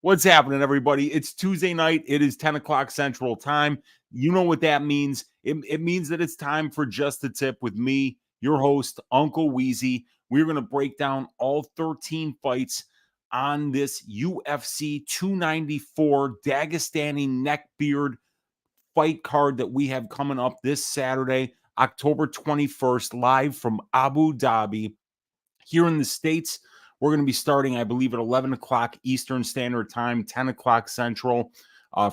What's happening, everybody? It's Tuesday night. It is 10 o'clock Central Time. You know what that means. It means that it's time for Just the Tip with me, your host, Uncle Weezy. We're going to break down all 13 fights on this UFC 294 Dagestani neckbeard fight card that we have coming up this Saturday, October 21st, live from Abu Dhabi. Here in the States, we're going to be starting, I believe, at 11 o'clock Eastern Standard Time, 10 o'clock Central,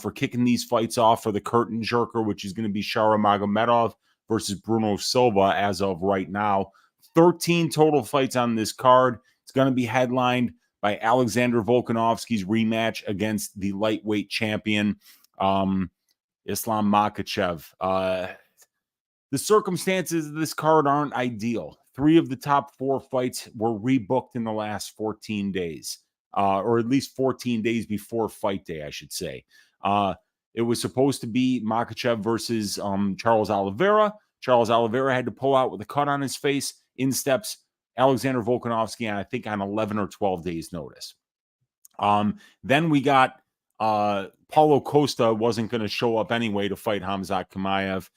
for kicking these fights off for the curtain jerker, which is going to be Shara Magomedov versus Bruno Silva as of right now. 13 total fights on this card. It's going to be headlined by Alexander Volkanovski's rematch against the lightweight champion, Islam Makhachev. The circumstances of this card aren't ideal. 3 of the top 4 fights were rebooked in the last 14 days, or at least 14 days before fight day, I should say. It was supposed to be Makhachev versus Charles Oliveira. Charles Oliveira had to pull out with a cut on his face. In steps Alexander Volkanovski, and I think on 11 or 12 days notice. Then we got Paulo Costa wasn't going to show up anyway to fight Khamzat Chimaev.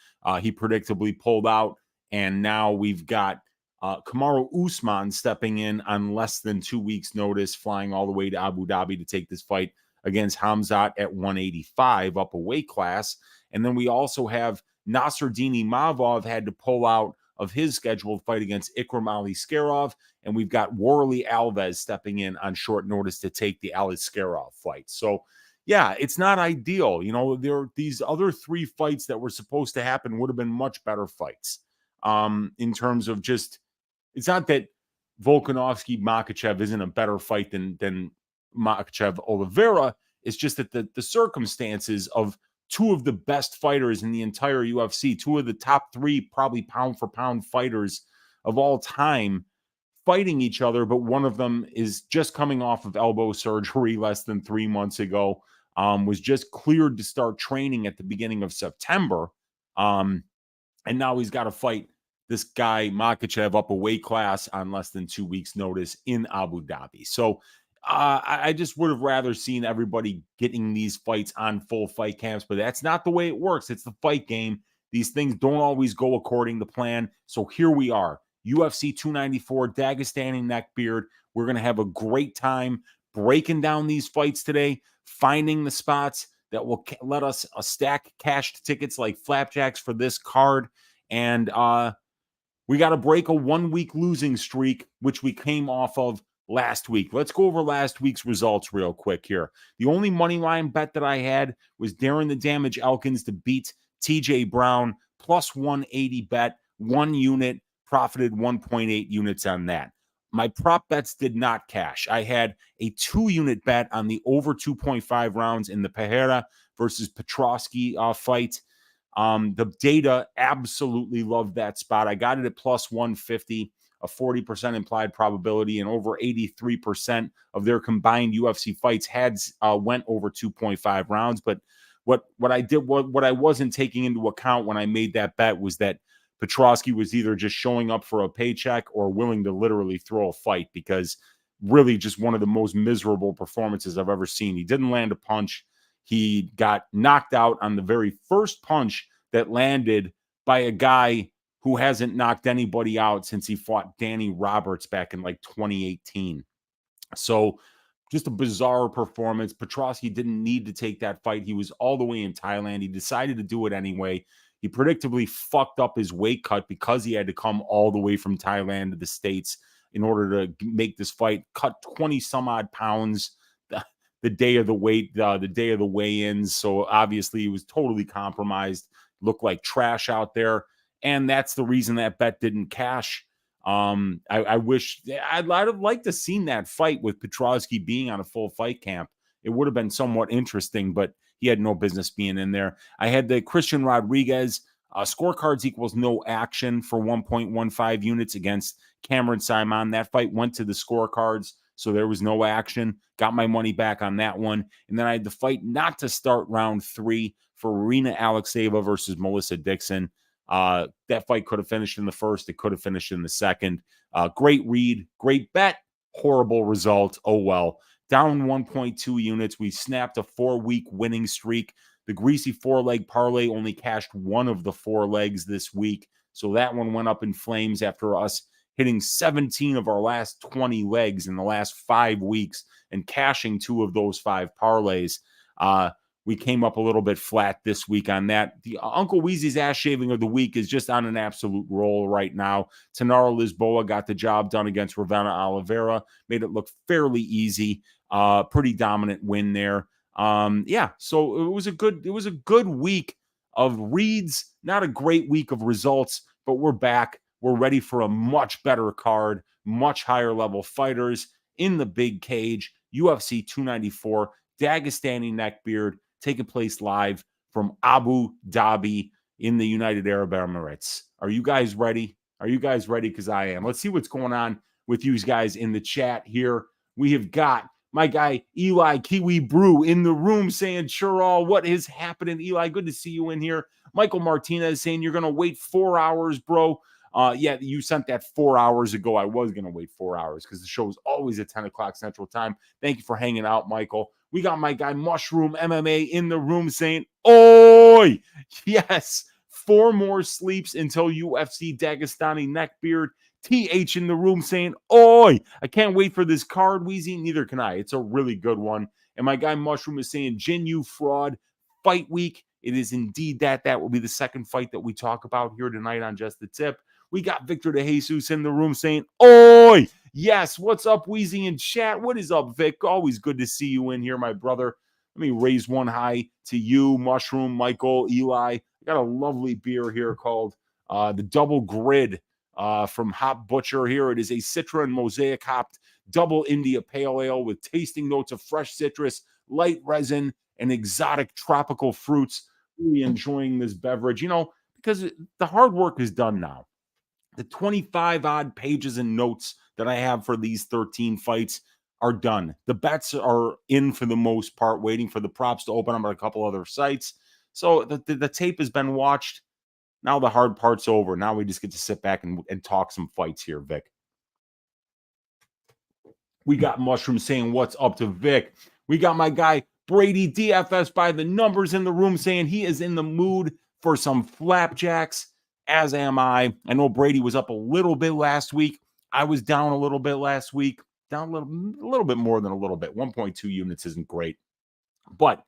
He predictably pulled out, and now we've got Kamaru Usman stepping in on less than 2 weeks' notice, flying all the way to Abu Dhabi to take this fight against Khamzat at 185, up a weight class. And then we also have Nasruddin Imavov had to pull out of his scheduled fight against Ikram Aliskerov, and we've got Warlley Alves stepping in on short notice to take the Aliskerov fight. So, yeah, it's not ideal. You know, these other 3 fights that were supposed to happen would have been much better fights. In terms of just, it's not that Volkanovski Makhachev isn't a better fight than Makhachev Oliveira. It's just that the circumstances of 2 of the best fighters in the entire UFC, 2 of the top 3 probably pound for pound fighters of all time fighting each other, but one of them is just coming off of elbow surgery less than 3 months ago, was just cleared to start training at the beginning of September, and now he's got to fight this guy Makhachev up a weight class on less than 2 weeks' notice in Abu Dhabi. So I just would have rather seen everybody getting these fights on full fight camps, but that's not the way it works. It's the fight game. These things don't always go according to plan. So here we are, UFC 294, Dagestani neckbeard. We're going to have a great time breaking down these fights today, finding the spots that will let us stack cashed tickets like flapjacks for this card. And we got to break a 1-week losing streak, which we came off of last week. Let's go over last week's results real quick here. The only money line bet that I had was Darren the Damage Elkins to beat TJ Brown, plus 180 bet, 1 unit, profited 1.8 units on that. My prop bets did not cash. I had a 2-unit bet on the over 2.5 rounds in the Pereira versus Petrosky fight. The data absolutely loved that spot. I got it at plus 150. A 40% implied probability, and over 83% of their combined UFC fights went over 2.5 rounds. But what I wasn't taking into account when I made that bet was that Petrosky was either just showing up for a paycheck or willing to literally throw a fight, because really just one of the most miserable performances I've ever seen. He didn't land a punch. He got knocked out on the very first punch that landed by a guy who hasn't knocked anybody out since he fought Danny Roberts back in like 2018. So just a bizarre performance. Petrosky didn't need to take that fight. He was all the way in Thailand. He decided to do it anyway. He predictably fucked up his weight cut because he had to come all the way from Thailand to the States in order to make this fight, cut 20 some odd pounds the day of the weigh-ins. So obviously he was totally compromised, looked like trash out there. And that's the reason that bet didn't cash. I wish I'd have liked to seen that fight with Petrosky being on a full fight camp. It would have been somewhat interesting, but he had no business being in there. I had the Christian Rodriguez scorecards equals no action for 1.15 units against Cameron Simon. That fight went to the scorecards, so there was no action. Got my money back on that one. And then I had the fight not to start round 3 for Irina Alexeyeva versus Melissa Dixon. That fight could have finished in the first. It could have finished in the second. Great read, great bet, horrible result. Oh, well. down 1.2 units. We snapped a 4-week winning streak. The greasy 4-leg parlay only cashed one of the 4 legs this week. So that one went up in flames after us hitting 17 of our last 20 legs in the last 5 weeks and cashing 2 of those 5 parlays. We came up a little bit flat this week on that. The Uncle Weezy's ass shaving of the week is just on an absolute roll right now. Tanara Lisboa got the job done against Ravenna Oliveira, made it look fairly easy. Pretty dominant win there. So it was a good week of reads, not a great week of results, but we're back. We're ready for a much better card, much higher level fighters in the big cage. UFC 294, Dagestani neckbeard, taking place live from Abu Dhabi in the United Arab Emirates. Are you guys ready? Are you guys ready? Because I am. Let's see what's going on with you guys in the chat here. We have got my guy Eli Kiwi Brew in the room saying, sure all, what is happening? Eli, good to see you in here. Michael Martinez saying you're going to wait 4 hours, bro. Yeah, you sent that 4 hours ago. I was going to wait 4 hours because the show is always at 10 o'clock Central Time. Thank you for hanging out, Michael. We got my guy Mushroom MMA in the room saying, oi, yes, 4 more sleeps until UFC Dagestani neckbeard. TH in the room saying, oi, I can't wait for this card, Weezy. Neither can I. It's a really good one. And my guy Mushroom is saying, Jinh, you fraud. Fight week. It is indeed that. That will be the second fight that we talk about here tonight on Just the Tip. We got Victor De Jesus in the room saying, oi, yes, what's up, Weezy in chat? What is up, Vic? Always good to see you in here, my brother. Let me raise one high to you, Mushroom, Michael, Eli. I got a lovely beer here called the Double Grid from Hop Butcher here. It is a Citra and Mosaic hopped double India pale ale with tasting notes of fresh citrus, light resin, and exotic tropical fruits. Really enjoying this beverage, because the hard work is done now. The 25 odd pages and notes that I have for these 13 fights are done. The bets are in for the most part, waiting for the props to open up at a couple other sites. So the tape has been watched. Now the hard part's over. Now we just get to sit back and talk some fights here, Vic. We got Mushroom saying what's up to Vic. We got my guy Brady DFS by the numbers in the room saying he is in the mood for some flapjacks, as am I. I know Brady was up a little bit last week. I was down a little bit last week. Down a little bit more than a little bit. 1.2 units isn't great. But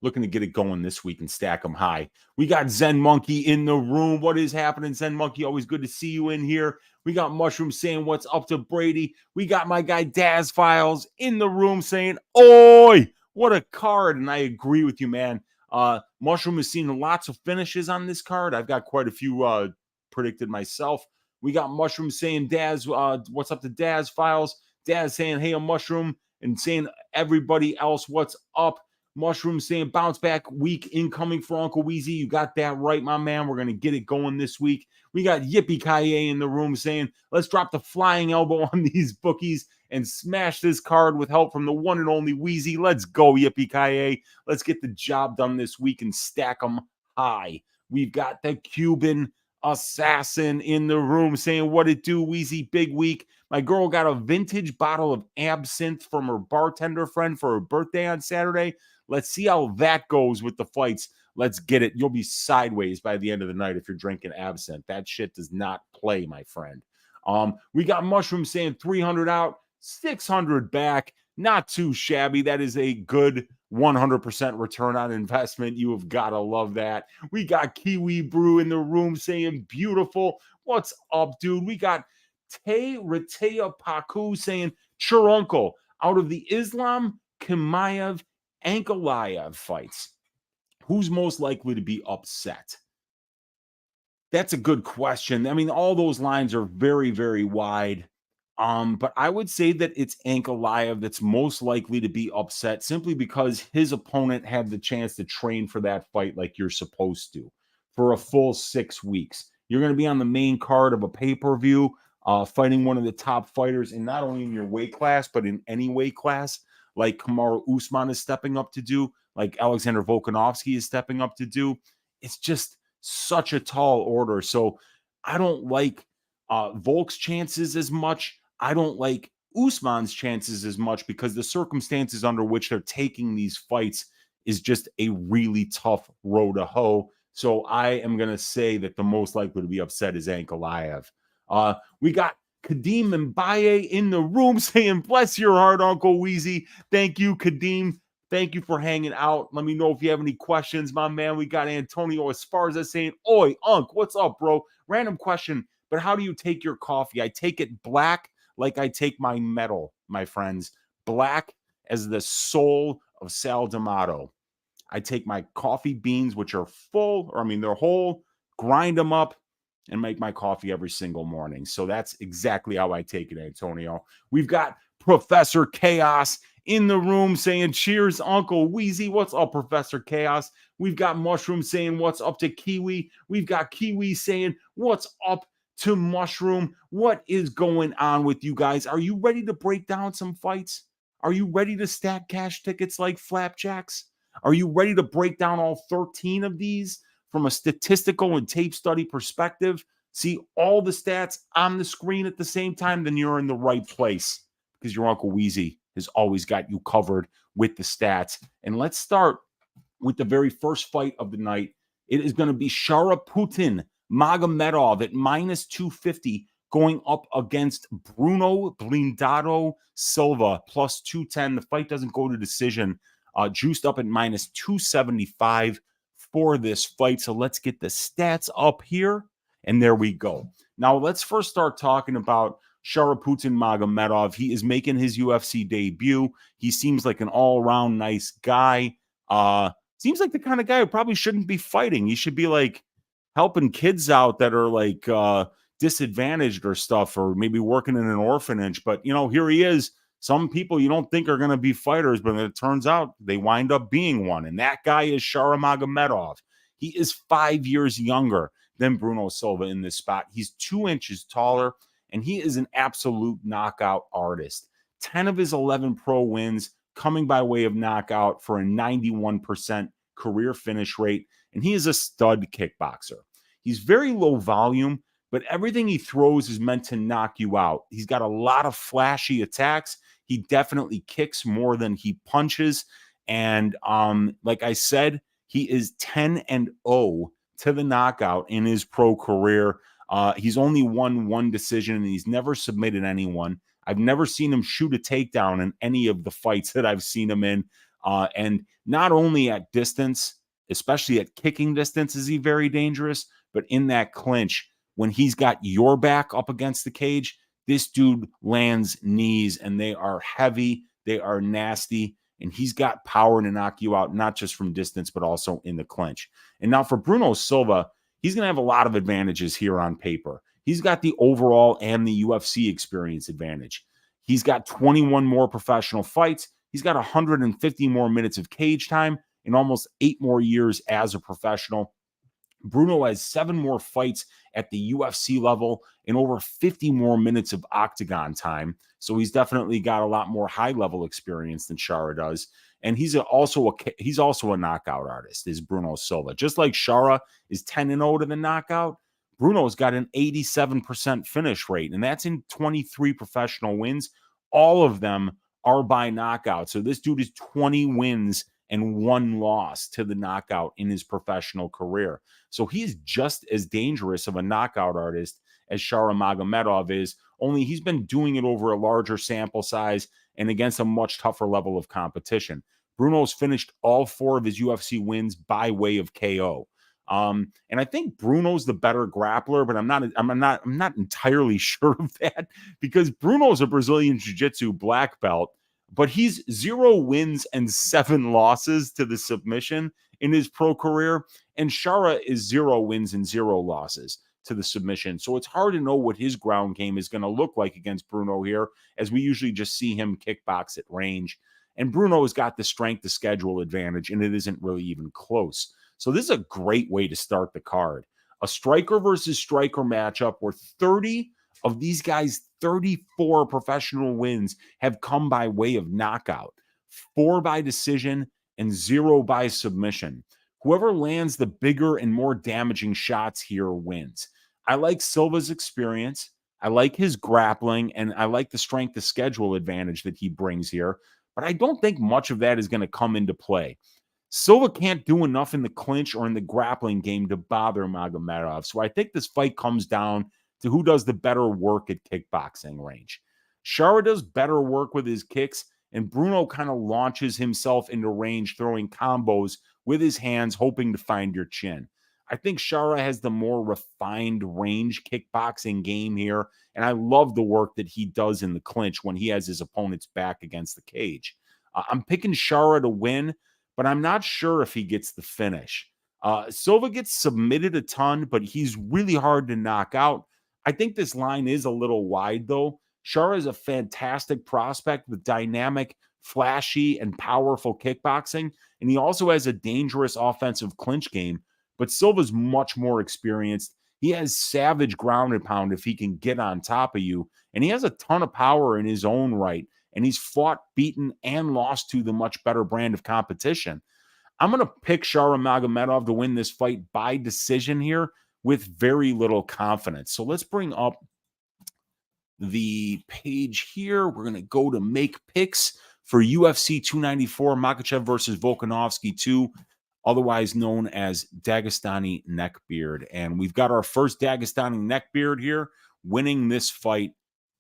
looking to get it going this week and stack them high. We got Zen Monkey in the room. What is happening, Zen Monkey? Always good to see you in here. We got Mushroom saying what's up to Brady. We got my guy Daz Files in the room saying, oi, what a card. And I agree with you, man. Mushroom has seen lots of finishes on this card. I've got quite a few predicted myself. We got Mushroom saying, Daz, what's up to Daz Files? Daz saying, hey, a Mushroom, and saying everybody else, what's up? Mushroom saying bounce back week incoming for Uncle Weezy. You got that right, my man. We're going to get it going this week. We got Yippee Kaye in the room saying, let's drop the flying elbow on these bookies and smash this card with help from the one and only Weezy. Let's go, Yippee Kaye. Let's get the job done this week and stack them high. We've got the Cuban assassin in the room saying, what it do, Weezy, big week. My girl got a vintage bottle of absinthe from her bartender friend for her birthday on Saturday. Let's see how that goes with the fights. Let's get it. You'll be sideways by the end of the night if you're drinking absinthe. That shit does not play, my friend. We got Mushroom saying 300 out, 600 back. Not too shabby. That is a good 100% return on investment. You have got to love that. We got Kiwi Brew in the room saying beautiful. What's up, dude? We got Tay Ratea Paku saying Churunkel out of the Islam Kimaev Ankalaev fights. Who's most likely to be upset? That's a good question. I mean, all those lines are very, very wide. But I would say that it's Ankalaev that's most likely to be upset simply because his opponent had the chance to train for that fight like you're supposed to for a full 6 weeks. You're going to be on the main card of a pay-per-view, fighting one of the top fighters, and not only in your weight class, but in any weight class, like Kamaru Usman is stepping up to do, like Alexander Volkanovski is stepping up to do. It's just such a tall order. So I don't like Volk's chances as much. I don't like Usman's chances as much because the circumstances under which they're taking these fights is just a really tough road to hoe. So I am going to say that the most likely to be upset is Ankalaev. We got Kadeem Mbaye in the room saying, bless your heart, Uncle Weezy. Thank you, Kadeem. Thank you for hanging out. Let me know if you have any questions, my man. We got Antonio Esparza saying, oi, Unc, what's up, bro? Random question, but how do you take your coffee? I take it black like I take my metal, my friends. Black as the soul of Sal D'Amato. I take my coffee beans, which are full, or I mean, they're whole, grind them up, and make my coffee every single morning. So that's exactly how I take it, Antonio. We've got Professor Chaos in the room saying, cheers, Uncle Weezy. What's up, Professor Chaos? We've got Mushroom saying, what's up to Kiwi? We've got Kiwi saying, what's up to Mushroom? What is going on with you guys? Are you ready to break down some fights? Are you ready to stack cash tickets like flapjacks? Are you ready to break down all 13 of these from a statistical and tape study perspective? See all the stats on the screen at the same time? Then you're in the right place because your Uncle Weezy has always got you covered with the stats. And let's start with the very first fight of the night. It is going to be Shara Magomedov at minus 250 going up against Bruno Blindado Silva plus 210. The fight doesn't go to decision. Juiced up at minus 275 for this fight. So let's get the stats up here. And there we go. Now let's first start talking about Sharaputin Magomedov. He is making his UFC debut. He seems like an all-around nice guy. Seems like the kind of guy who probably shouldn't be fighting. He should be like helping kids out that are like disadvantaged or stuff, or maybe working in an orphanage. But, you know, here he is. Some people you don't think are going to be fighters, but it turns out they wind up being one. And that guy is Shara Magomedov. He is 5 years younger than Bruno Silva in this spot. He's 2 inches taller, and he is an absolute knockout artist. 10 of his 11 pro wins coming by way of knockout for a 91% career finish rate. And he is a stud kickboxer. He's very low volume, but everything he throws is meant to knock you out. He's got a lot of flashy attacks. He definitely kicks more than he punches. And like I said, he is 10-0 to the knockout in his pro career. He's only won 1 decision, and he's never submitted anyone. I've never seen him shoot a takedown in any of the fights that I've seen him in. And not only at distance, especially at kicking distance, is he very dangerous, but in that clinch, when he's got your back up against the cage, this dude lands knees, and they are heavy, they are nasty, and he's got power to knock you out, not just from distance, but also in the clinch. And now for Bruno Silva, he's going to have a lot of advantages here on paper. He's got the overall and the UFC experience advantage. He's got 21 more professional fights. He's got 150 more minutes of cage time and almost 8 more years as a professional. Bruno has 7 more fights at the UFC level and over 50 more minutes of octagon time. So he's definitely got a lot more high-level experience than Shara does. And he's also a knockout artist, is Bruno Silva. Just like Shara is 10-0 to the knockout, Bruno's got an 87% finish rate, and that's in 23 professional wins. All of them are by knockout. So this dude is 20 wins and 1 loss to the knockout in his professional career. So he's just as dangerous of a knockout artist as Shara Magomedov is, only he's been doing it over a larger sample size and against a much tougher level of competition. Bruno's finished all 4 of his UFC wins by way of KO. And I think Bruno's the better grappler, but I'm not entirely sure of that, because Bruno's a Brazilian Jiu-Jitsu black belt, but he's 0 wins and 7 losses to the submission in his pro career. And Shara is 0 wins and 0 losses to the submission. So it's hard to know what his ground game is going to look like against Bruno here, as we usually just see him kickbox at range. And Bruno has got the strength to schedule advantage, and it isn't really even close. So this is a great way to start the card. A striker versus striker matchup where 30 of these guys' 34 professional wins have come by way of knockout, 4 by decision and 0 by submission. Whoever lands the bigger and more damaging shots here wins. I like Silva's experience. I like his grappling, and I like the strength of schedule advantage that he brings here, but I don't think much of that is going to come into play. Silva can't do enough in the clinch or in the grappling game to bother Magomedov. So I think this fight comes down to who does the better work at kickboxing range. Shara does better work with his kicks, and Bruno kind of launches himself into range, throwing combos with his hands, hoping to find your chin. I think Shara has the more refined range kickboxing game here, and I love the work that he does in the clinch when he has his opponent's back against the cage. I'm picking Shara to win, but I'm not sure if he gets the finish. Silva gets submitted a ton, but he's really hard to knock out. I think this line is a little wide, though. Shara is a fantastic prospect with dynamic, flashy, and powerful kickboxing, and he also has a dangerous offensive clinch game, but Silva's much more experienced. He has savage ground and pound if he can get on top of you, and he has a ton of power in his own right, and he's fought, beaten, and lost to the much better brand of competition. I'm going to pick Shara Magomedov to win this fight by decision here with very little confidence. So let's bring up the page here. We're going to go to make picks for UFC 294, Makhachev versus Volkanovski 2, otherwise known as Dagestani neckbeard. And we've got our first Dagestani neckbeard here, winning this fight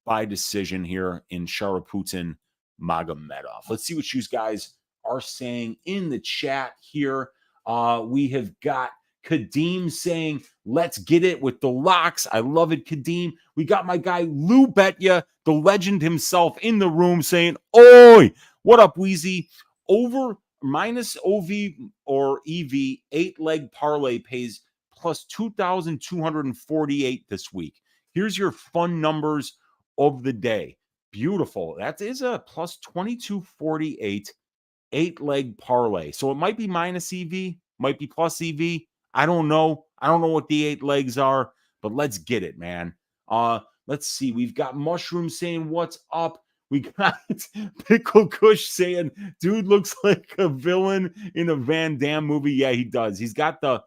by decision here in Sharaputin Magomedov. Let's see what you guys are saying in the chat here. We have got Kadeem saying, let's get it with the locks. I love it, Kadeem. We got my guy Lou Betya, the legend himself, in the room saying, oi, what up, Weezy? Over minus OV or EV, 8-leg parlay pays plus 2,248 this week. Here's your fun numbers of the day. Beautiful. That is a plus 2248 8-leg parlay. So it might be minus EV, might be plus EV. I don't know. I don't know what the 8 legs are, but let's get it, man. Let's see. We've got Mushroom saying, what's up? We got Pickle Kush saying, dude looks like a villain in a Van Damme movie. Yeah, he does. He's got a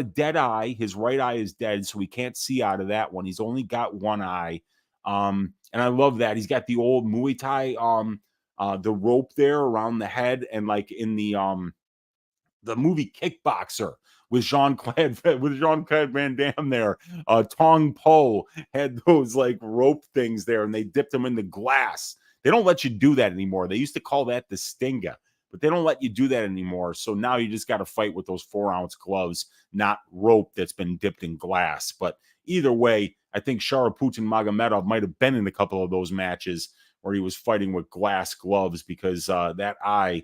dead eye. His right eye is dead, so we can't see out of that one. He's only got one eye. And I love that. He's got the old Muay Thai, the rope there around the head, and like in the movie Kickboxer with Jean-Claude Van Damme there. Tong Po had those like rope things there, and they dipped them in the glass. They don't let you do that anymore. They used to call that the Stinga, but they don't let you do that anymore. So now you just got to fight with those 4-ounce gloves, not rope that's been dipped in glass. But either way, I think Sharaputin Magomedov might have been in a couple of those matches where he was fighting with glass gloves, because that eye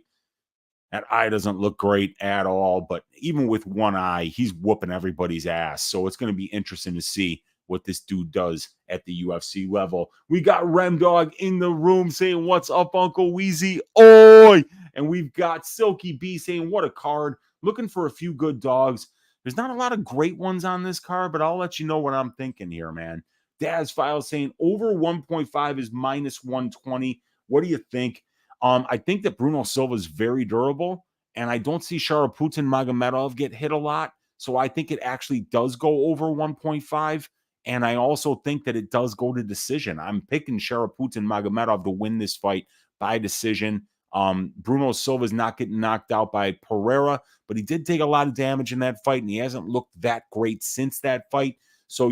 doesn't look great at all. But even with one eye, he's whooping everybody's ass. So it's going to be interesting to see what this dude does at the UFC level. We got Remdog in the room saying, what's up, Uncle Weezy? Oi! And we've got Silky B saying, what a card. Looking for a few good dogs. There's not a lot of great ones on this card, but I'll let you know what I'm thinking here, man. Daz File saying over 1.5 is minus 120. What do you think? I think that Bruno Silva is very durable, and I don't see Sharaputin Magomedov get hit a lot. So I think it actually does go over 1.5. And I also think that it does go to decision. I'm picking Sharaputin Magomedov to win this fight by decision. Bruno Silva is not getting knocked out by Pereira, but he did take a lot of damage in that fight, and he hasn't looked that great since that fight. So,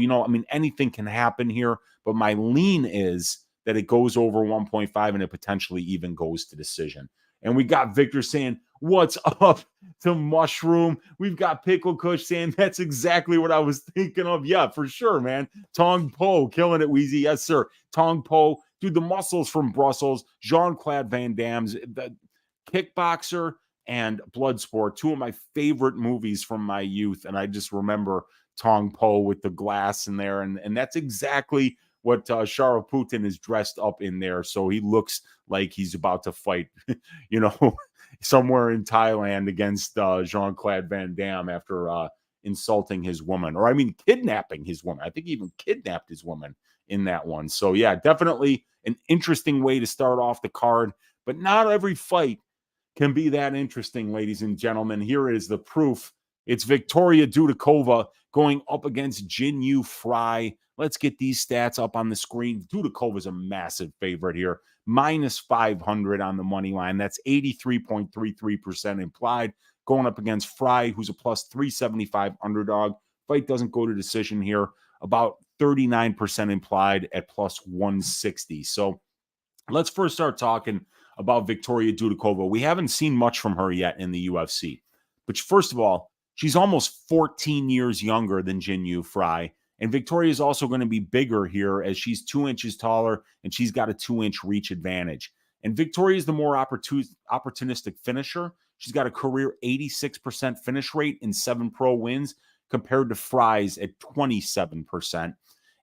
anything can happen here, but my lean is that it goes over 1.5 and it potentially even goes to decision. And we got Victor saying, what's up to Mushroom? We've got Pickle Kush saying, that's exactly what I was thinking of. Yeah, for sure, man. Tong Po, killing it, Weezy. Yes, sir. Tong Po, dude, the muscles from Brussels, Jean-Claude Van Damme's, the Kickboxer and Bloodsport, two of my favorite movies from my youth. And I just remember Tong Po with the glass in there. And that's exactly what Sharaputin is dressed up in there. So he looks like he's about to fight, somewhere in Thailand against Jean-Claude Van Damme after insulting his woman, or kidnapping his woman. I think he even kidnapped his woman in that one. So yeah, definitely an interesting way to start off the card, but not every fight can be that interesting, ladies and gentlemen. Here is the proof It's Victoria Dudakova going up against Jinh Frey. Let's get these stats up on the screen. Dudakova is a massive favorite here. Minus 500 on the money line. That's 83.33% implied. Going up against Frey, who's a plus 375 underdog. Fight doesn't go to decision here. About 39% implied at plus 160. So let's first start talking about Victoria Dudakova. We haven't seen much from her yet in the UFC. But first of all, she's almost 14 years younger than Jinh Frey. And Victoria is also going to be bigger here as she's 2 inches taller and she's got a 2-inch reach advantage. And Victoria is the more opportunistic finisher. She's got a career 86% finish rate in 7 pro wins compared to Frey's at 27%.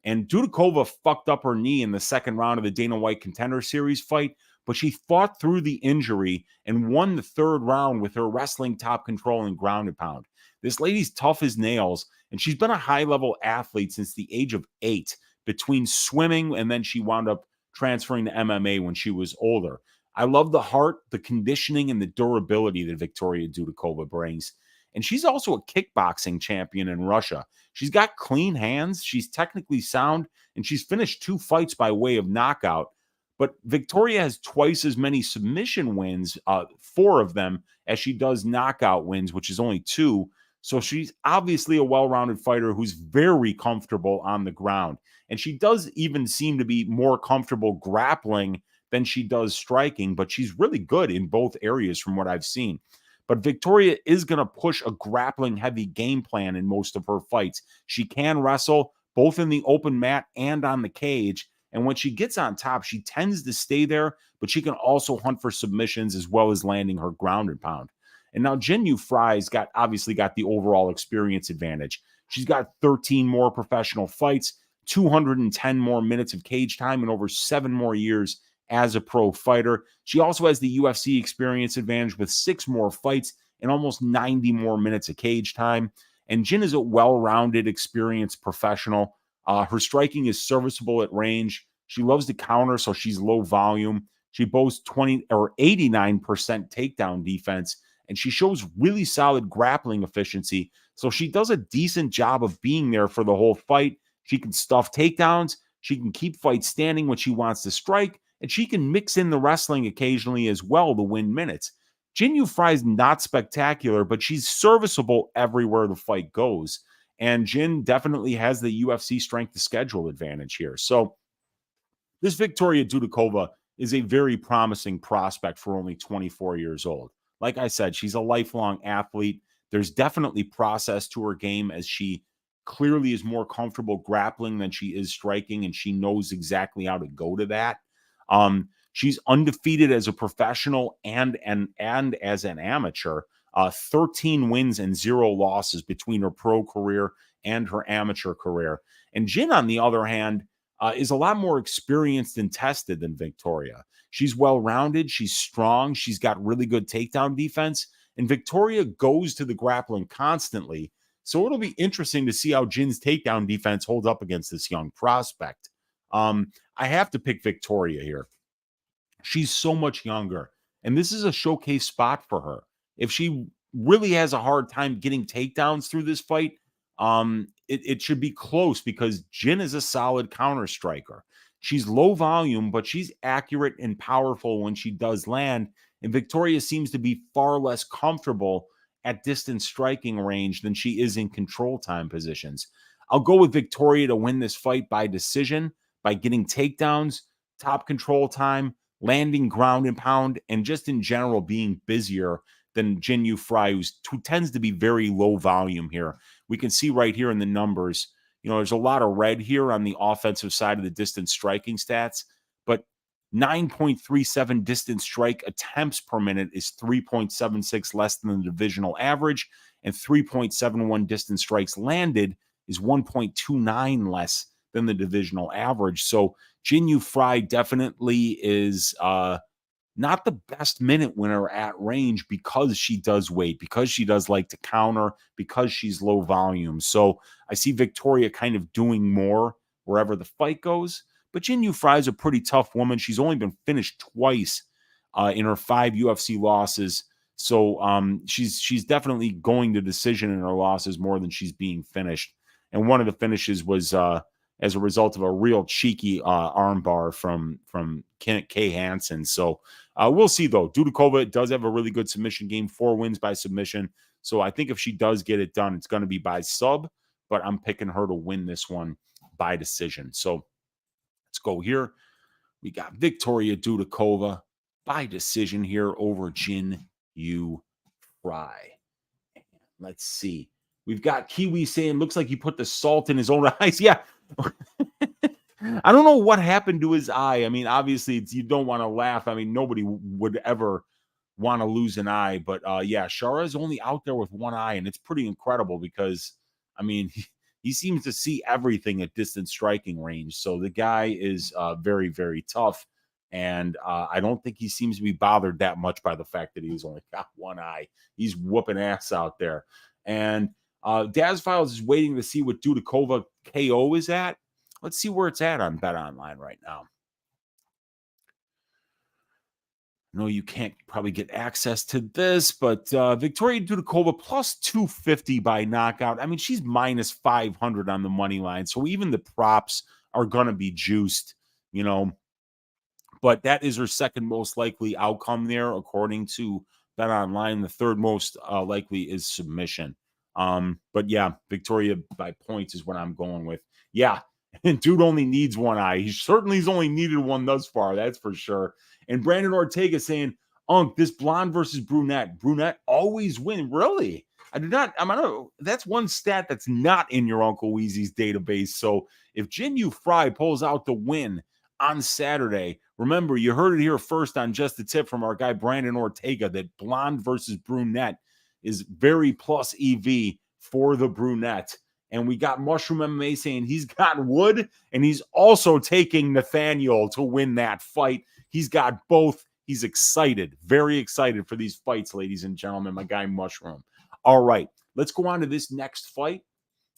And Dudakova fucked up her knee in the second round of the Dana White Contender Series fight, but she fought through the injury and won the third round with her wrestling top control and ground and pound. This lady's tough as nails, and she's been a high-level athlete since the age of 8, between swimming and then she wound up transferring to MMA when she was older. I love the heart, the conditioning, and the durability that Victoria Dudakova brings. And she's also a kickboxing champion in Russia. She's got clean hands, she's technically sound, and she's finished 2 fights by way of knockout. But Victoria has twice as many submission wins, 4 of them, as she does knockout wins, which is only 2. So she's obviously a well-rounded fighter who's very comfortable on the ground. And she does even seem to be more comfortable grappling than she does striking, but she's really good in both areas from what I've seen. But Victoria is going to push a grappling-heavy game plan in most of her fights. She can wrestle both in the open mat and on the cage. And when she gets on top, she tends to stay there, but she can also hunt for submissions as well as landing her ground and pound. And now Jinh Frey's obviously got the overall experience advantage. She's got 13 more professional fights, 210 more minutes of cage time, and over 7 more years as a pro fighter. She also has the UFC experience advantage with 6 more fights and almost 90 more minutes of cage time. And Jinh is a well-rounded, experienced professional. Her striking is serviceable at range. She loves to counter, so she's low volume. She boasts 89% takedown defense, and she shows really solid grappling efficiency. So she does a decent job of being there for the whole fight. She can stuff takedowns. She can keep fights standing when she wants to strike, and she can mix in the wrestling occasionally as well to win minutes. Jinh Frey's not spectacular, but she's serviceable everywhere the fight goes. And Jinh definitely has the UFC strength to schedule advantage here. So this Victoria Dudakova is a very promising prospect for only 24 years old. Like I said, she's a lifelong athlete. There's definitely process to her game as she clearly is more comfortable grappling than she is striking, and she knows exactly how to go to that. She's undefeated as a professional and as an amateur. 13 wins and 0 losses between her pro career and her amateur career. And Jinh, on the other hand, is a lot more experienced and tested than Victoria. She's well-rounded. She's strong. She's got really good takedown defense. And Victoria goes to the grappling constantly. So it'll be interesting to see how Jin's takedown defense holds up against this young prospect. I have to pick Victoria here. She's so much younger, and this is a showcase spot for her. If she really has a hard time getting takedowns through this fight, it should be close because Jinh is a solid counter striker. She's low volume, but she's accurate and powerful when she does land, and Victoria seems to be far less comfortable at distance striking range than she is in control time positions. I'll go with Victoria to win this fight by decision, by getting takedowns, top control time, landing ground and pound, and just in general being busier than Jinh Frey, who tends to be very low volume here. We can see right here in the numbers, there's a lot of red here on the offensive side of the distance striking stats, but 9.37 distance strike attempts per minute is 3.76 less than the divisional average, and 3.71 distance strikes landed is 1.29 less than the divisional average. So Jinh Frey definitely is not the best minute winner at range because she does weight, because she does like to counter, because she's low volume. So I see Victoria kind of doing more wherever the fight goes. But Jinh Frey is a pretty tough woman. She's only been finished twice in her 5 UFC losses. So she's definitely going to decision in her losses more than she's being finished. And one of the finishes was as a result of a real cheeky armbar from Kay Hansen. So we'll see, though. Dudakova does have a really good submission game, 4 wins by submission. So I think if she does get it done, it's going to be by sub, but I'm picking her to win this one by decision. So let's go here. We got Victoria Dudakova by decision here over Jinh Frey. Let's see. We've got Kiwi saying, looks like he put the salt in his own eyes. Yeah. I don't know what happened to his eye. I mean, obviously, you don't want to laugh. I mean, nobody would ever want to lose an eye. But yeah, Shara is only out there with one eye, and it's pretty incredible because, I mean, he seems to see everything at distance striking range. So the guy is very, very tough. And I don't think he seems to be bothered that much by the fact that he's only got one eye. He's whooping ass out there. And Daz Files is waiting to see what Dudakova KO is at. Let's see where it's at on Bet Online right now. No, you can't probably get access to this, but Victoria Dudakova plus 250 by knockout. I mean, she's minus 500 on the money line. So even the props are going to be juiced, you know. But that is her second most likely outcome there, according to Bet Online. The third most likely is submission. But yeah, Victoria by points is what I'm going with. Yeah, and dude only needs one eye. He's only needed one thus far, that's for sure. And Brandon Ortega saying, this blonde versus brunette. Brunette always win. Really? That's one stat that's not in your Uncle Weezy's database. So if Jinh Frey pulls out the win on Saturday, remember, you heard it here first on Just a Tip from our guy Brandon Ortega that blonde versus brunette is very plus EV for the brunette. And we got Mushroom MMA saying he's got Wood, and he's also taking Nathaniel to win that fight. He's got both. He's excited, very excited for these fights, ladies and gentlemen, my guy Mushroom. All right, let's go on to this next fight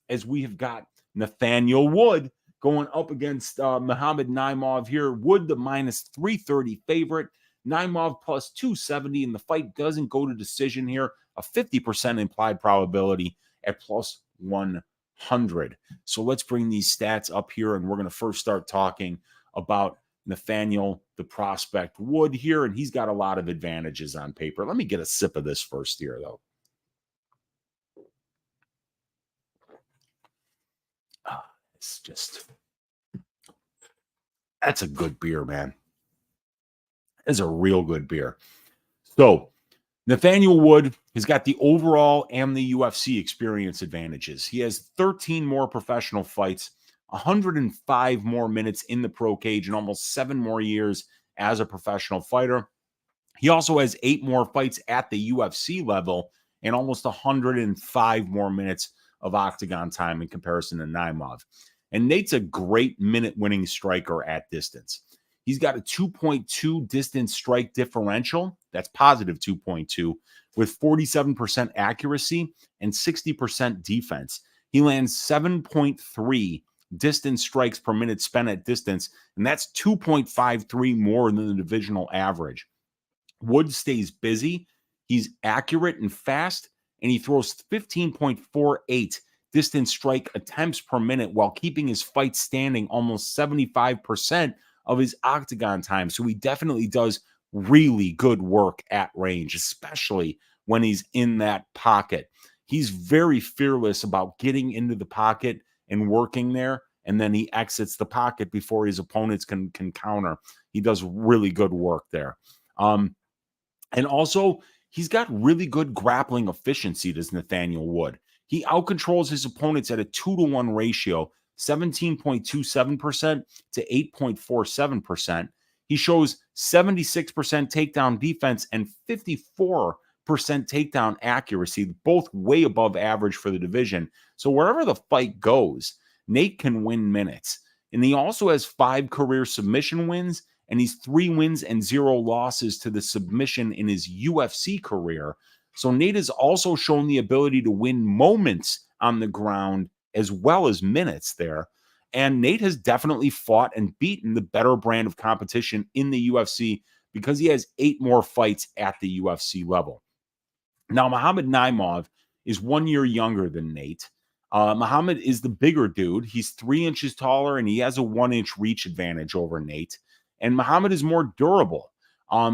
as we have got Nathaniel Wood going up against Mohammad Naimov here. Wood, the minus 330 favorite. Naimov plus 270, and the fight doesn't go to decision here. A 50% implied probability at plus 100. So let's bring these stats up here, and we're going to first start talking about Nathaniel, the prospect Wood here, and he's got a lot of advantages on paper. Let me get a sip of this first here, though. It's just, that's a good beer, man. It's a real good beer. So Nathaniel Wood has got the overall and the UFC experience advantages. He has 13 more professional fights, 105 more minutes in the pro cage, and almost 7 more years as a professional fighter. He also has 8 more fights at the UFC level and almost 105 more minutes of octagon time in comparison to Naimov. And Nate's a great minute-winning striker at distance. He's got a 2.2 distance strike differential. That's positive 2.2 with 47% accuracy and 60% defense. He lands 7.3 distance strikes per minute spent at distance, and that's 2.53 more than the divisional average. Wood stays busy. He's accurate and fast, and he throws 15.48 distance strike attempts per minute while keeping his fight standing almost 75% of his octagon time. So he definitely does really good work at range, especially when he's in that pocket. He's very fearless about getting into the pocket and working there, and then he exits the pocket before his opponents can counter. He does really good work there. And also, he's got really good grappling efficiency, does Nathaniel Wood. He outcontrols his opponents at a 2-to-1 ratio, 17.27% to 8.47%. He shows 76% takedown defense and 54% takedown accuracy, both way above average for the division. So wherever the fight goes, Nate can win minutes. And he also has 5 career submission wins, and he's 3 wins and 0 losses to the submission in his UFC career. So Nate has also shown the ability to win moments on the ground as well as minutes there. And Nate has definitely fought and beaten the better brand of competition in the UFC because he has 8 more fights at the UFC level. Now, Mohammad Naimov is 1 year younger than Nate. Mohammad is the bigger dude. He's 3 inches taller, and he has a 1-inch reach advantage over Nate. And Mohammad is more durable.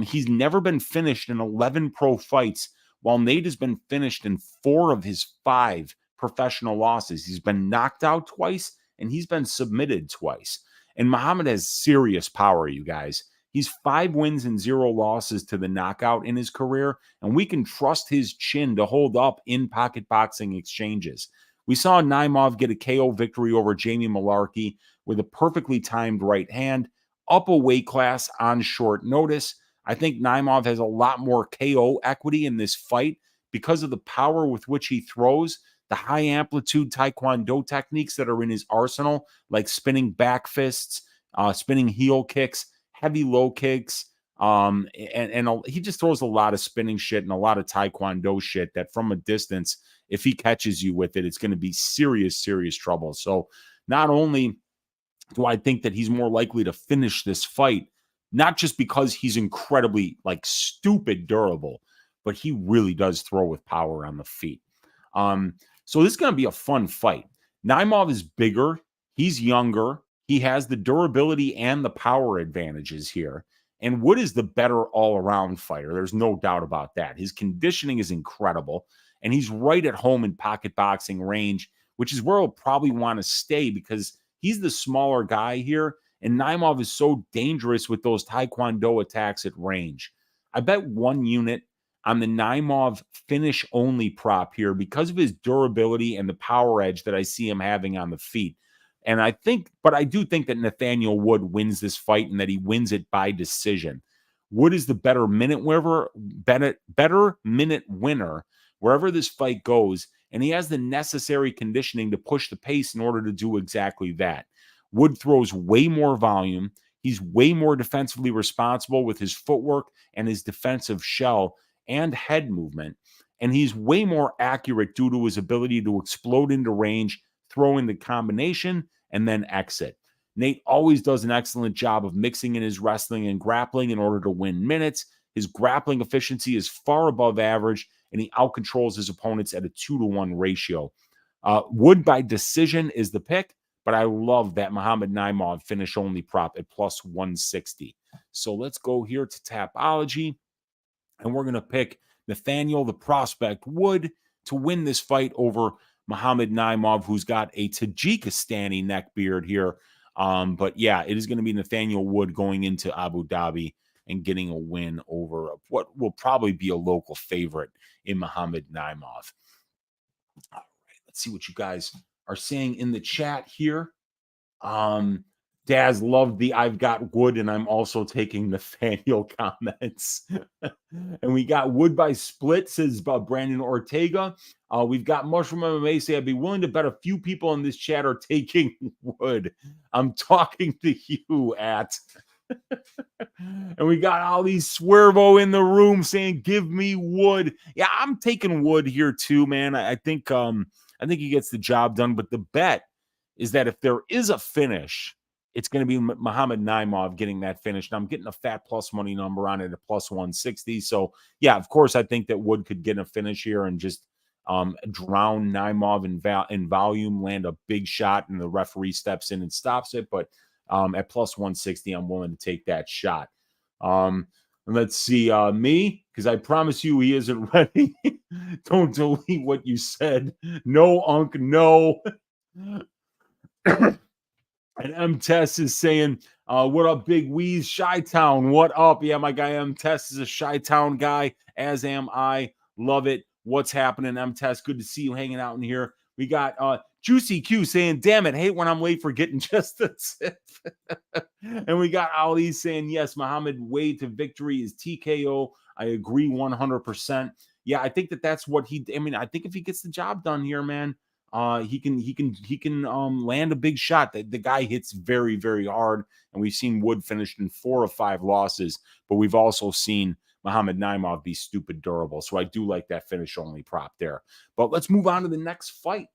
He's never been finished in 11 pro fights, while Nate has been finished in 4 of his 5 professional losses. He's been knocked out twice, and he's been submitted twice. And Mohammad has serious power, you guys. He's 5 wins and 0 losses to the knockout in his career, and we can trust his chin to hold up in pocket boxing exchanges. We saw Naimov get a KO victory over Jamie Malarkey with a perfectly timed right hand, up a weight class on short notice. I think Naimov has a lot more KO equity in this fight because of the power with which he throws, the high amplitude taekwondo techniques that are in his arsenal, like spinning back fists, spinning heel kicks, heavy low kicks. And he just throws a lot of spinning shit and a lot of taekwondo shit that from a distance, if he catches you with it, it's going to be serious, serious trouble. So not only do I think that he's more likely to finish this fight, not just because he's incredibly like stupid durable, but he really does throw with power on the feet. So this is going to be a fun fight. Naimov is bigger. He's younger. He has the durability and the power advantages here. And Wood is the better all-around fighter. There's no doubt about that. His conditioning is incredible, and he's right at home in pocket boxing range, which is where he'll probably want to stay because he's the smaller guy here, and Naimov is so dangerous with those taekwondo attacks at range. I bet 1 unit on the Naimov finish-only prop here because of his durability and the power edge that I see him having on the feet. And I do think that Nathaniel Wood wins this fight and that he wins it by decision. Wood is the better minute winner wherever this fight goes, and he has the necessary conditioning to push the pace in order to do exactly that. Wood throws way more volume. He's way more defensively responsible with his footwork and his defensive shell and head movement. And he's way more accurate due to his ability to explode into range, throw in the combination, and then exit. Nate always does an excellent job of mixing in his wrestling and grappling in order to win minutes. His grappling efficiency is far above average, and he outcontrols his opponents at a 2-to-1 ratio. Wood by decision is the pick, but I love that Mohammad Naimov finish-only prop at plus 160. So let's go here to Tapology, and we're going to pick Nathaniel, the prospect, Wood, to win this fight over Mohammad Naimov, who's got a Tajikistani neck beard here. But yeah, it is going to be Nathaniel Wood going into Abu Dhabi and getting a win over what will probably be a local favorite in Mohammad Naimov. All right, let's see what you guys are saying in the chat here. Daz loved the I've got Wood and I'm also taking Nathaniel comments. And we got Wood by split, says Brandon Ortega. We've got Mushroom MMA say I'd be willing to bet a few people in this chat are taking Wood. I'm talking to you at. And we got all these Swervo in the room saying, give me Wood. Yeah, I'm taking Wood here too, man. I think he gets the job done. But the bet is that if there is a finish, it's going to be Mohammad Naimov getting that finish. And I'm getting a fat plus money number on it at plus 160. So, yeah, of course, I think that Wood could get a finish here and just drown Naimov in volume, land a big shot, and the referee steps in and stops it. But at plus 160, I'm willing to take that shot. Let's see, me, because I promise you he isn't ready. Don't delete what you said. No, Unc, no. And M Test is saying, what up, Big Weez? Chi-Town, what up? Yeah, my guy M Test is a Chi-Town guy, as am I. Love it. What's happening, M Test? Good to see you hanging out in here. We got Juicy Q saying, damn it, hate when I'm late for getting just a tip. And we got Ali saying, yes, Muhammad way to victory is TKO. I agree 100%. Yeah, I think that's what I think if he gets the job done here, man, he can land a big shot. The guy hits very, very hard, and we've seen Wood finished in 4 of 5 losses, but we've also seen Mohammad Naimov be stupid durable. So I do like that finish only prop there. But let's move on to the next fight,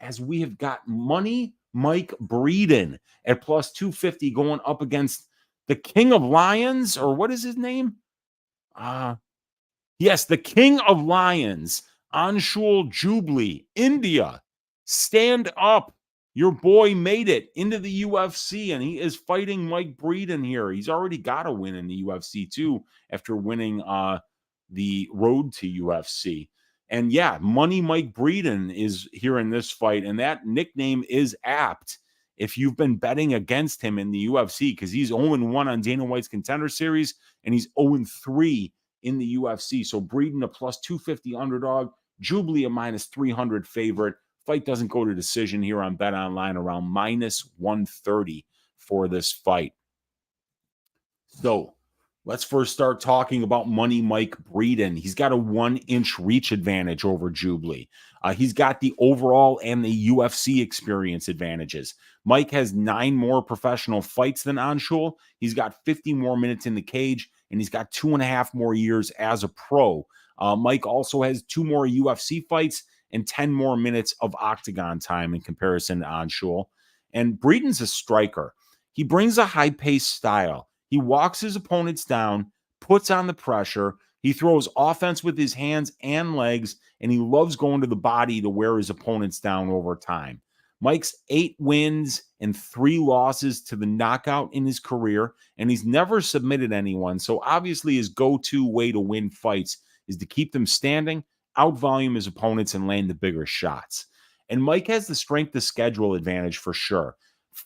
as we have got Money Mike Breeden at plus 250 going up against the King of Lions, or what is his name? Yes, the king of lions, Anshul Jubli, India. Stand up. Your boy made it into the UFC, and he is fighting Mike Breeden here. He's already got a win in the UFC, too, after winning the road to UFC. And yeah, Money Mike Breeden is here in this fight, and that nickname is apt if you've been betting against him in the UFC, because he's 0-1 on Dana White's Contender Series, and he's 0-3 in the UFC. So Breeden a plus 250 underdog, Jubli a minus 300 favorite. Fight doesn't go to decision here on Bet Online, around minus 130 for this fight. So let's first start talking about Money Mike Breeden. He's got a 1-inch reach advantage over Jubli. He's got the overall and the UFC experience advantages. Mike has 9 more professional fights than Anshul. He's got 50 more minutes in the cage, and he's got 2.5 more years as a pro. Mike also has 2 more UFC fights and 10 more minutes of octagon time in comparison to Anshul. And Breeden's a striker. He brings a high-paced style. He walks his opponents down, puts on the pressure. He throws offense with his hands and legs, and he loves going to the body to wear his opponents down over time. Mike's 8 wins and 3 losses to the knockout in his career, and he's never submitted anyone. So obviously his go-to way to win fights is to keep them standing, outvolume his opponents, and land the bigger shots. And Mike has the strength of schedule advantage for sure.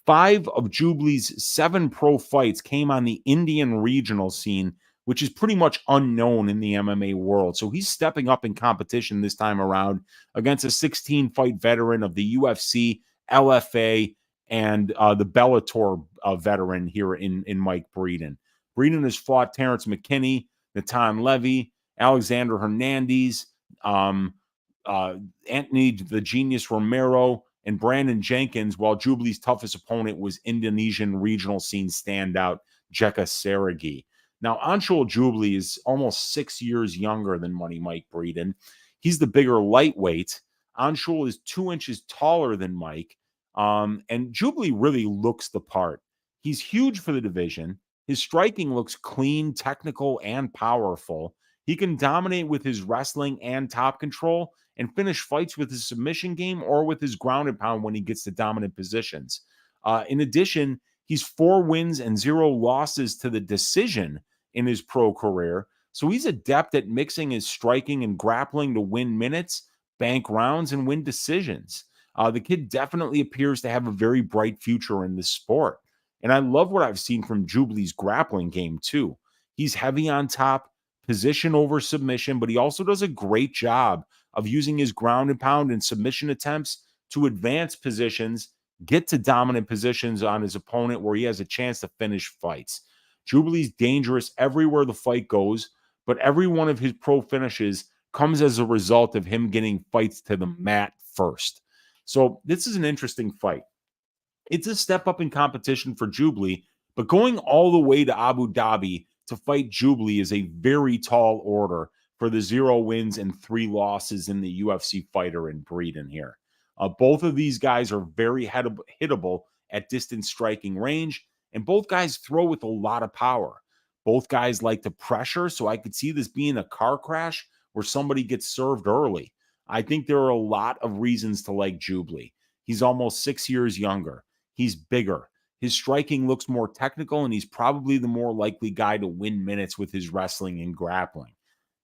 5 of Jubli's 7 pro fights came on the Indian regional scene, which is pretty much unknown in the MMA world. So he's stepping up in competition this time around against a 16-fight veteran of the UFC, LFA, and the Bellator veteran here in Mike Breeden. Breeden has fought Terrence McKinney, Natan Levy, Alexander Hernandez, Anthony the Genius Romero, and Brandon Jenkins, while Jubli's toughest opponent was Indonesian regional scene standout Jeka Seregi. Now, Anshul Jubli is almost 6 years younger than Money Mike Breeden. He's the bigger lightweight. Anshul is 2 inches taller than Mike, and Jubli really looks the part. He's huge for the division. His striking looks clean, technical, and powerful. He can dominate with his wrestling and top control, and finish fights with his submission game or with his ground and pound when he gets to dominant positions. In addition, he's 4 wins and 0 losses to the decision in his pro career. So he's adept at mixing his striking and grappling to win minutes, bank rounds, and win decisions. The kid definitely appears to have a very bright future in this sport. And I love what I've seen from Jubli's grappling game too. He's heavy on top, position over submission, but he also does a great job of using his ground and pound and submission attempts to advance positions, get to dominant positions on his opponent where he has a chance to finish fights. Jubli's dangerous everywhere the fight goes, but every one of his pro finishes comes as a result of him getting fights to the mat first. So this is an interesting fight. It's a step up in competition for Jubli, but going all the way to Abu Dhabi to fight Jubli is a very tall order for the 0 wins and 3 losses in the UFC fighter in Breeden here. Both of these guys are very hittable at distance striking range, and both guys throw with a lot of power. Both guys like to pressure, so I could see this being a car crash where somebody gets served early. I think there are a lot of reasons to like Jubli. He's almost 6 years younger. He's bigger. His striking looks more technical, and he's probably the more likely guy to win minutes with his wrestling and grappling.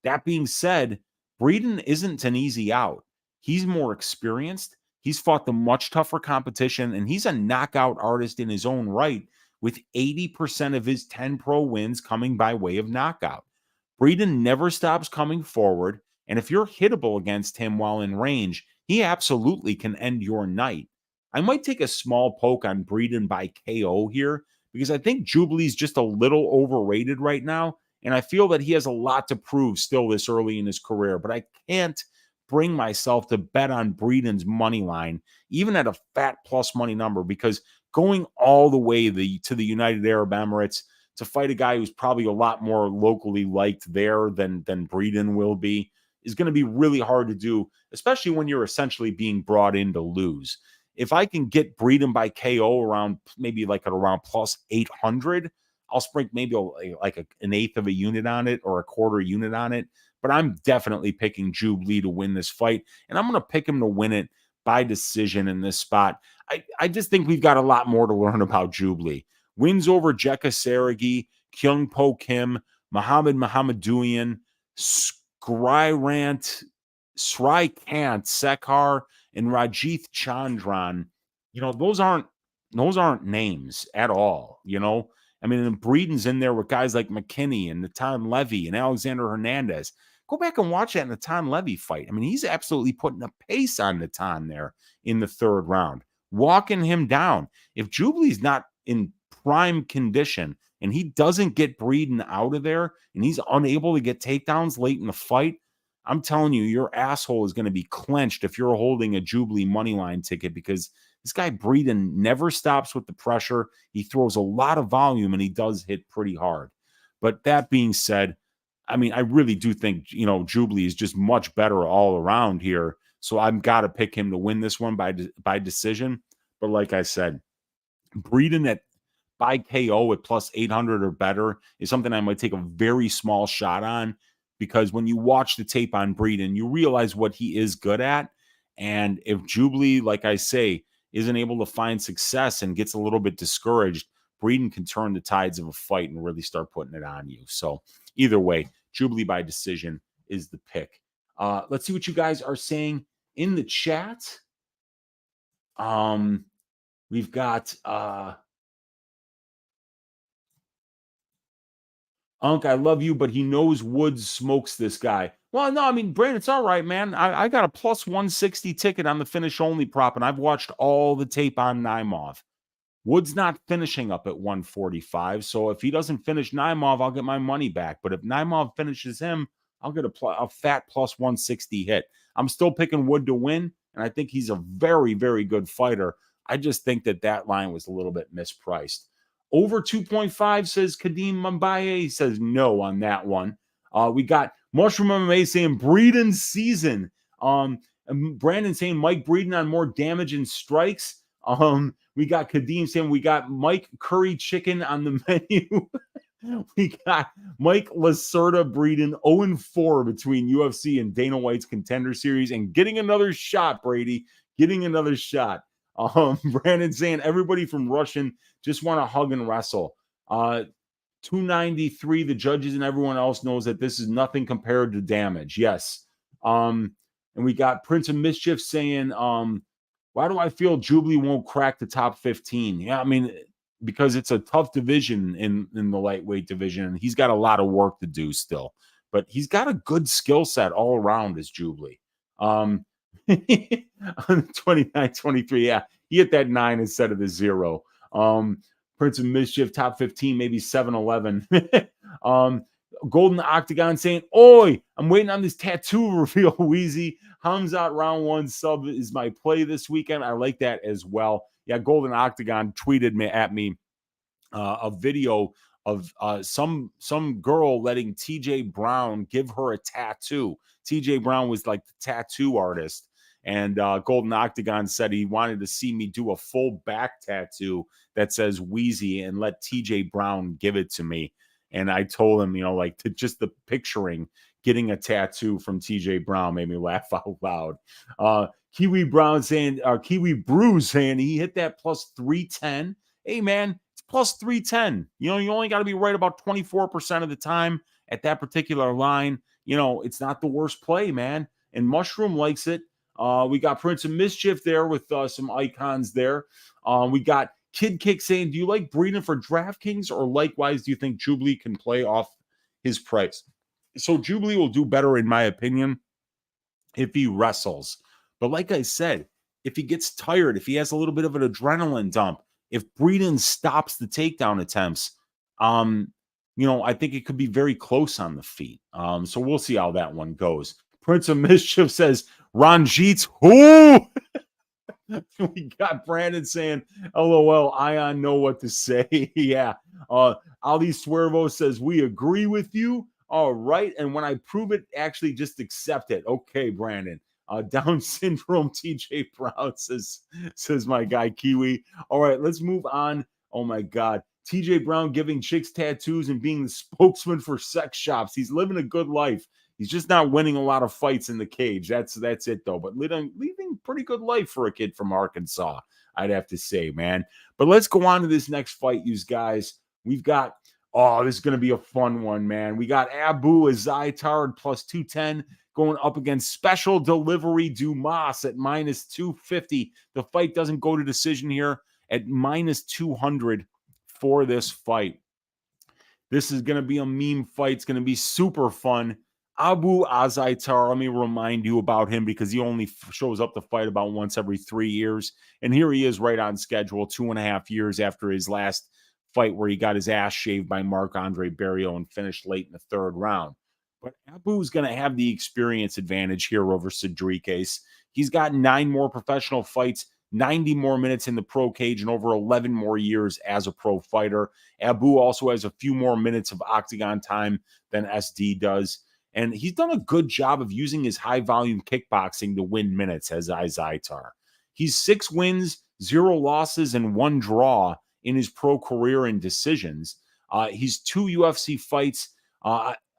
That being said, Breeden isn't an easy out. He's more experienced. He's fought the much tougher competition, and he's a knockout artist in his own right, with 80% of his 10 pro wins coming by way of knockout. Breeden never stops coming forward, and if you're hittable against him while in range, he absolutely can end your night. I might take a small poke on Breeden by KO here, because I think Jubli's just a little overrated right now, and I feel that he has a lot to prove still this early in his career, but I can't bring myself to bet on Breeden's money line, even at a fat plus money number, because going all the way to the United Arab Emirates to fight a guy who's probably a lot more locally liked there than Breeden will be is going to be really hard to do, especially when you're essentially being brought in to lose. If I can get Breeden by KO around maybe like at around plus 800, I'll sprinkle maybe an eighth of a unit on it or a quarter unit on it. But I'm definitely picking Jubli to win this fight, and I'm going to pick him to win it by decision in this spot. I just think we've got a lot more to learn about Jubli. Wins over Jekka Seregi, Kyung Po Kim, Mohammad Mohammadouian, Srikant Sekhar, and Rajith Chandran. Those aren't names at all. I mean, Breeden's in there with guys like McKinney and Natan Levy and Alexander Hernandez. Go back and watch that Natan Levy fight. I mean, he's absolutely putting a pace on Natan there in the third round, walking him down. If Jubli's not in prime condition and he doesn't get Breeden out of there and he's unable to get takedowns late in the fight, I'm telling you, your asshole is going to be clenched if you're holding a Jubli moneyline ticket, because this guy Breeden never stops with the pressure. He throws a lot of volume and he does hit pretty hard. But that being said, I mean, I really do think, Jubli is just much better all around here. So I've got to pick him to win this one by decision. But like I said, Breeden by KO at plus 800 or better is something I might take a very small shot on, because when you watch the tape on Breeden, you realize what he is good at. And if Jubli, like I say, isn't able to find success and gets a little bit discouraged, Breeden can turn the tides of a fight and really start putting it on you. So either way, Jubli by decision is the pick. Let's see what you guys are saying in the chat. We've got Unk, I love you, but he knows Woods smokes this guy. Well, no, I mean, Brandon, it's all right, man. I got a plus 160 ticket on the finish only prop, and I've watched all the tape on Naimov. Woods not finishing up at 145, so if he doesn't finish Naimov, I'll get my money back. But if Naimov finishes him, I'll get a fat plus 160 hit. I'm still picking Wood to win, and I think he's a very, very good fighter. I just think that line was a little bit mispriced. Over 2.5 says Kadeem Mbaye. He says no on that one. We got Mushroom MMA saying Breeden season. Brandon saying Mike Breeden on more damage and strikes. We got Kadeem saying we got Mike Curry Chicken on the menu. We got Mike Lacerda Breeden 0-4 between UFC and Dana White's Contender Series, and getting another shot, Brady. Getting another shot. Brandon saying everybody from Russian just want to hug and wrestle. 293, the judges and everyone else knows that this is nothing compared to damage. Yes. And we got Prince of Mischief saying, why do I feel Jubli won't crack the top 15? Yeah, I mean, because it's a tough division in the lightweight division, and he's got a lot of work to do still. But he's got a good skill set all around as Jubli. 29-23, yeah, he hit that 9 instead of the 0. Prince of Mischief, top 15, maybe 7-11. Golden Octagon saying, oi, I'm waiting on this tattoo reveal, Weezy. Hamzat round 1 sub is my play this weekend. I like that as well. Yeah, Golden Octagon tweeted at me a video of some girl letting TJ Brown give her a tattoo. TJ Brown was like the tattoo artist. And Golden Octagon said he wanted to see me do a full back tattoo that says Weezy and let TJ Brown give it to me. And I told him, just the picturing getting a tattoo from TJ Brown made me laugh out loud. Kiwi Brew saying he hit that plus 310. Hey, man, it's plus 310. You only got to be right about 24% of the time at that particular line. It's not the worst play, man. And Mushroom likes it. We got Prince of Mischief there with some icons there. We got Kid Kick saying, do you like Breeden for DraftKings, or likewise, do you think Jubli can play off his price? So Jubli will do better, in my opinion, if he wrestles. But like I said, if he gets tired, if he has a little bit of an adrenaline dump, if Breeden stops the takedown attempts, I think it could be very close on the feet. So we'll see how that one goes. Prince of Mischief says, Ranjit, who? We got Brandon saying, LOL, Ion know what to say. Yeah. Ali Swervo says, we agree with you. All right. And when I prove it, actually just accept it. Okay, Brandon. Down syndrome TJ Brown says my guy Kiwi. All right, let's move on. Oh my God. TJ Brown giving chicks tattoos and being the spokesman for sex shops. He's living a good life. He's just not winning a lot of fights in the cage. That's it, though. But leading pretty good life for a kid from Arkansas, I'd have to say, man. But let's go on to this next fight, you guys. We've got, this is going to be a fun one, man. We got Abu Azaitar plus 210 going up against Special Delivery Dumas at minus 250. The fight doesn't go to decision here at minus 200 for this fight. This is going to be a meme fight. It's going to be super fun. Abu Azaitar, let me remind you about him because he only shows up to fight about once every 3 years. And here he is right on schedule 2.5 years after his last fight where he got his ass shaved by Marc-Andre Barriault and finished late in the third round. But Abu's going to have the experience advantage here over Sedriques. He's got 9 more professional fights, 90 more minutes in the pro cage, and over 11 more years as a pro fighter. Abu also has a few more minutes of octagon time than SD does. And he's done a good job of using his high-volume kickboxing to win minutes as Azaitar. He's 6 wins, 0 losses, and 1 draw in his pro career in decisions. He's 2 UFC fights.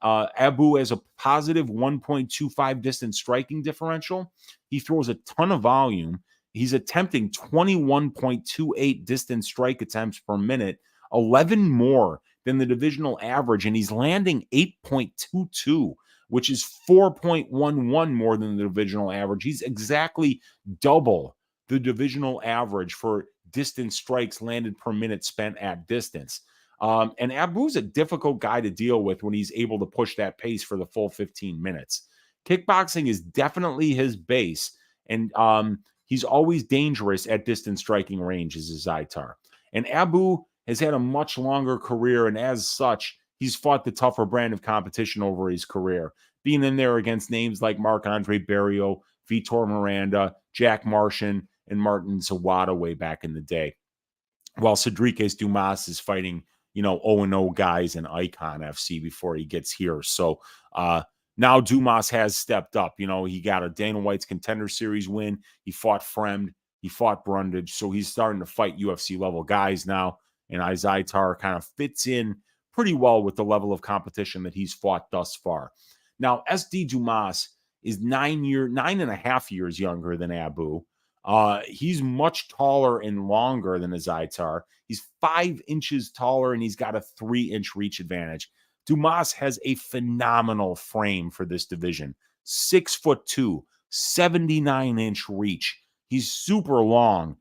Abu has a positive 1.25 distance striking differential. He throws a ton of volume. He's attempting 21.28 distance strike attempts per minute, 11 more than the divisional average, and he's landing 8.22, which is 4.11 more than the divisional average. He's exactly double the divisional average for distance strikes landed per minute spent at distance. And Abu's a difficult guy to deal with when he's able to push that pace for the full 15 minutes. Kickboxing is definitely his base, and he's always dangerous at distance striking range as Azaitar. And Abu has had a much longer career, and as such, he's fought the tougher brand of competition over his career, being in there against names like Marc-Andre Barriault, Vitor Miranda, Jack Martian, and Martin Zawada way back in the day. While Sedriques Dumas is fighting, 0-0 guys in Icon FC before he gets here. So now Dumas has stepped up. He got a Dana White's Contender Series win. He fought Fremd. He fought Brundage. So he's starting to fight UFC level guys now. And Azaitar kind of fits in pretty well with the level of competition that he's fought thus far. Now, SD Dumas is 9.5 years younger than Abu. He's much taller and longer than Azaitar. He's 5 inches taller, and he's got a 3-inch reach advantage. Dumas has a phenomenal frame for this division. 6'2", 79-inch reach. He's super long.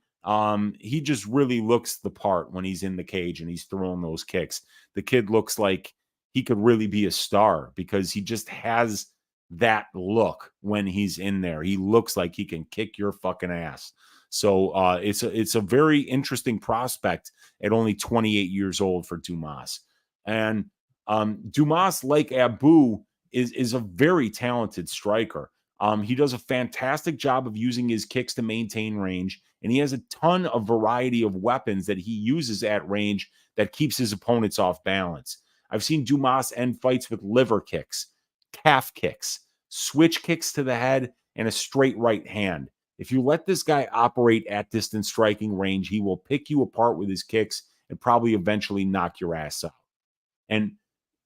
He just really looks the part when he's in the cage and he's throwing those kicks. The kid looks like he could really be a star because he just has that look when he's in there. He looks like he can kick your fucking ass. So it's a very interesting prospect at only 28 years old for Dumas. And Dumas, like Abu, is a very talented striker. He does a fantastic job of using his kicks to maintain range, and he has a ton of variety of weapons that he uses at range that keeps his opponents off balance. I've seen Dumas end fights with liver kicks, calf kicks, switch kicks to the head, and a straight right hand. If you let this guy operate at distance striking range, he will pick you apart with his kicks and probably eventually knock your ass out. And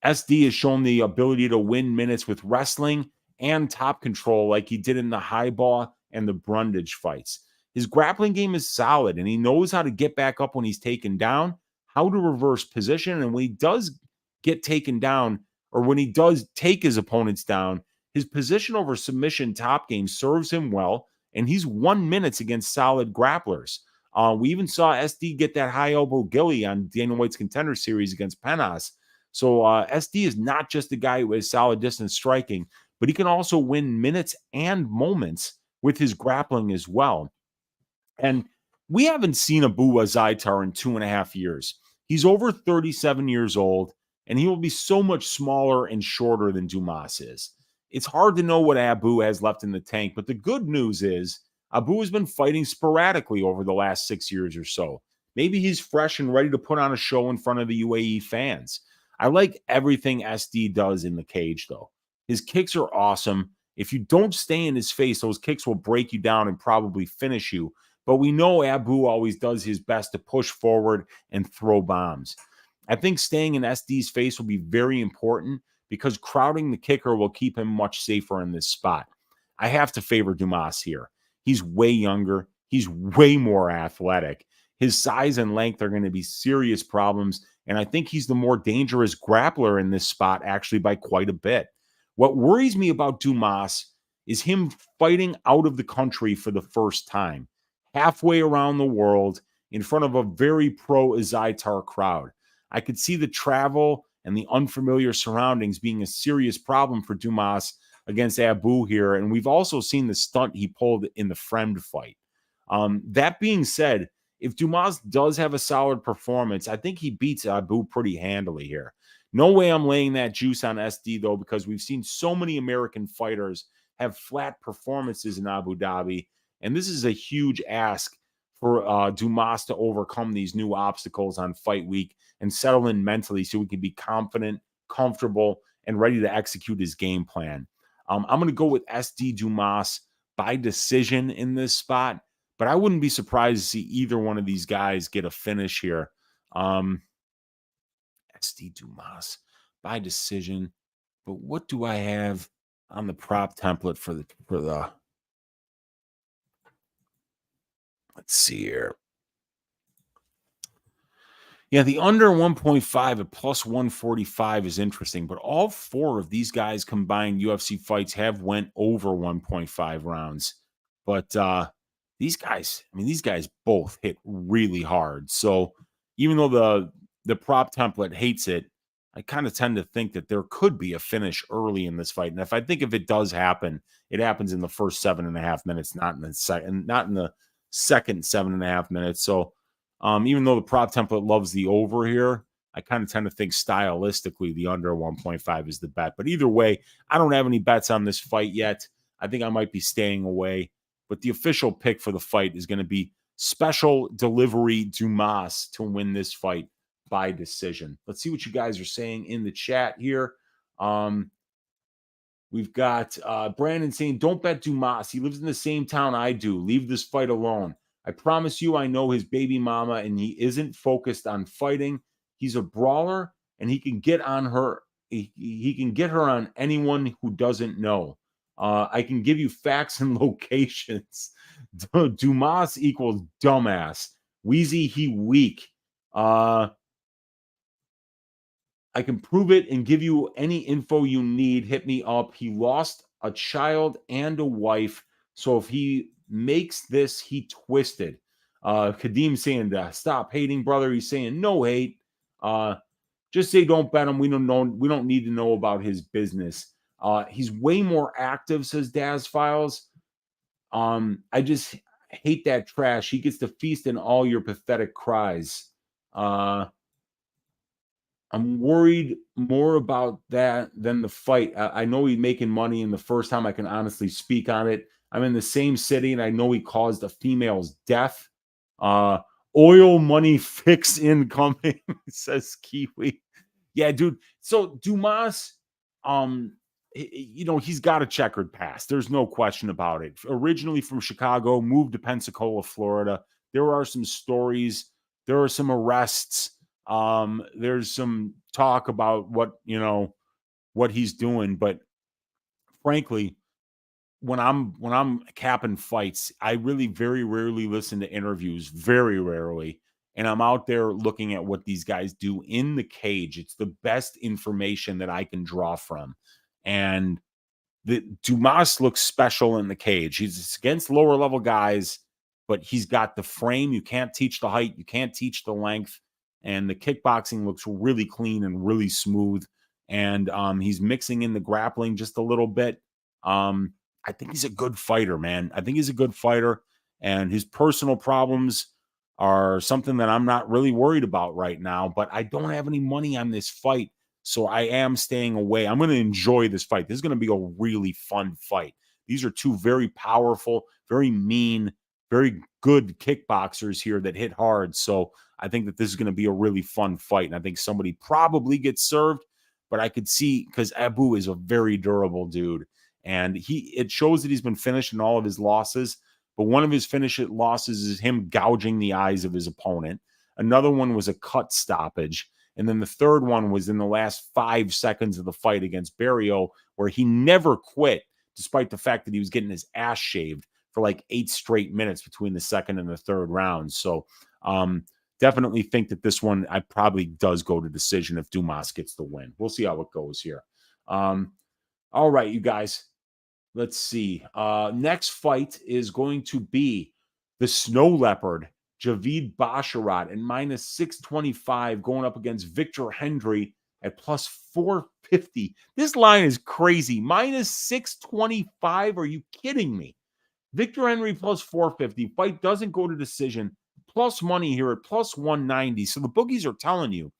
SD has shown the ability to win minutes with wrestling and top control like he did in the Highball and the Brundage fights. His grappling game is solid, and he knows how to get back up when he's taken down, how to reverse position, and when he does get taken down, or when he does take his opponents down, his position over submission top game serves him well, and he's won minutes against solid grapplers. We even saw SD get that high elbow gilly on Dana White's Contender Series against Penas. So SD is not just a guy who has solid distance striking, but he can also win minutes and moments with his grappling as well. And we haven't seen Abu Azaitar in 2.5 years. He's over 37 years old, and he will be so much smaller and shorter than Dumas is. It's hard to know what Abu has left in the tank, but the good news is Abu has been fighting sporadically over the last 6 years or so. Maybe he's fresh and ready to put on a show in front of the UAE fans. I like everything SD does in the cage, though. His kicks are awesome. If you don't stay in his face, those kicks will break you down and probably finish you. But we know Abu always does his best to push forward and throw bombs. I think staying in SD's face will be very important because crowding the kicker will keep him much safer in this spot. I have to favor Dumas here. He's way younger. He's way more athletic. His size and length are going to be serious problems, and I think he's the more dangerous grappler in this spot, actually, by quite a bit. What worries me about Dumas is him fighting out of the country for the first time, halfway around the world, in front of a very pro Azaitar crowd. I could see the travel and the unfamiliar surroundings being a serious problem for Dumas against Abu here. And we've also seen the stunt he pulled in the Friend fight. That being said, if Dumas does have a solid performance, I think he beats Abu pretty handily here. No way I'm laying that juice on SD, though, because we've seen so many American fighters have flat performances in Abu Dhabi. And this is a huge ask for Dumas to overcome these new obstacles on fight week and settle in mentally so he can be confident, comfortable, and ready to execute his game plan. I'm going to go with SD Dumas by decision in this spot, but I wouldn't be surprised to see either one of these guys get a finish here. SD Dumas by decision. But what do I have on the prop template for the let's see here. Yeah, the under 1.5 at plus 145 is interesting, but all four of these guys combined UFC fights have went over 1.5 rounds. But these guys both hit really hard. So even though the prop template hates it, I kind of tend to think that there could be a finish early in this fight. And if it does happen, it happens in the first 7.5 minutes, not in the second 7.5 minutes. So even though the prop template loves the over here, I kind of tend to think stylistically the under 1.5 is the bet. But either way, I don't have any bets on this fight yet. I think I might be staying away. But the official pick for the fight is going to be Special Delivery Dumas to win this fight by decision. Let's see what you guys are saying in the chat here. We've got Brandon saying, don't bet Dumas. He lives in the same town I do. Leave this fight alone. I promise you I know his baby mama, and he isn't focused on fighting. He's a brawler, and he can get on her. He can get her on anyone who doesn't know. I can give you facts and locations. Dumas equals dumbass. Weezy, he weak. I can prove it and give you any info you need. Hit me up. He lost a child and a wife. So if he makes this, he twisted. Kadeem saying, stop hating, brother. He's saying, no hate. Just say don't bet him. We don't need to know about his business. He's way more active, says Daz Files. I just hate that trash. He gets to feast in all your pathetic cries. I'm worried more about that than the fight. I know he's making money, and the first time I can honestly speak on it. I'm in the same city, and I know he caused a female's death. Oil money fix incoming, says Kiwi. Yeah, dude. So Dumas, he's got a checkered past. There's no question about it. Originally from Chicago, moved to Pensacola, Florida. There are some stories. There are some arrests. There's some talk about what he's doing, but frankly, when I'm capping fights, I really very rarely listen to interviews, very rarely, and I'm out there looking at what these guys do in the cage. It's the best information that I can draw from, and the Dumas looks special in the cage. He's against lower level guys, but he's got the frame. You can't teach the height, you can't teach the length. And the kickboxing looks really clean and really smooth. And he's mixing in the grappling just a little bit. I think he's a good fighter, man. I think he's a good fighter. And his personal problems are something that I'm not really worried about right now. But I don't have any money on this fight. So I am staying away. I'm going to enjoy this fight. This is going to be a really fun fight. These are two very powerful, very mean, very good kickboxers here that hit hard. So I think that this is going to be a really fun fight. And I think somebody probably gets served, but I could see, because Abu is a very durable dude. And it shows that he's been finished in all of his losses. but one of his finish losses is him gouging the eyes of his opponent. Another one was a cut stoppage. And then the third one was in the last 5 seconds of the fight against Barrio, where he never quit, despite the fact that he was getting his ass shaved for like 8 straight minutes between the second and the third round. So definitely think that this one I probably does go to decision if Dumas gets the win. We'll see how it goes here. All right, you guys. Let's see. Next fight is going to be the Snow Leopard, Javid Basharat, and minus 625 going up against Victor Henry at plus 450. This line is crazy. Minus 625. Are you kidding me? Victor Henry plus 450. Fight doesn't go to decision. Plus money here at plus 190. So the bookies are telling you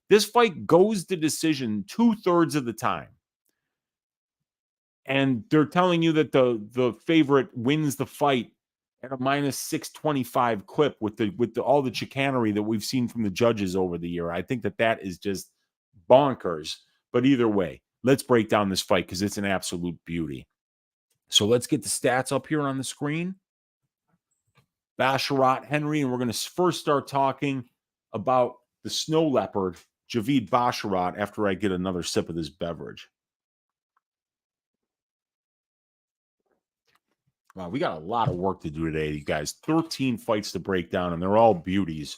this fight goes to decision 2/3 of the time. And they're telling you that the favorite wins the fight at a minus 625 clip with all the chicanery that we've seen from the judges over the year. I think that is just bonkers. But either way, let's break down this fight because it's an absolute beauty. So let's get the stats up here on the screen. Basharat, Henry, and we're going to first start talking about the Snow Leopard, Javid Basharat, after I get another sip of this beverage. Wow, we got a lot of work to do today, you guys. 13 fights to break down, and they're all beauties.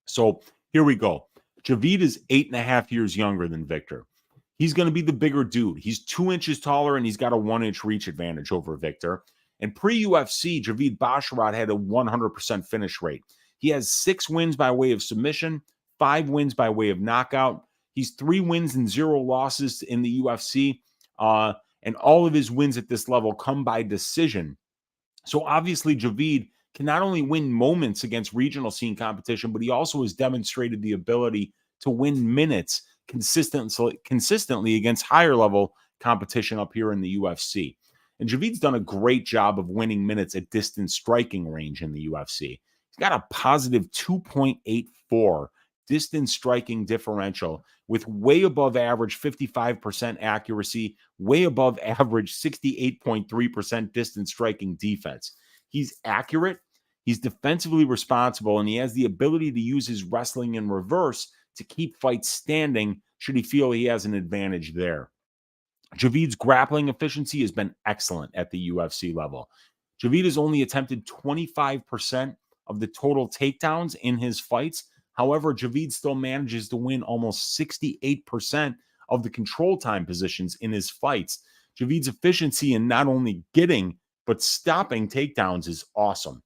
So here we go. Javid is 8.5 years younger than Victor. He's going to be the bigger dude. He's 2 inches taller, and he's got a 1-inch reach advantage over Victor. And pre-UFC, Javid Basharat had a 100% finish rate. He has 6 wins by way of submission, 5 wins by way of knockout. He's 3 wins and 0 losses in the UFC. And all of his wins at this level come by decision. So obviously, Javid can not only win moments against regional scene competition, but he also has demonstrated the ability to win minutes consistently against higher level competition up here in the UFC. And Javid's done a great job of winning minutes at distance striking range in the UFC. He's got a positive 2.84 distance striking differential with way above average 55% accuracy, way above average 68.3% distance striking defense. He's accurate, he's defensively responsible, and he has the ability to use his wrestling in reverse to keep fights standing should he feel he has an advantage there. Javid's grappling efficiency has been excellent at the UFC level. Javid has only attempted 25% of the total takedowns in his fights. However, Javid still manages to win almost 68% of the control time positions in his fights. Javid's efficiency in not only getting, but stopping takedowns is awesome.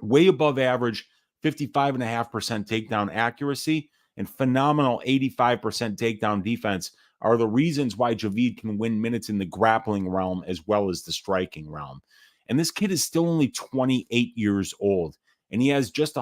Way above average 55.5% takedown accuracy and phenomenal 85% takedown defense are the reasons why Javid can win minutes in the grappling realm as well as the striking realm. And this kid is still only 28 years old, and he has just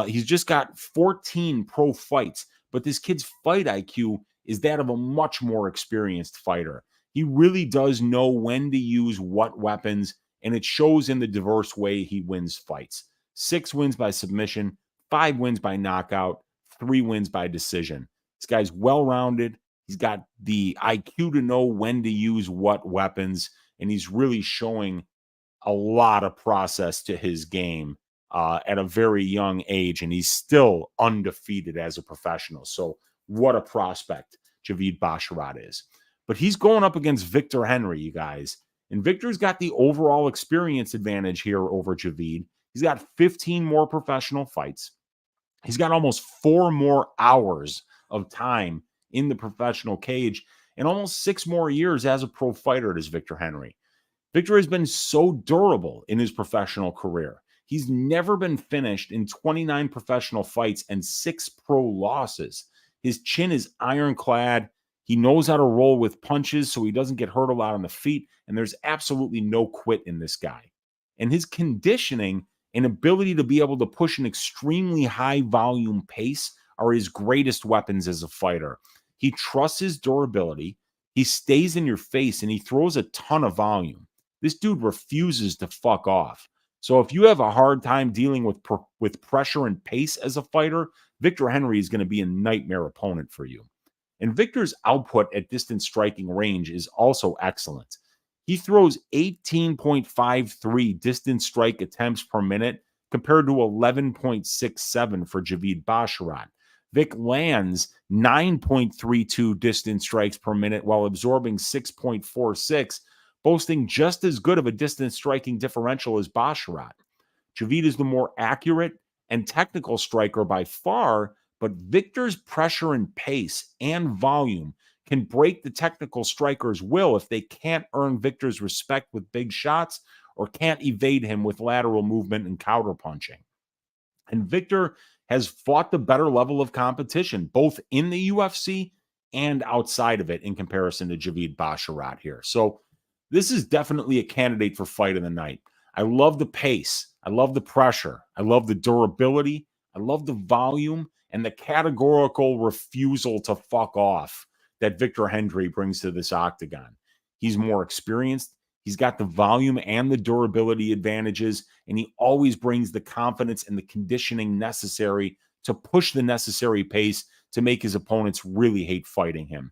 he's just got 14 pro fights, but this kid's fight IQ is that of a much more experienced fighter. He really does know when to use what weapons, and it shows in the diverse way he wins fights. 6 wins by submission, 5 wins by knockout, 3 wins by decision. This guy's well-rounded. He's got the IQ to know when to use what weapons, and he's really showing a lot of process to his game at a very young age, and he's still undefeated as a professional. So what a prospect Javid Basharat is. But he's going up against Victor Henry, you guys. And Victor's got the overall experience advantage here over Javid. He's got 15 more professional fights. He's got almost 4 more hours of time in the professional cage and almost 6 more years as a pro fighter as Victor Henry. Victor has been so durable in his professional career. He's never been finished in 29 professional fights and 6 pro losses. His chin is ironclad. He knows how to roll with punches so he doesn't get hurt a lot on the feet, and there's absolutely no quit in this guy. And his conditioning and ability to be able to push an extremely high volume pace are his greatest weapons as a fighter. He trusts his durability, he stays in your face, and he throws a ton of volume. This dude refuses to fuck off. So if you have a hard time dealing with pressure and pace as a fighter, Victor Henry is going to be a nightmare opponent for you. And Victor's output at distance striking range is also excellent. He throws 18.53 distance strike attempts per minute compared to 11.67 for Javid Basharat. Vic lands 9.32 distance strikes per minute while absorbing 6.46, boasting just as good of a distance striking differential as Basharat. Javid is the more accurate and technical striker by far, but Victor's pressure and pace and volume can break the technical striker's will if they can't earn Victor's respect with big shots or can't evade him with lateral movement and counterpunching. And Victor has fought the better level of competition, both in the UFC and outside of it in comparison to Javid Basharat here. So this is definitely a candidate for fight of the night. I love the pace. I love the pressure. I love the durability. I love the volume and the categorical refusal to fuck off that Victor Hendry brings to this octagon. He's more experienced. He's got the volume and the durability advantages, and he always brings the confidence and the conditioning necessary to push the necessary pace to make his opponents really hate fighting him.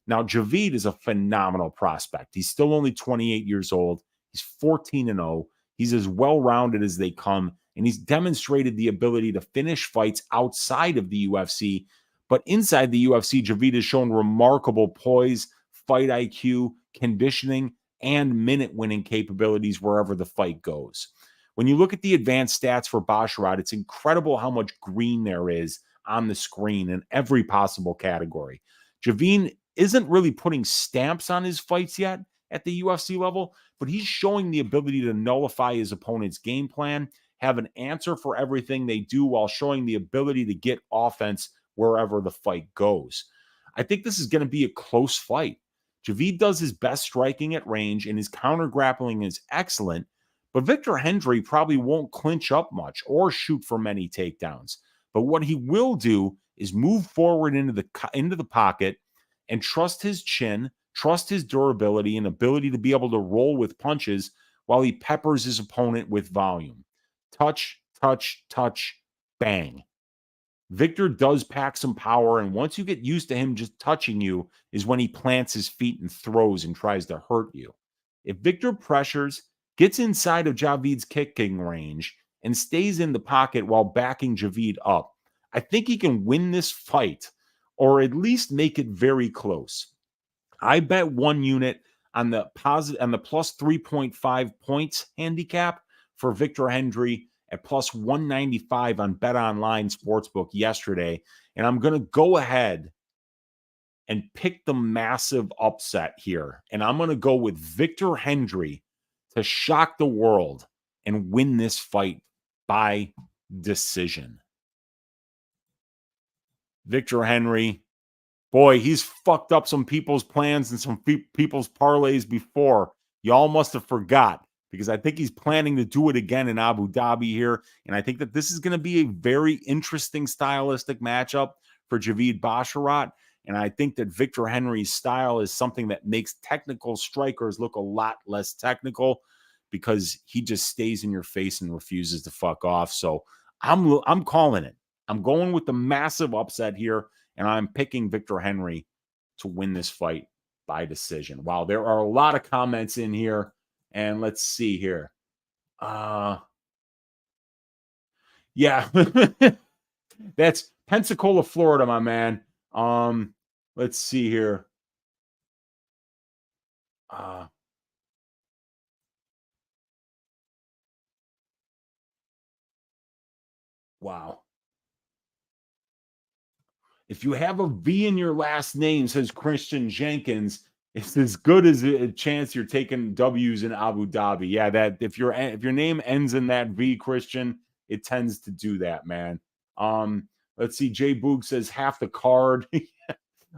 Now, Javid is a phenomenal prospect. He's still only 28 years old. He's 14-0. He's as well-rounded as they come, and he's demonstrated the ability to finish fights outside of the UFC. But inside the UFC, Javid has shown remarkable poise, fight IQ, conditioning, and minute-winning capabilities wherever the fight goes. When you look at the advanced stats for Basharat, it's incredible how much green there is on the screen in every possible category. Javid isn't really putting stamps on his fights yet at the UFC level, but he's showing the ability to nullify his opponent's game plan, have an answer for everything they do while showing the ability to get offense wherever the fight goes. I think this is going to be a close fight. Javid does his best striking at range, and his counter grappling is excellent, but Victor Hendry probably won't clinch up much or shoot for many takedowns. But what he will do is move forward into the pocket and trust his chin, trust his durability and ability to be able to roll with punches while he peppers his opponent with volume. Touch, touch, touch, bang. Victor does pack some power, and once you get used to him just touching you is when he plants his feet and throws and tries to hurt you. If Victor pressures, gets inside of Javid's kicking range, and stays in the pocket while backing Javid up, I think he can win this fight or at least make it very close. I bet one unit on the plus 3.5 points handicap for Victor Hendry at plus 195 on Bet Online Sportsbook yesterday. And I'm going to go ahead and pick the massive upset here. And I'm going to go with Victor Hendry to shock the world and win this fight by decision. Victor Hendry, boy, he's fucked up some people's plans and some people's parlays before. Y'all must have forgot, because I think he's planning to do it again in Abu Dhabi here. And I think that this is going to be a very interesting stylistic matchup for Javid Basharat. And I think that Victor Henry's style is something that makes technical strikers look a lot less technical, because he just stays in your face and refuses to fuck off. So I'm calling it. I'm going with the massive upset here, and I'm picking Victor Hendry to win this fight by decision. Wow, there are a lot of comments in here, and let's see here. Yeah, that's Pensacola, Florida, my man. Let's see here. Wow. If you have a V in your last name, says Christian Jenkins, it's as good as a chance you're taking W's in Abu Dhabi. Yeah, that if your name ends in that V, Christian, it tends to do that, man. Let's see. Jay Boog says half the card.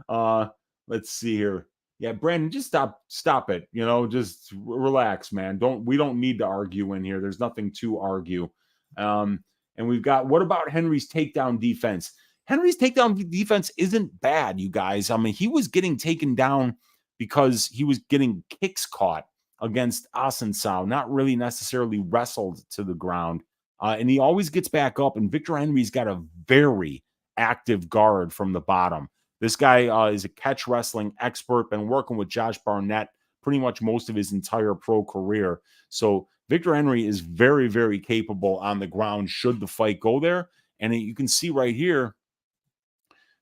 Let's see here. Yeah, Brandon, just stop it. You know, just relax, man. We don't need to argue in here. There's nothing to argue. And we've got, what about Henry's takedown defense? Henry's takedown defense isn't bad, you guys. I mean, he was getting taken down because he was getting kicks caught against Asensao, not really necessarily wrestled to the ground. And he always gets back up, and Victor Henry's got a very active guard from the bottom. This guy is a catch wrestling expert, been working with Josh Barnett pretty much most of his entire pro career. So Victor Henry is very, very capable on the ground should the fight go there. And you can see right here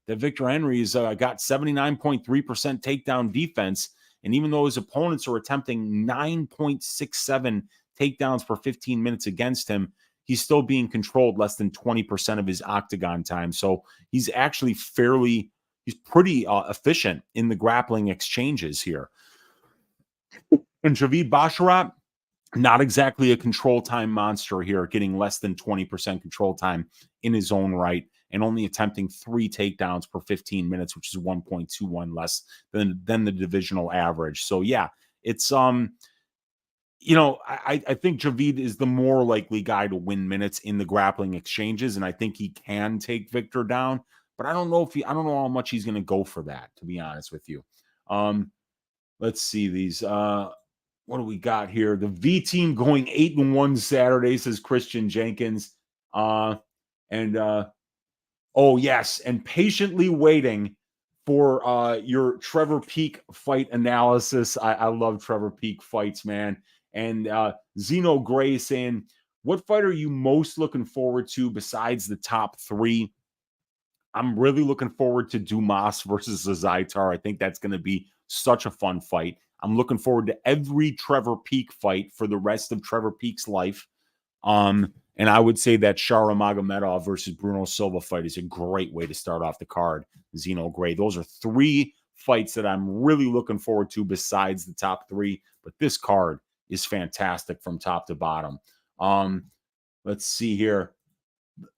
that Victor Henry's got 79.3% takedown defense. And even though his opponents are attempting 9.67 takedowns per 15 minutes against him, he's still being controlled less than 20% of his octagon time. So he's actually he's pretty efficient in the grappling exchanges here. And Javid Basharat, not exactly a control time monster here, getting less than 20% control time in his own right and only attempting 3 takedowns per 15 minutes, which is 1.21 less than the divisional average. So yeah, it's I think Javid is the more likely guy to win minutes in the grappling exchanges, and I think he can take Victor down, but I don't know how much he's going to go for that, to be honest with you. Let's see these. What do we got here? The V team going 8-1 Saturday, says Christian Jenkins. Oh yes, and patiently waiting for your Trevor Peak fight analysis. I love Trevor Peak fights, man. And Zeno Gray saying, what fight are you most looking forward to besides the top 3? I'm really looking forward to Dumas versus Azaitar. I think that's going to be such a fun fight. I'm looking forward to every Trevor Peak fight for the rest of Trevor Peak's life. And I would say that Shara Magomedov versus Bruno Silva fight is a great way to start off the card. Zeno Gray. Those are 3 fights that I'm really looking forward to besides the top 3. But this card is fantastic from top to bottom. Let's see here.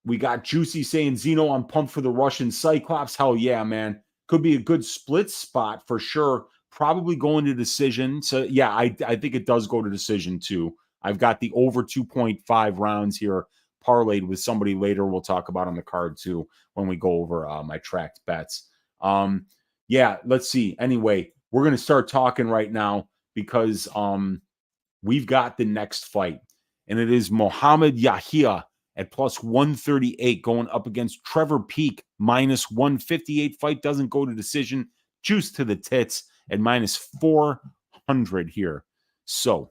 We got Juicy saying, Zeno, I'm pumped for the Russian Cyclops. Hell yeah, man. Could be a good split spot for sure. Probably going to decision. So yeah, I think it does go to decision too. I've got the over 2.5 rounds here parlayed with somebody later we'll talk about on the card too when we go over my tracked bets. Yeah, let's see. Anyway, we're going to start talking right now because we've got the next fight, and it is Mohammad Yahya at plus 138 going up against Trevor Peak minus 158. Fight doesn't go to decision. Juice to the tits at minus 400 here. So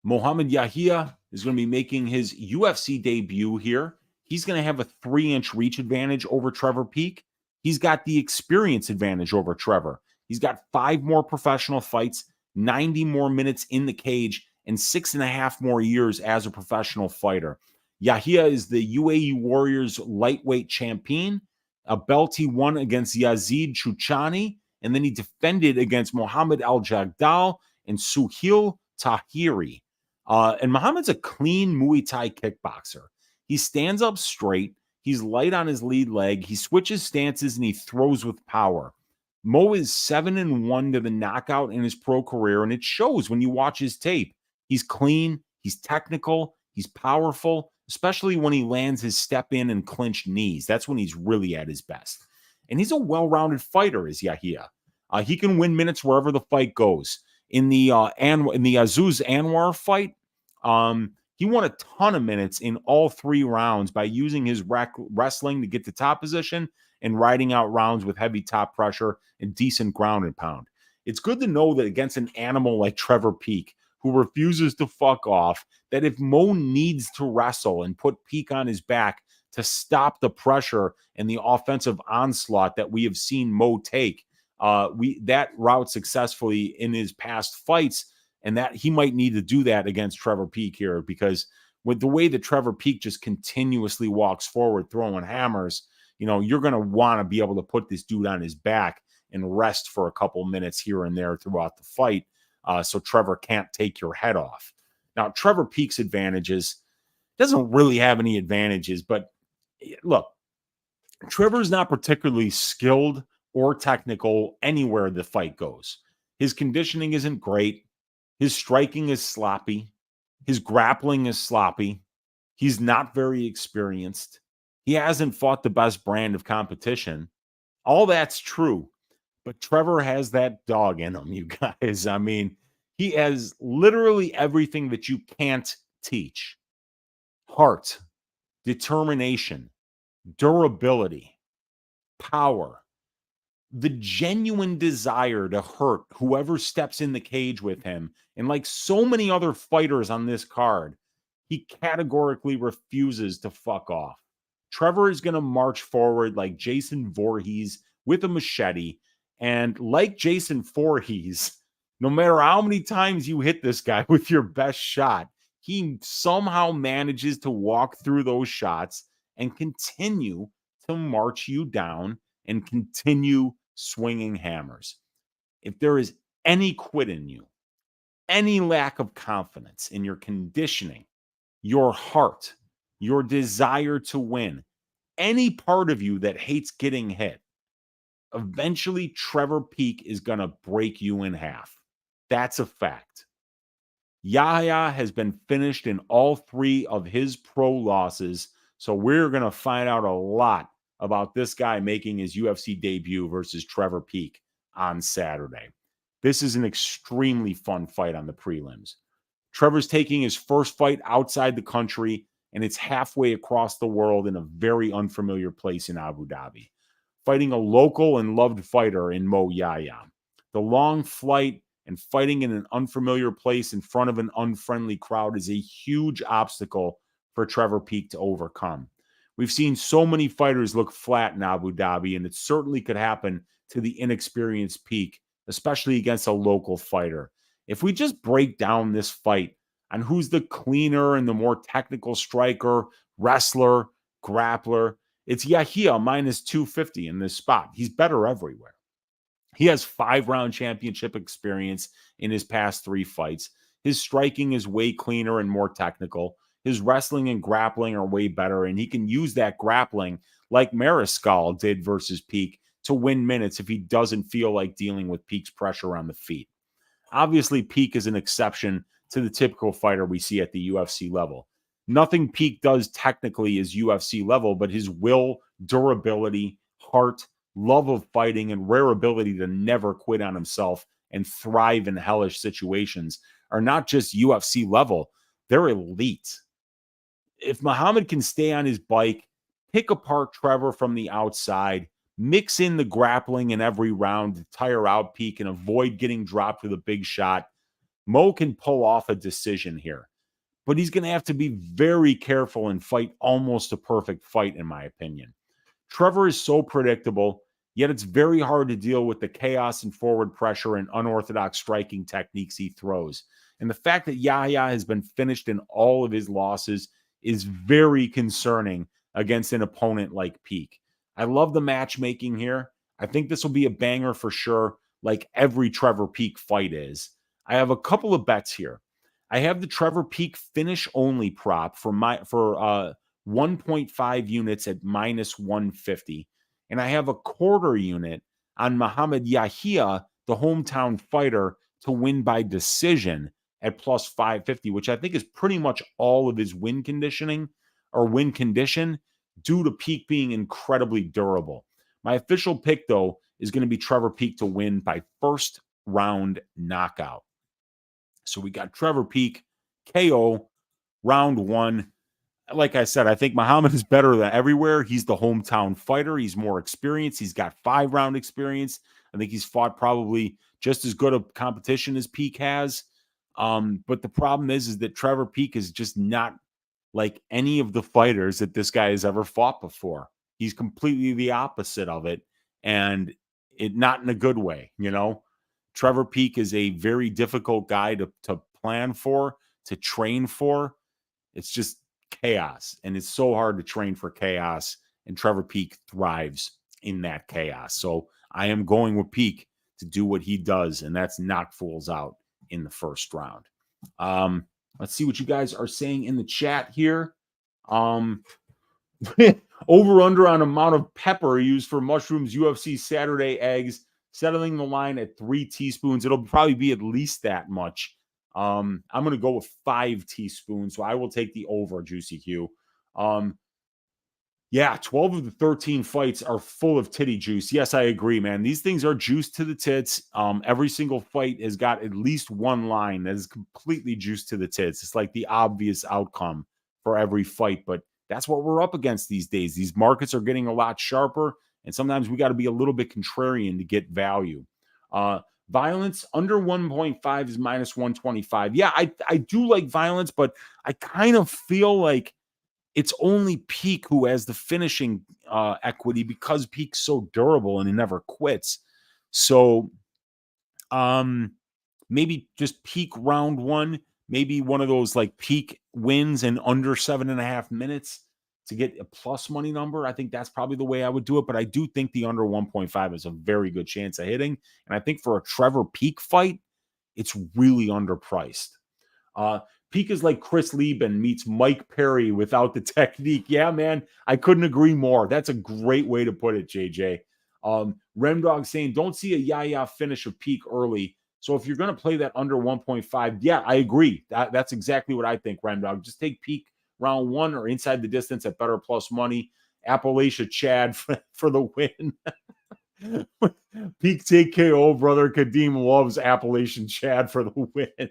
Mohammad Yahya is going to be making his UFC debut here. He's going to have a 3-inch reach advantage over Trevor Peak. He's got the experience advantage over Trevor. He's got 5 more professional fights, 90 more minutes in the cage, and 6.5 more years as a professional fighter. Yahya is the UAE Warriors lightweight champion, a belt he won against Yazid Chouchani, and then he defended against Mohammad Al-Jagdal and Suhail Tahiri. And Mohammad's a clean Muay Thai kickboxer. He stands up straight. He's light on his lead leg. He switches stances and he throws with power. Mo is 7-1 to the knockout in his pro career, and it shows when you watch his tape. He's clean. He's technical. He's powerful, especially when he lands his step in and clinched knees. That's when he's really at his best. And he's a well-rounded fighter, is Yahya. He can win minutes wherever the fight goes. In the Azuz Anwar fight, he won a ton of minutes in all 3 rounds by using his wrestling to get to top position and riding out rounds with heavy top pressure and decent ground and pound. It's good to know that against an animal like Trevor Peak, who refuses to fuck off, that if Mo needs to wrestle and put Peak on his back to stop the pressure and the offensive onslaught that we have seen Mo take, that route successfully in his past fights, and that he might need to do that against Trevor Peak here, because with the way that Trevor Peak just continuously walks forward throwing hammers, you're going to want to be able to put this dude on his back and rest for a couple minutes here and there throughout the fight, so Trevor can't take your head off. Now, Trevor Peak's advantages doesn't really have any advantages, but look, Trevor's not particularly skilled or technical anywhere the fight goes. His conditioning isn't great. His striking is sloppy. His grappling is sloppy. He's not very experienced. He hasn't fought the best brand of competition. All that's true. But Trevor has that dog in him, you guys. I mean, he has literally everything that you can't teach. Heart, determination, durability, power, the genuine desire to hurt whoever steps in the cage with him. And like so many other fighters on this card, he categorically refuses to fuck off. Trevor is going to march forward like Jason Voorhees with a machete. And like Jason Voorhees, no matter how many times you hit this guy with your best shot, he somehow manages to walk through those shots and continue to march you down and continue swinging hammers. If there is any quit in you, any lack of confidence in your conditioning, your heart, your desire to win, any part of you that hates getting hit, eventually Trevor Peek is going to break you in half. That's a fact. Yahya has been finished in all 3 of his pro losses, so we're going to find out a lot about this guy making his UFC debut versus Trevor Peek on Saturday. This is an extremely fun fight on the prelims. Trevor's taking his first fight outside the country, and it's halfway across the world in a very unfamiliar place in Abu Dhabi, fighting a local and loved fighter in Mo Yahya. The long flight and fighting in an unfamiliar place in front of an unfriendly crowd is a huge obstacle for Trevor Peek to overcome. We've seen so many fighters look flat in Abu Dhabi, and it certainly could happen to the inexperienced Peek, especially against a local fighter. If we just break down this fight on who's the cleaner and the more technical striker, wrestler, grappler, it's Yahya minus 250 in this spot. He's better everywhere. He has 5-round championship experience in his past 3 fights. His striking is way cleaner and more technical. His wrestling and grappling are way better, and he can use that grappling like Mariscal did versus Peek to win minutes if he doesn't feel like dealing with Peek's pressure on the feet. Obviously, Peek is an exception to the typical fighter we see at the UFC level. Nothing Peek does technically is UFC level, but his will, durability, heart, love of fighting, and rare ability to never quit on himself and thrive in hellish situations are not just UFC level, they're elite. If Muhammad can stay on his bike, pick apart Trevor from the outside, mix in the grappling in every round to tire out Peek and avoid getting dropped with a big shot, Mo can pull off a decision here. But he's going to have to be very careful and fight almost a perfect fight, in my opinion. Trevor is so predictable, yet it's very hard to deal with the chaos and forward pressure and unorthodox striking techniques he throws. And the fact that Yahya has been finished in all of his losses is very concerning against an opponent like Peek. I love the matchmaking here. I think this will be a banger for sure, like every Trevor Peek fight is. I have a couple of bets here. I have the Trevor Peek finish only prop for 1.5 units at minus 150. And I have a quarter unit on Muhammad Yahya, the hometown fighter, to win by decision at plus 550, which I think is pretty much all of his win condition due to Peek being incredibly durable. My official pick, though, is going to be Trevor Peek to win by first round knockout. So we got Trevor Peek, KO, round 1. Like I said, I think Muhammad is better than everywhere. He's the hometown fighter. He's more experienced. He's got 5-round experience. I think he's fought probably just as good a competition as Peek has. But the problem is that Trevor Peek is just not like any of the fighters that this guy has ever fought before. He's completely the opposite of it, and it not in a good way, you know? Trevor Peek is a very difficult guy to plan for, to train for. It's just chaos, and it's so hard to train for chaos, and Trevor Peek thrives in that chaos. So I am going with Peek to do what he does, and that's knock fools out in the first round. Let's see what you guys are saying in the chat here. Over under on amount of pepper used for mushrooms UFC Saturday eggs, settling the line at 3 teaspoons. It'll probably be at least that much. I'm going to go with 5 teaspoons, so I will take the over, Juicy Q. 12 of the 13 fights are full of titty juice. Yes, I agree, man. These things are juiced to the tits. Every single fight has got at least one line that is completely juiced to the tits. It's like the obvious outcome for every fight, but that's what we're up against these days. These markets are getting a lot sharper, And sometimes we got to be a little bit contrarian to get value. Violence under 1.5 is minus 125. Yeah, I do like violence, but I kind of feel like it's only Peak who has the finishing equity because Peak's so durable and he never quits. So maybe just Peak round one, maybe one of those like Peak wins in under 7.5 minutes to get a plus money number. I think that's probably the way I would do it. But I do think the under 1.5 is a very good chance of hitting. And I think for a Trevor Peak fight, it's really underpriced. Peak is like Chris Lieben meets Mike Perry without the technique. Yeah, man, I couldn't agree more. That's a great way to put it, JJ. Remdog saying, don't see a Yahya finish of Peak early. So if you're going to play that under 1.5, yeah, I agree. That's exactly what I think, Remdog. Just take Peak round one or inside the distance at better plus money. Appalachia Chad for the win. Peak TKO, brother. Kadeem loves Appalachian Chad for the win.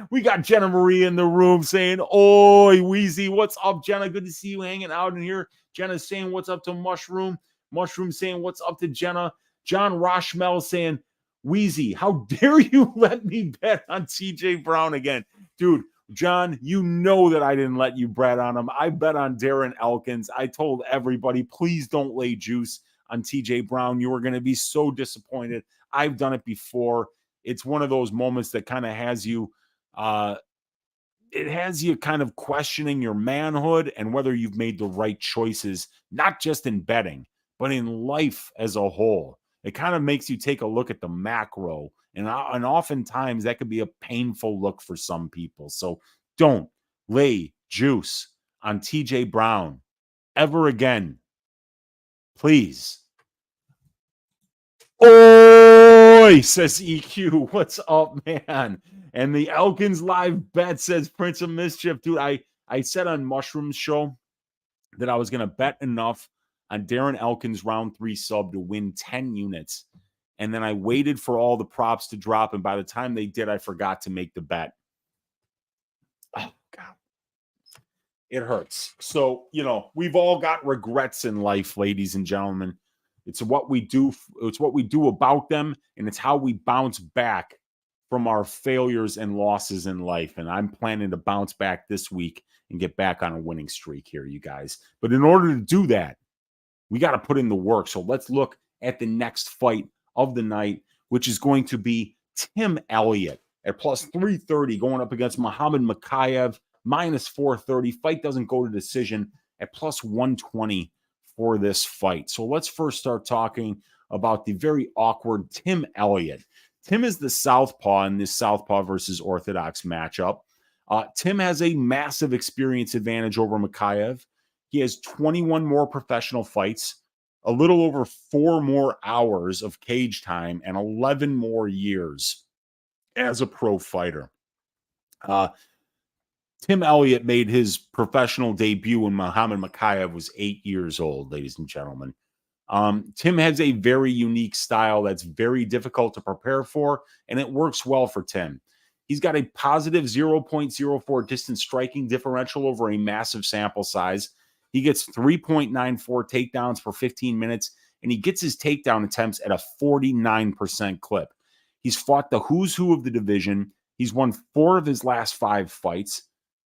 We got Jenna Marie in the room saying, oi, Weezy, what's up, Jenna? Good to see you hanging out in here. Jenna's saying, what's up to Mushroom? Mushroom saying, what's up to Jenna? John Roshmel saying, Weezy, how dare you let me bet on TJ Brown again? Dude, John, you know that I didn't let you bet on him. I bet on Darren Elkins. I told everybody, please don't lay juice on TJ Brown. You were going to be so disappointed. I've done it before. It's one of those moments that kind of has you, it has you kind of questioning your manhood and whether you've made the right choices, not just in betting, but in life as a whole. It kind of makes you take a look at the macro. And oftentimes that could be a painful look for some people. So don't lay juice on TJ Brown ever again. Please. Oi, says EQ. What's up, man? And the Elkins live bet says Prince of Mischief. Dude, I said on Mushroom's show that I was going to bet enough on Darren Elkins round 3 sub to win 10 units. And then I waited for all the props to drop. And by the time they did, I forgot to make the bet. Oh, God. It hurts. So, we've all got regrets in life, ladies and gentlemen. It's what we do. It's what we do about them. And it's how we bounce back from our failures and losses in life. And I'm planning to bounce back this week and get back on a winning streak here, you guys. But in order to do that, we got to put in the work. So let's look at the next fight of the night, which is going to be Tim Elliott at plus 330 going up against Muhammad Mokaev, minus 430. Fight doesn't go to decision at plus 120 for this fight. So let's first start talking about the very awkward Tim Elliott. Tim is the southpaw in this southpaw versus orthodox matchup. Tim has a massive experience advantage over Mokaev. He has 21 more professional fights, a little over 4 more hours of cage time, and 11 more years as a pro fighter. Tim Elliott made his professional debut when Muhammad Mokaev was 8 years old, ladies and gentlemen. Tim has a very unique style that's very difficult to prepare for, and it works well for Tim. He's got a positive 0.04 distance striking differential over a massive sample size. He gets 3.94 takedowns for 15 minutes, and he gets his takedown attempts at a 49% clip. He's fought the who's who of the division. He's won 4 of his last 5 fights.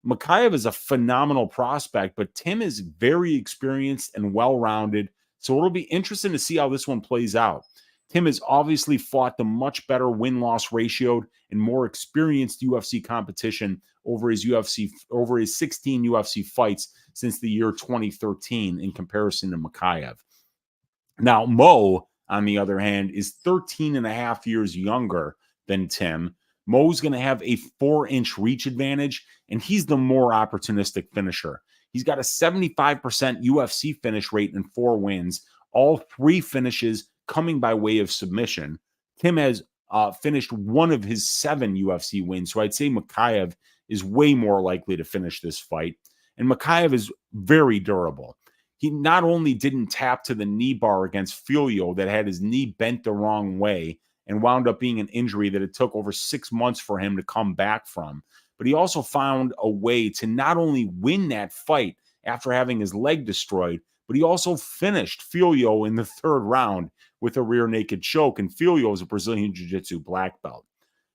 Mokaev is a phenomenal prospect, but Tim is very experienced and well-rounded, so it'll be interesting to see how this one plays out. Tim has obviously fought the much better win-loss ratioed and more experienced UFC competition over his 16 UFC fights since the year 2013 in comparison to Mokaev. Now, Mo, on the other hand, is 13 and a half years younger than Tim. Mo's going to have a 4-inch reach advantage, and he's the more opportunistic finisher. He's got a 75% UFC finish rate and 4 wins, all 3 finishes coming by way of submission. Tim has finished 1 of his 7 UFC wins, so I'd say Mokaev is way more likely to finish this fight. And Mokaev is very durable. He not only didn't tap to the knee bar against Filio that had his knee bent the wrong way and wound up being an injury that it took over 6 months for him to come back from, but he also found a way to not only win that fight after having his leg destroyed, but he also finished Filho in the third round with a rear naked choke, and Filho is a Brazilian Jiu-Jitsu black belt.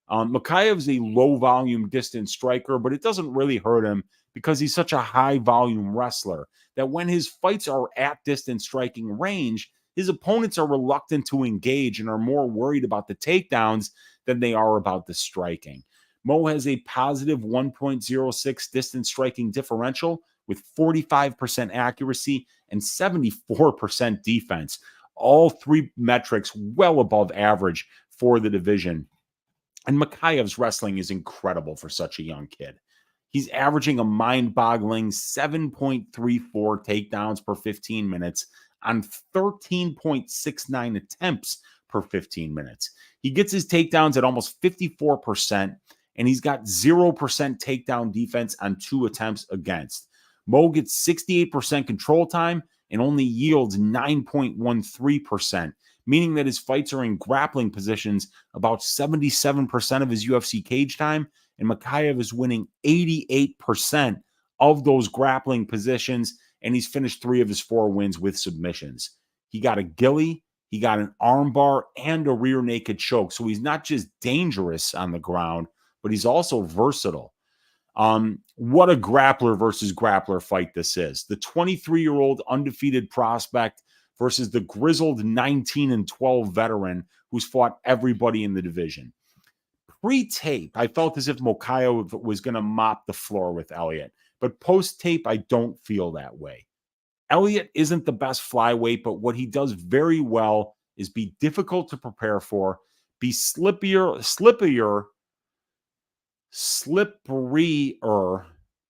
Mokaev is a low-volume distance striker, but it doesn't really hurt him because he's such a high-volume wrestler that when his fights are at distance striking range, his opponents are reluctant to engage and are more worried about the takedowns than they are about the striking. Mo has a positive 1.06 distance striking differential with 45% accuracy and 74% defense. All three metrics well above average for the division. And Mokaev's wrestling is incredible for such a young kid. He's averaging a mind-boggling 7.34 takedowns per 15 minutes on 13.69 attempts per 15 minutes. He gets his takedowns at almost 54%, and he's got 0% takedown defense on 2 attempts against. Mo gets 68% control time and only yields 9.13%, meaning that his fights are in grappling positions about 77% of his UFC cage time, and Mokaev is winning 88% of those grappling positions, and he's finished 3 of his 4 wins with submissions. He got a ghillie, he got an armbar, and a rear naked choke, so he's not just dangerous on the ground, but he's also versatile. What a grappler versus grappler fight this is. The 23-year-old undefeated prospect versus the grizzled 19-12 veteran who's fought everybody in the division. Pre-tape, I felt as if Mokaev was going to mop the floor with Elliott, but post-tape, I don't feel that way. Elliott isn't the best flyweight, but what he does very well is be difficult to prepare for, be slipperier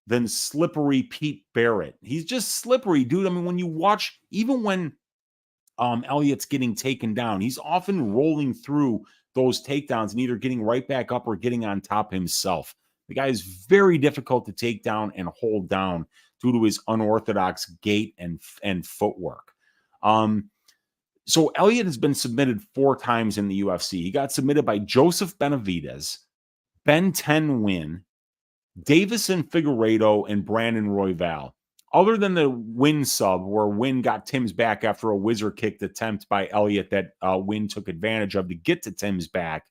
than slippery Pete Barrett. He's just slippery, dude. I mean, when you watch, even when Elliott's getting taken down, he's often rolling through those takedowns and either getting right back up or getting on top himself. The guy is very difficult to take down and hold down due to his unorthodox gait and footwork. So Elliott has been submitted 4 times in the UFC. He got submitted by Joseph Benavidez, Ben 10 Win, Davison Figueiredo, and Brandon Royval. Other than the Win sub, where Win got Tim's back after a whizzer kicked attempt by Elliott that Win took advantage of to get to Tim's back,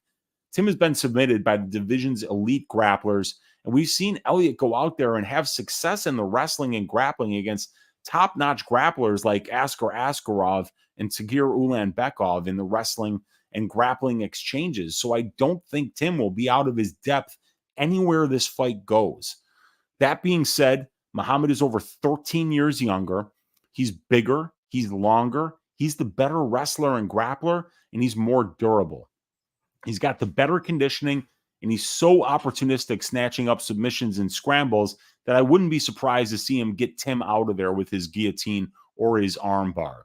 Tim has been submitted by the division's elite grapplers, and we've seen Elliott go out there and have success in the wrestling and grappling against top-notch grapplers like Askar Askarov and Tagir Ulanbekov in the wrestling and grappling exchanges. So I don't think Tim will be out of his depth anywhere this fight goes. That being said, Muhammad is over 13 years younger. He's bigger. He's longer. He's the better wrestler and grappler, and he's more durable. He's got the better conditioning, and he's so opportunistic snatching up submissions and scrambles that I wouldn't be surprised to see him get Tim out of there with his guillotine or his armbar.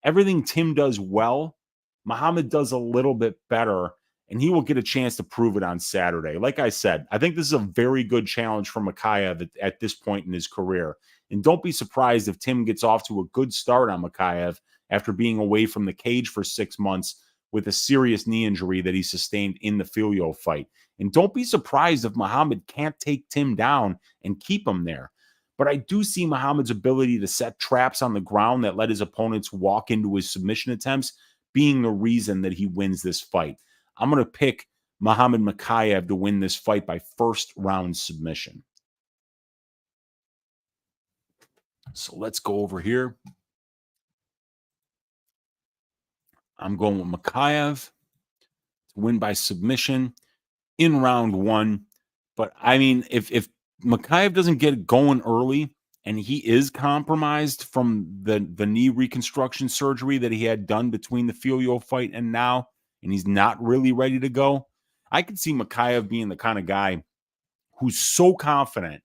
Everything Tim does well, Muhammad does a little bit better, and he will get a chance to prove it on Saturday. Like I said, I think this is a very good challenge for Mokaev at this point in his career. And don't be surprised if Tim gets off to a good start on Mokaev after being away from the cage for 6 months with a serious knee injury that he sustained in the Filho fight. And don't be surprised if Muhammad can't take Tim down and keep him there. But I do see Muhammad's ability to set traps on the ground that let his opponents walk into his submission attempts being the reason that he wins this fight. I'm going to pick Muhammad Mokaev to win this fight by first round submission. So let's go over here. I'm going with Mokaev to win by submission in round 1. But I mean, if Mokaev doesn't get it going early and he is compromised from the knee reconstruction surgery that he had done between the Filho fight and now, and he's not really ready to go, I could see Mokaev being the kind of guy who's so confident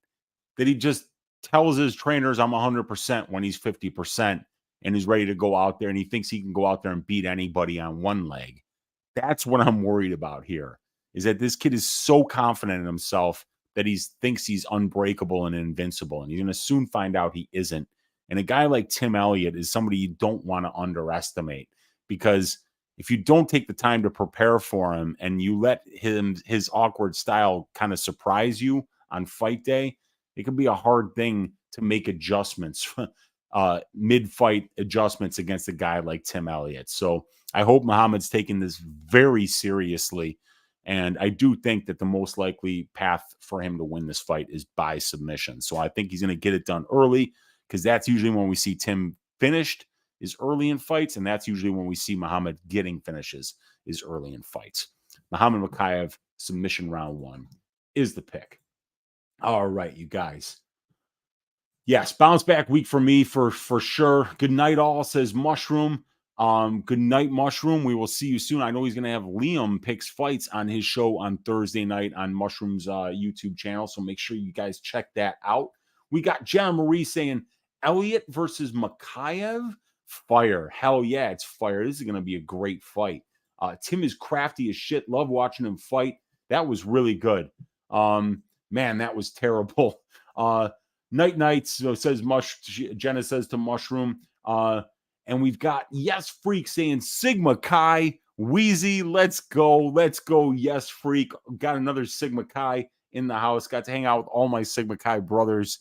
that he just tells his trainers, I'm 100% when he's 50%, and he's ready to go out there, and he thinks he can go out there and beat anybody on one leg. That's what I'm worried about here, is that this kid is so confident in himself that he thinks he's unbreakable and invincible, and you're going to soon find out he isn't. And a guy like Tim Elliott is somebody you don't want to underestimate, because if you don't take the time to prepare for him and you let his awkward style kind of surprise you on fight day, it can be a hard thing to make adjustments mid-fight adjustments against a guy like Tim Elliott. So I hope Muhammad's taking this very seriously. And I do think that the most likely path for him to win this fight is by submission. So I think he's going to get it done early, because that's usually when we see Tim finished, is early in fights. And that's usually when we see Muhammad getting finishes, is early in fights. Muhammad Mokaev, submission round 1 is the pick. All right, you guys. Yes, bounce back week for me for sure. Good night, all, says Mushroom. Good night, Mushroom. We will see you soon. I know he's going to have Liam picks fights on his show on Thursday night on Mushroom's YouTube channel, so make sure you guys check that out. We got Jenna Marie saying Elliott versus Mokaev. Fire. Hell yeah, it's fire. This is going to be a great fight. Tim is crafty as shit. Love watching him fight. That was really good. Man, that was terrible. Night, so says Jenna says to Mushroom. And we've got Yes Freak saying Sigma Chi, Weezy, let's go, Yes Freak. Got another Sigma Chi in the house. Got to hang out with all my Sigma Chi brothers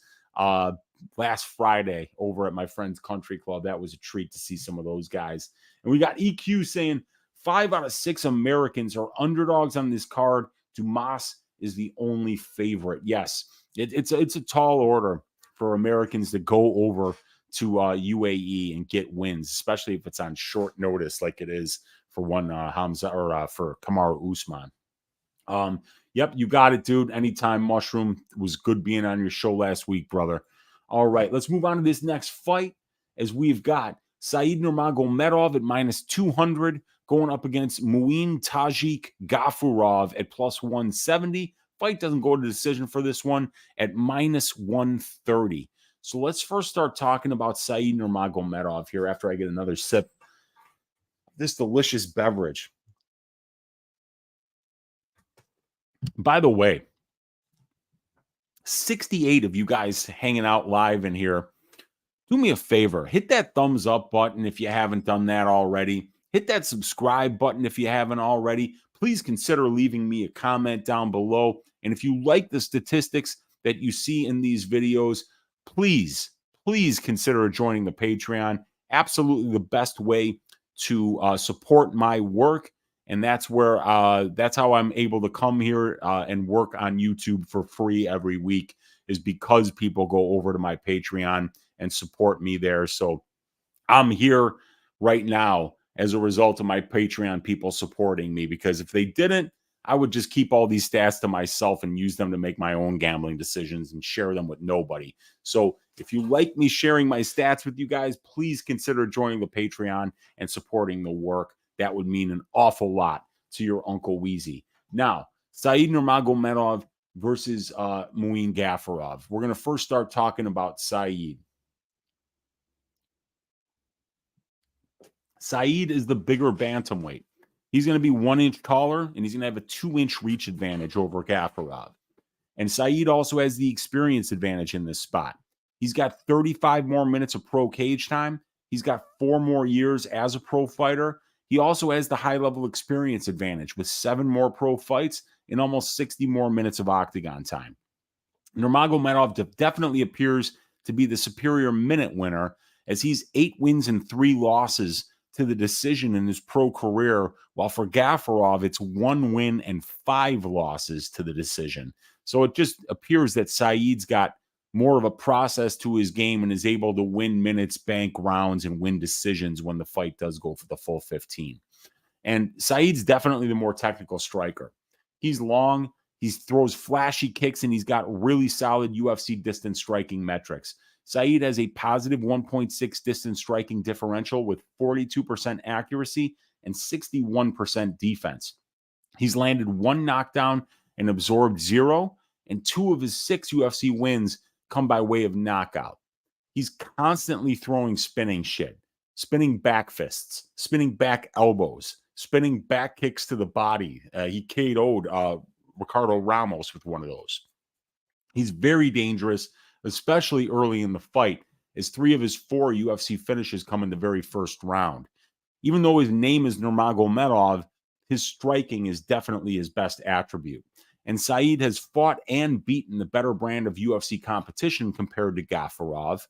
last Friday over at my friend's country club. That was a treat to see some of those guys. And we got EQ saying 5 out of 6 Americans are underdogs on this card. Dumas is the only favorite. Yes, it's a tall order for Americans to go over to UAE and get wins, especially if it's on short notice like it is for one Hamza or for Kamaru Usman. Yep, you got it, dude. Anytime, Mushroom. It was good being on your show last week, brother. All right, let's move on to this next fight, as we've got Said Nurmagomedov at -200 going up against Muin Tajik Gafurov at +170. Fight doesn't go to decision for this one at -130. So let's first start talking about Said Nurmagomedov here after I get another sip of this delicious beverage. By the way, 68 of you guys hanging out live in here, do me a favor. Hit that thumbs up button if you haven't done that already. Hit that subscribe button if you haven't already. Please consider leaving me a comment down below. And if you like the statistics that you see in these videos, please consider joining the Patreon. Absolutely the best way to support my work. And that's where that's how I'm able to come here and work on YouTube for free every week, is because people go over to my Patreon and support me there. So I'm here right now as a result of my Patreon people supporting me, because if they didn't, I would just keep all these stats to myself and use them to make my own gambling decisions and share them with nobody. So if you like me sharing my stats with you guys, please consider joining the Patreon and supporting the work. That would mean an awful lot to your Uncle Weezy. Now, Said Nurmagomedov versus Muin Gafurov. We're going to first start talking about Said. Said is the bigger bantamweight. He's going to be 1 inch taller, and he's going to have a 2-inch reach advantage over Gafurov. And Said also has the experience advantage in this spot. He's got 35 more minutes of pro cage time. He's got 4 more years as a pro fighter. He also has the high-level experience advantage with 7 more pro fights and almost 60 more minutes of octagon time. Nurmagomedov definitely appears to be the superior minute winner, as he's 8 wins and 3 losses to the decision in his pro career, while for Gafurov, it's 1 win and 5 losses to the decision. So it just appears that Said's got more of a process to his game and is able to win minutes, bank rounds, and win decisions when the fight does go for the full 15. And Said's definitely the more technical striker. He's long, he throws flashy kicks, and he's got really solid UFC distance striking metrics. Said has a positive 1.6 distance striking differential with 42% accuracy and 61% defense. He's landed 1 knockdown and absorbed 0, and 2 of his 6 UFC wins come by way of knockout. He's constantly throwing spinning shit, spinning back fists, spinning back elbows, spinning back kicks to the body. He KO'd Ricardo Ramos with one of those. He's very dangerous, especially early in the fight, as 3 of his 4 UFC finishes come in the very first round. Even though his name is Nurmagomedov, his striking is definitely his best attribute. And Said has fought and beaten the better brand of UFC competition compared to Gafurov.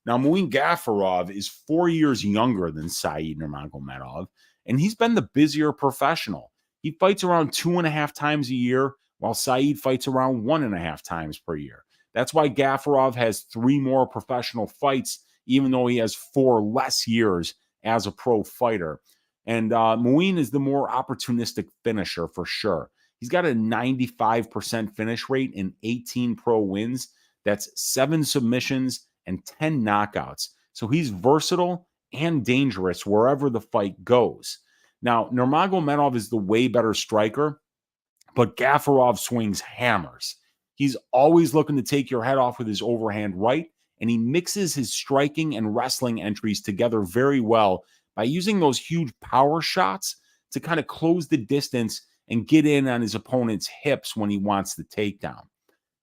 Now, Muin Gafurov is 4 years younger than Said Nurmagomedov, and he's been the busier professional. He fights around 2.5 times a year, while Said fights around 1.5 times per year. That's why Gafurov has 3 more professional fights, even though he has 4 less years as a pro fighter. And Muin is the more opportunistic finisher for sure. He's got a 95% finish rate in 18 pro wins. That's 7 submissions and 10 knockouts. So he's versatile and dangerous wherever the fight goes. Now, Nurmagomedov is the way better striker, but Gafurov swings hammers. He's always looking to take your head off with his overhand right, and he mixes his striking and wrestling entries together very well by using those huge power shots to kind of close the distance and get in on his opponent's hips when he wants the takedown.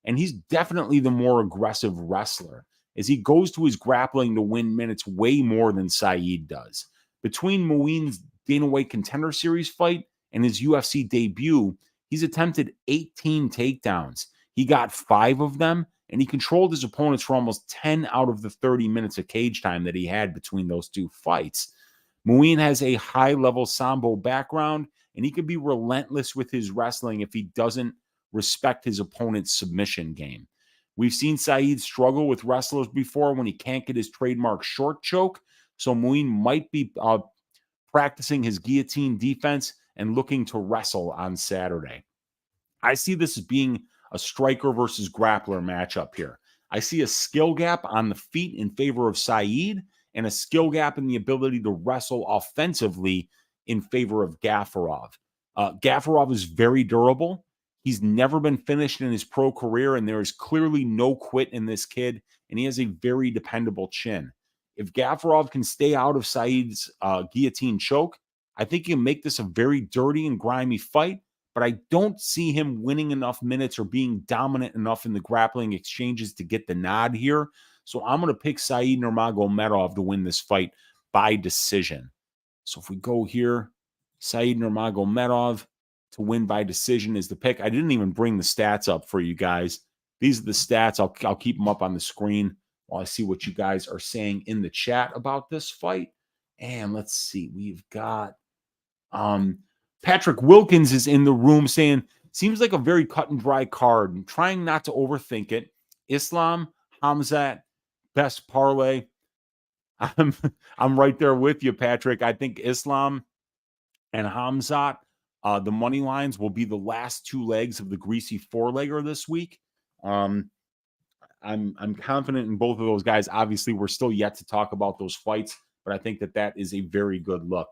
And he's definitely the more aggressive wrestler, as he goes to his grappling to win minutes way more than Said does. Between Muin's Dana White Contender Series fight and his UFC debut, he's attempted 18 takedowns. He got 5 of them, and he controlled his opponents for almost 10 out of the 30 minutes of cage time that he had between those 2 fights. Muin has a high-level Sambo background, and he can be relentless with his wrestling if he doesn't respect his opponent's submission game. We've seen Said struggle with wrestlers before when he can't get his trademark short choke, so Muin might be practicing his guillotine defense and looking to wrestle on Saturday. I see this as being a striker versus grappler matchup here. I see a skill gap on the feet in favor of Said and a skill gap in the ability to wrestle offensively in favor of Gafurov. Gafurov is very durable. He's never been finished in his pro career, and there is clearly no quit in this kid, and he has a very dependable chin. If Gafurov can stay out of Said's guillotine choke, I think he can make this a very dirty and grimy fight, but I don't see him winning enough minutes or being dominant enough in the grappling exchanges to get the nod here. So I'm going to pick Said Nurmagomedov to win this fight by decision. So if we go here, Said Nurmagomedov to win by decision is the pick. I didn't even bring the stats up for you guys. These are the stats. I'll keep them up on the screen while I see what you guys are saying in the chat about this fight. And let's see. We've got Patrick Wilkins is in the room saying, seems like a very cut and dry card, and trying not to overthink it. Islam, Hamzat, best parlay. I'm right there with you, Patrick. I think Islam and Hamzat, the money lines will be the last 2 legs of the greasy 4-legger this week. I'm confident in both of those guys. Obviously, we're still yet to talk about those fights, but I think that is a very good look.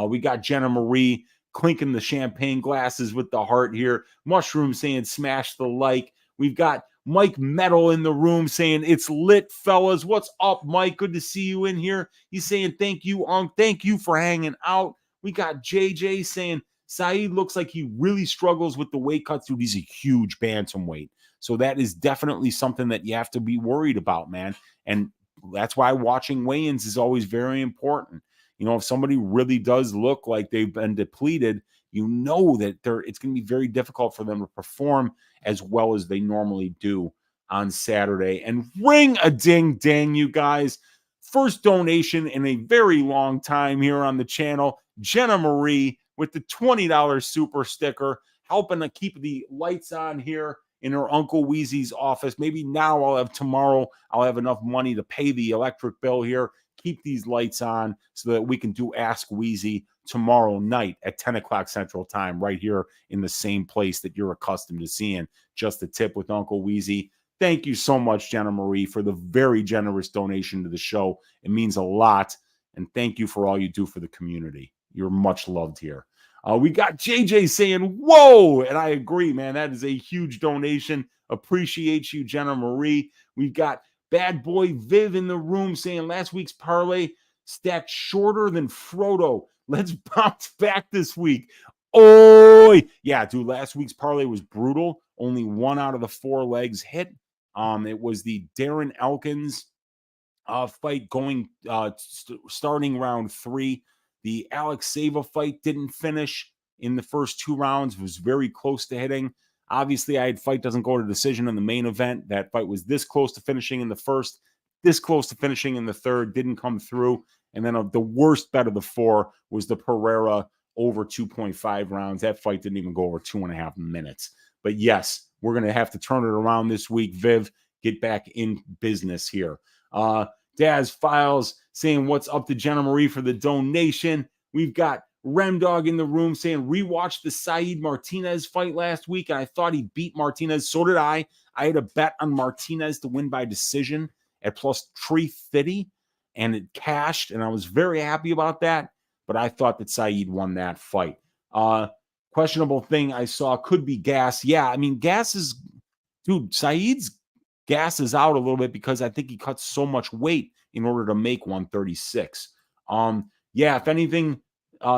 We got Jenna Marie clinking the champagne glasses with the heart here. Mushroom saying smash the like. We've got Mike Metal in the room saying it's lit, fellas. What's up, Mike? Good to see you in here. He's saying thank you, Unc. Thank you for hanging out. We got JJ saying Said looks like he really struggles with the weight cuts, dude. He's a huge bantamweight. So that is definitely something that you have to be worried about, man. And that's why watching weigh-ins is always very important. You know, if somebody really does look like they've been depleted, you know that it's going to be very difficult for them to perform as well as they normally do on Saturday. And ring a ding dang, you guys. First donation in a very long time here on the channel. Jenna Marie with the $20 super sticker, helping to keep the lights on here in her Uncle Weezy's office. Maybe now tomorrow I'll have enough money to pay the electric bill here, keep these lights on so that we can do Ask Weezy tomorrow night at 10 o'clock Central Time, right here in the same place that you're accustomed to seeing. Just a tip with Uncle Weezy. Thank you so much, Jenna Marie, for the very generous donation to the show. It means a lot. And thank you for all you do for the community. You're much loved here. We got JJ saying, whoa, and I agree, man. That is a huge donation. Appreciate you, Jenna Marie. We've got Bad Boy Viv in the room saying last week's parlay stacked shorter than Frodo. Let's bounce back this week. Oh, yeah, dude, last week's parlay was brutal. Only 1 out of the 4 legs hit. It was the Darren Elkins fight going starting round 3. The Alex Sava fight didn't finish in the first 2 rounds. It was very close to hitting. Obviously, I had fight doesn't go to decision in the main event. That fight was this close to finishing in the first. this close to finishing in the third, didn't come through. And then the worst bet of the 4 was the Pereira over 2.5 rounds. That fight didn't even go over 2.5 minutes. But yes, we're going to have to turn it around this week. Viv, get back in business here. Daz Files saying, what's up to Jenna Marie for the donation? We've got Remdog in the room saying, rewatched the Saeed Martinez fight last week, and I thought he beat Martinez. So did I. I had a bet on Martinez to win by decision at plus 350, and it cashed, and I was very happy about that. But I thought that Saeed won that fight. Questionable thing I saw could be gas. Yeah, I mean, gas is, dude, Saeed's gas is out a little bit because I think he cut so much weight in order to make 136. Yeah, if anything,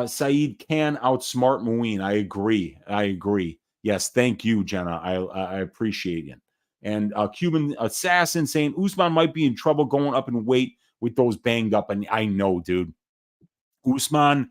Saeed can outsmart Muin. I agree. Yes, thank you, Jenna. I appreciate it. And Cuban Assassin saying Usman might be in trouble going up in weight with those banged up. And I know, dude. Usman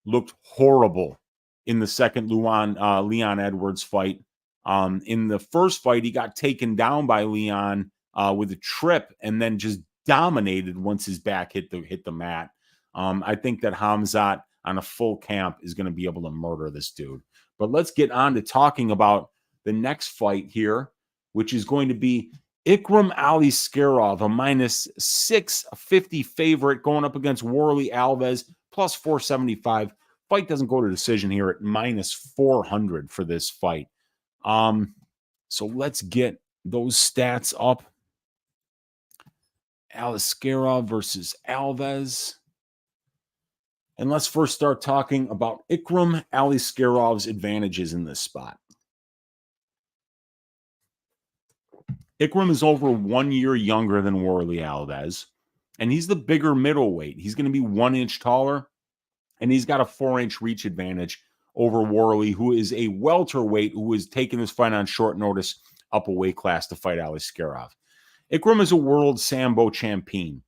looked horrible in the second Leon Edwards fight. In the first fight, he got taken down by Leon with a trip and then just dominated once his back hit the mat. I think that Hamzat on a full camp is going to be able to murder this dude. But let's get on to talking about the next fight here, which is going to be Ikram Aliskerov, a minus 650 favorite going up against Warlley Alves, plus 475. Fight doesn't go to decision here at minus 400 for this fight. So let's get those stats up. Aliskerov versus Alves. And let's first start talking about Ikram Aliskerov's advantages in this spot. Ikram is over 1 year younger than Warlley Alves, and he's the bigger middleweight. He's going to be 1 inch taller, and he's got a 4-inch reach advantage over Warlley, who is a welterweight who is taking this fight on short notice up a weight class to fight Aliskerov. Ikram is a world Sambo champion.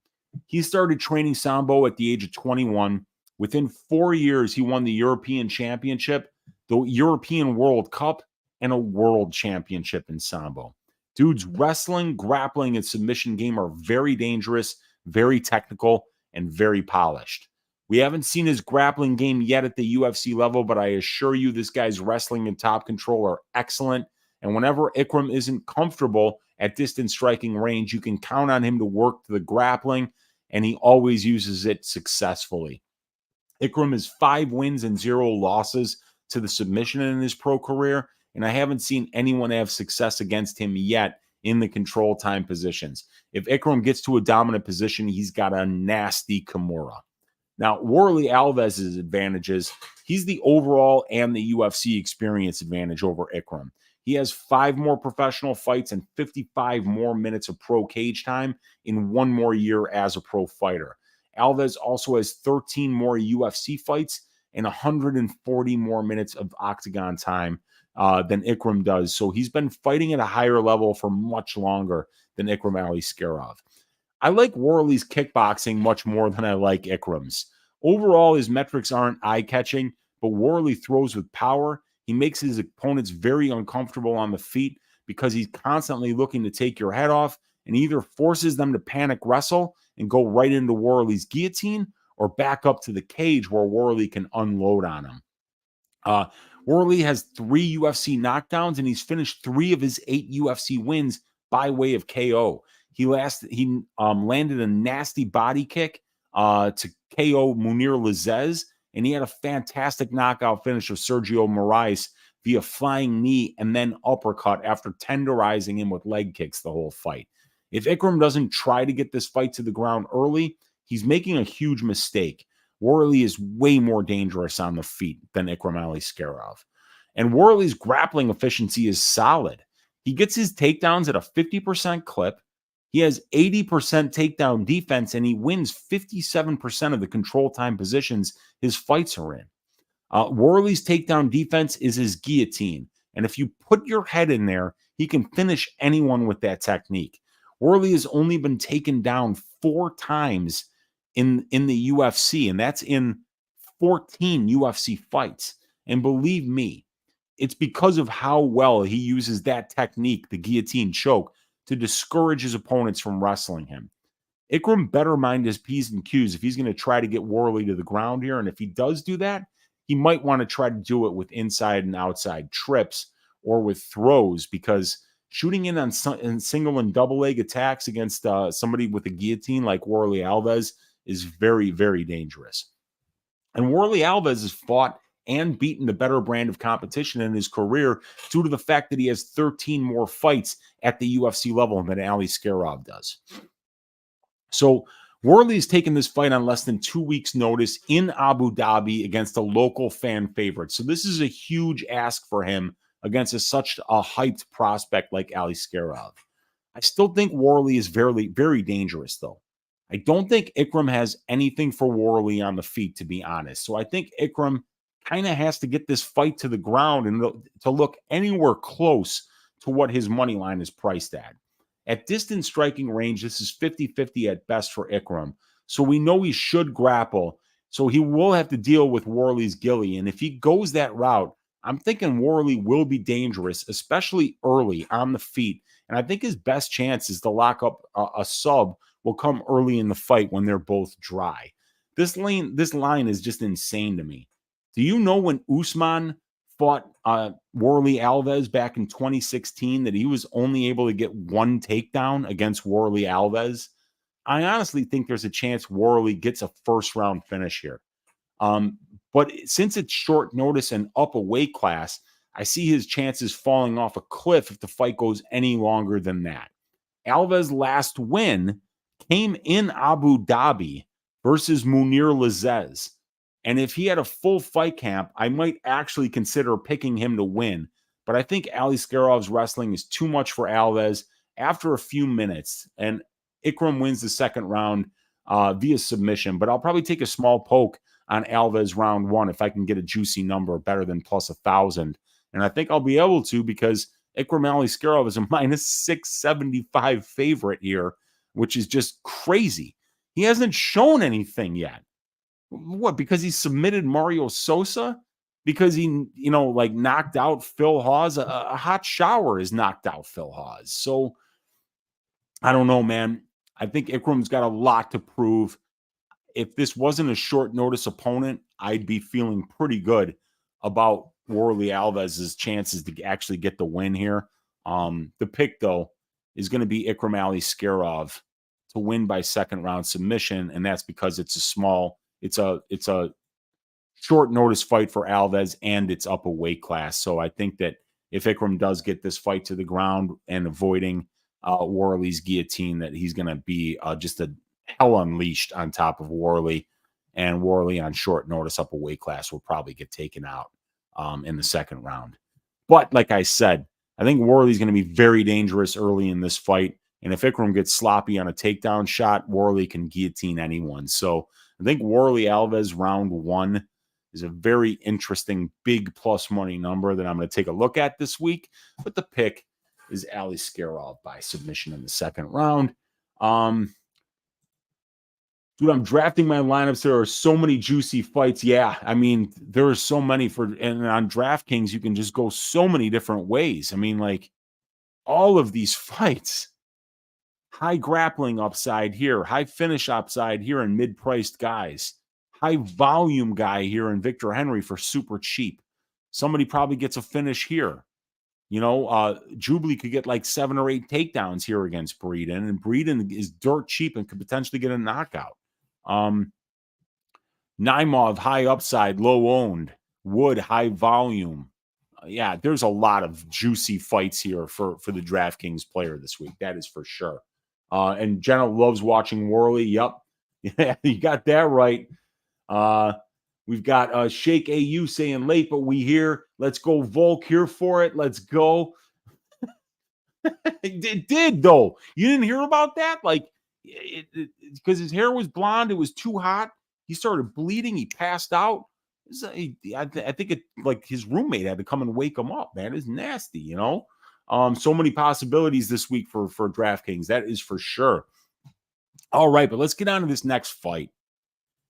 He started training Sambo at the age of 21. Within 4 years, he won the European Championship, the European World Cup, and a World Championship in Sambo. Dude's wrestling, grappling, and submission game are very dangerous, very technical, and very polished. We haven't seen his grappling game yet at the UFC level, but I assure you this guy's wrestling and top control are excellent. And whenever Ikram isn't comfortable at distance striking range, you can count on him to work the grappling, and he always uses it successfully. Ikram is 5 wins and 0 losses to the submission in his pro career, and I haven't seen anyone have success against him yet in the control time positions. If Ikram gets to a dominant position, he's got a nasty Kimura. Now, Warlley Alves' advantages, he's the overall and the UFC experience advantage over Ikram. He has 5 more professional fights and 55 more minutes of pro cage time in 1 more year as a pro fighter. Alves also has 13 more UFC fights and 140 more minutes of octagon time than Ikram does. So he's been fighting at a higher level for much longer than Ikram Aliskerov. I like Warlley's kickboxing much more than I like Ikram's. Overall, his metrics aren't eye-catching, but Warlley throws with power. He makes his opponents very uncomfortable on the feet because he's constantly looking to take your head off and either forces them to panic wrestle and go right into Warlley's guillotine or back up to the cage where Warlley can unload on him. Warlley has 3 UFC knockdowns, and he's finished 3 of his 8 UFC wins by way of KO. He landed a nasty body kick to KO Munir Lazez, and he had a fantastic knockout finish of Sergio Moraes via flying knee and then uppercut after tenderizing him with leg kicks the whole fight. If Ikram doesn't try to get this fight to the ground early, he's making a huge mistake. Warlley is way more dangerous on the feet than Ikram Aliskerov. And Warlley's grappling efficiency is solid. He gets his takedowns at a 50% clip. He has 80% takedown defense, and he wins 57% of the control time positions his fights are in. Warlley's takedown defense is his guillotine, and if you put your head in there, he can finish anyone with that technique. Warlley has only been taken down 4 times in the UFC, and that's in 14 UFC fights. And believe me, it's because of how well he uses that technique, the guillotine choke, to discourage his opponents from wrestling him. Ikram better mind his P's and Q's if he's going to try to get Warlley to the ground here. And if he does do that, he might want to try to do it with inside and outside trips or with throws, because shooting in on single and double leg attacks against somebody with a guillotine like Warlley Alves is very, very dangerous. And Warlley Alves has fought and beaten the better brand of competition in his career due to the fact that he has 13 more fights at the UFC level than Aliskerov does. So Warlley's taken this fight on less than 2 weeks' notice in Abu Dhabi against a local fan favorite. So this is a huge ask for him against such a hyped prospect like Aliskerov. I still think Warlley is very, very dangerous, though. I don't think Ikram has anything for Warlley on the feet, to be honest. So I think Ikram kind of has to get this fight to the ground and to look anywhere close to what his money line is priced at. At distance striking range, this is 50-50 at best for Ikram. So we know he should grapple. So he will have to deal with Warlley's gilly. And if he goes that route, I'm thinking Warlley will be dangerous, especially early on the feet. And I think his best chance is to lock up a sub will come early in the fight when they're both dry. This line is just insane to me. Do you know when Usman fought Warlley Alves back in 2016 that he was only able to get one takedown against Warlley Alves? I honestly think there's a chance Warlley gets a first-round finish here. But since it's short notice and up a weight class, I see his chances falling off a cliff if the fight goes any longer than that. Alves' last win came in Abu Dhabi versus Munir Lazez. And if he had a full fight camp, I might actually consider picking him to win. But I think Aliskerov's wrestling is too much for Alves after a few minutes. And Ikram wins the second round via submission. But I'll probably take a small poke on Alves round one if I can get a juicy number better than plus 1,000. And I think I'll be able to, because Ikram Aliskerov is a minus 675 favorite here, which is just crazy. He hasn't shown anything yet. What? Because he submitted Mario Sosa? Because he, knocked out Phil Hawes? A hot shower has knocked out Phil Hawes. So I don't know, man. I think Ikram's got a lot to prove. If this wasn't a short notice opponent, I'd be feeling pretty good about Warlley Alves' chances to actually get the win here. The pick, though, is going to be Ikram Aliskerov to win by second round submission, and that's because it's a short notice fight for Alves, and it's up a weight class. So I think that if Ikram does get this fight to the ground and avoiding Warlley's guillotine, that he's going to be just a hell unleashed on top of Warlley, and Warlley on short notice up a weight class will probably get taken out in the second round. But like I said, I think Warlley's going to be very dangerous early in this fight. And if Ikram gets sloppy on a takedown shot, Warlley can guillotine anyone. So I think Warlley Alves round one is a very interesting big plus money number that I'm going to take a look at this week. But the pick is Aliskerov by submission in the second round. Dude, I'm drafting my lineups. There are so many juicy fights. Yeah, I mean, there are so many and on DraftKings, you can just go so many different ways. I mean, like all of these fights, high grappling upside here, high finish upside here in mid-priced guys, high volume guy here in Victor Henry for super cheap. Somebody probably gets a finish here. Jubli could get like 7 or 8 takedowns here against Breeden, and Breeden is dirt cheap and could potentially get a knockout. Naimov, high upside, low owned. Wood, high volume. Yeah, there's a lot of juicy fights here for the DraftKings player this week. That is for sure. And Jenna loves watching Warlley. Yup. Yeah, you got that right. We've got Shake AU saying late, but we here. Let's go Volk here for it. Let's go. It did, though. You didn't hear about that? Like, because his hair was blonde. It was too hot. He started bleeding. He passed out. I think like his roommate had to come and wake him up, man. It's nasty, So many possibilities this week for DraftKings. That is for sure. All right, but let's get on to this next fight.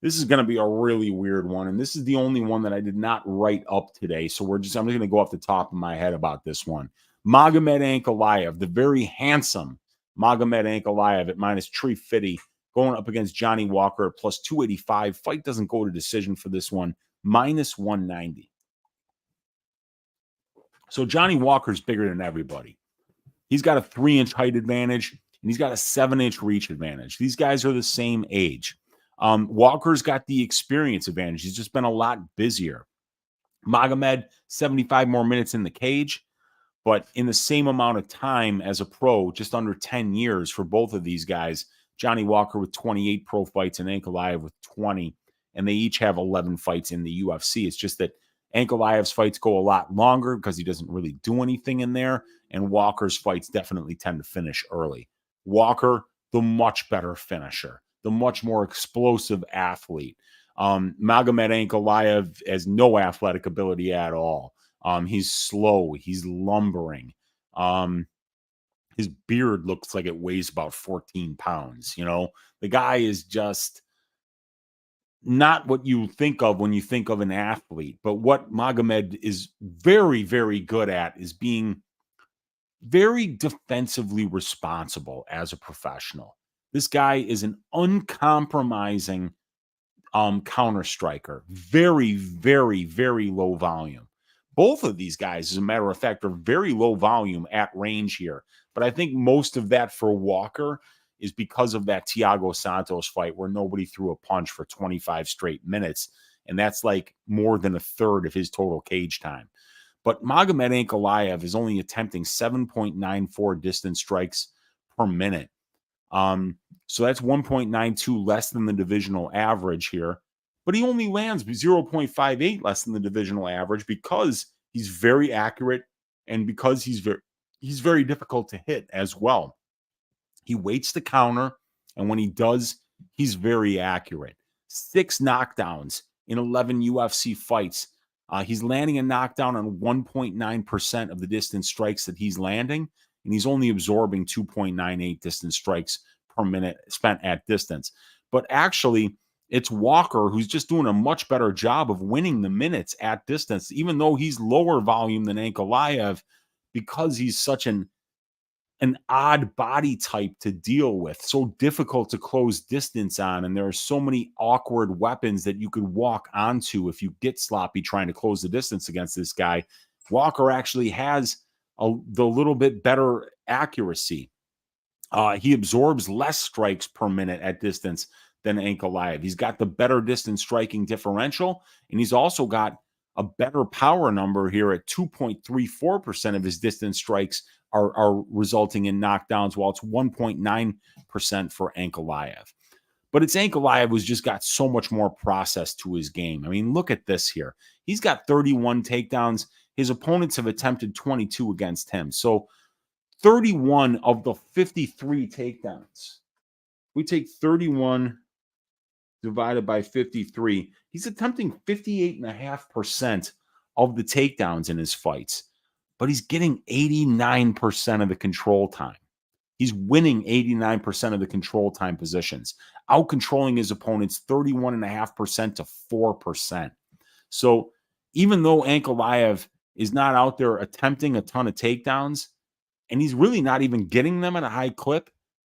This is going to be a really weird one, and this is the only one that I did not write up today. So I'm just going to go off the top of my head about this one. Magomed Ankalaev, the very handsome Magomed Ankalaev at minus 350 going up against Johnny Walker at plus 285. Fight doesn't go to decision for this one, minus 190. So Johnny Walker's bigger than everybody. He's got a 3-inch height advantage, and he's got a 7-inch reach advantage. These guys are the same age. Walker's got the experience advantage. He's just been a lot busier. Magomed, 75 more minutes in the cage, but in the same amount of time as a pro, just under 10 years for both of these guys. Johnny Walker with 28 pro fights and Ankalaev with 20, and they each have 11 fights in the UFC. It's just that Ankalaev's fights go a lot longer because he doesn't really do anything in there, and Walker's fights definitely tend to finish early. Walker, the much better finisher, the much more explosive athlete. Magomed Ankalaev has no athletic ability at all. He's slow. He's lumbering. His beard looks like it weighs about 14 pounds. You know, the guy is just not what you think of when you think of an athlete. But what Magomed is very, very good at is being very defensively responsible as a professional. This guy is an uncompromising counter striker. Very, very, very low volume. Both of these guys, as a matter of fact, are very low volume at range here. But I think most of that for Walker is because of that Thiago Santos fight where nobody threw a punch for 25 straight minutes. And that's like more than a third of his total cage time. But Magomed Ankalaev is only attempting 7.94 distance strikes per minute. So that's 1.92 less than the divisional average here. But he only lands 0.58 less than the divisional average because he's very accurate and because he's very difficult to hit as well. He waits to counter, and when he does, he's very accurate. 6 knockdowns in 11 UFC fights. He's landing a knockdown on 1.9% of the distance strikes that he's landing, and he's only absorbing 2.98 distance strikes per minute spent at distance. But actually, it's Walker who's just doing a much better job of winning the minutes at distance, even though he's lower volume than Ankalaev because he's such an odd body type to deal with, so difficult to close distance on. And there are so many awkward weapons that you could walk onto if you get sloppy trying to close the distance against this guy. Walker actually has the little bit better accuracy. He absorbs less strikes per minute at distance than Ankalaev. He's got the better distance striking differential, and he's also got a better power number here at 2.34% of his distance strikes are resulting in knockdowns, while it's 1.9% for Ankalaev. But it's Ankalaev who's just got so much more process to his game. I mean, look at this here. He's got 31 takedowns. His opponents have attempted 22 against him. So 31 of the 53 takedowns. We take 31 divided by 53. He's attempting 58.5% of the takedowns in his fights, but he's getting 89% of the control time. He's winning 89% of the control time positions, out-controlling his opponents 31.5% to 4%. So even though Ankalaev is not out there attempting a ton of takedowns, and he's really not even getting them at a high clip,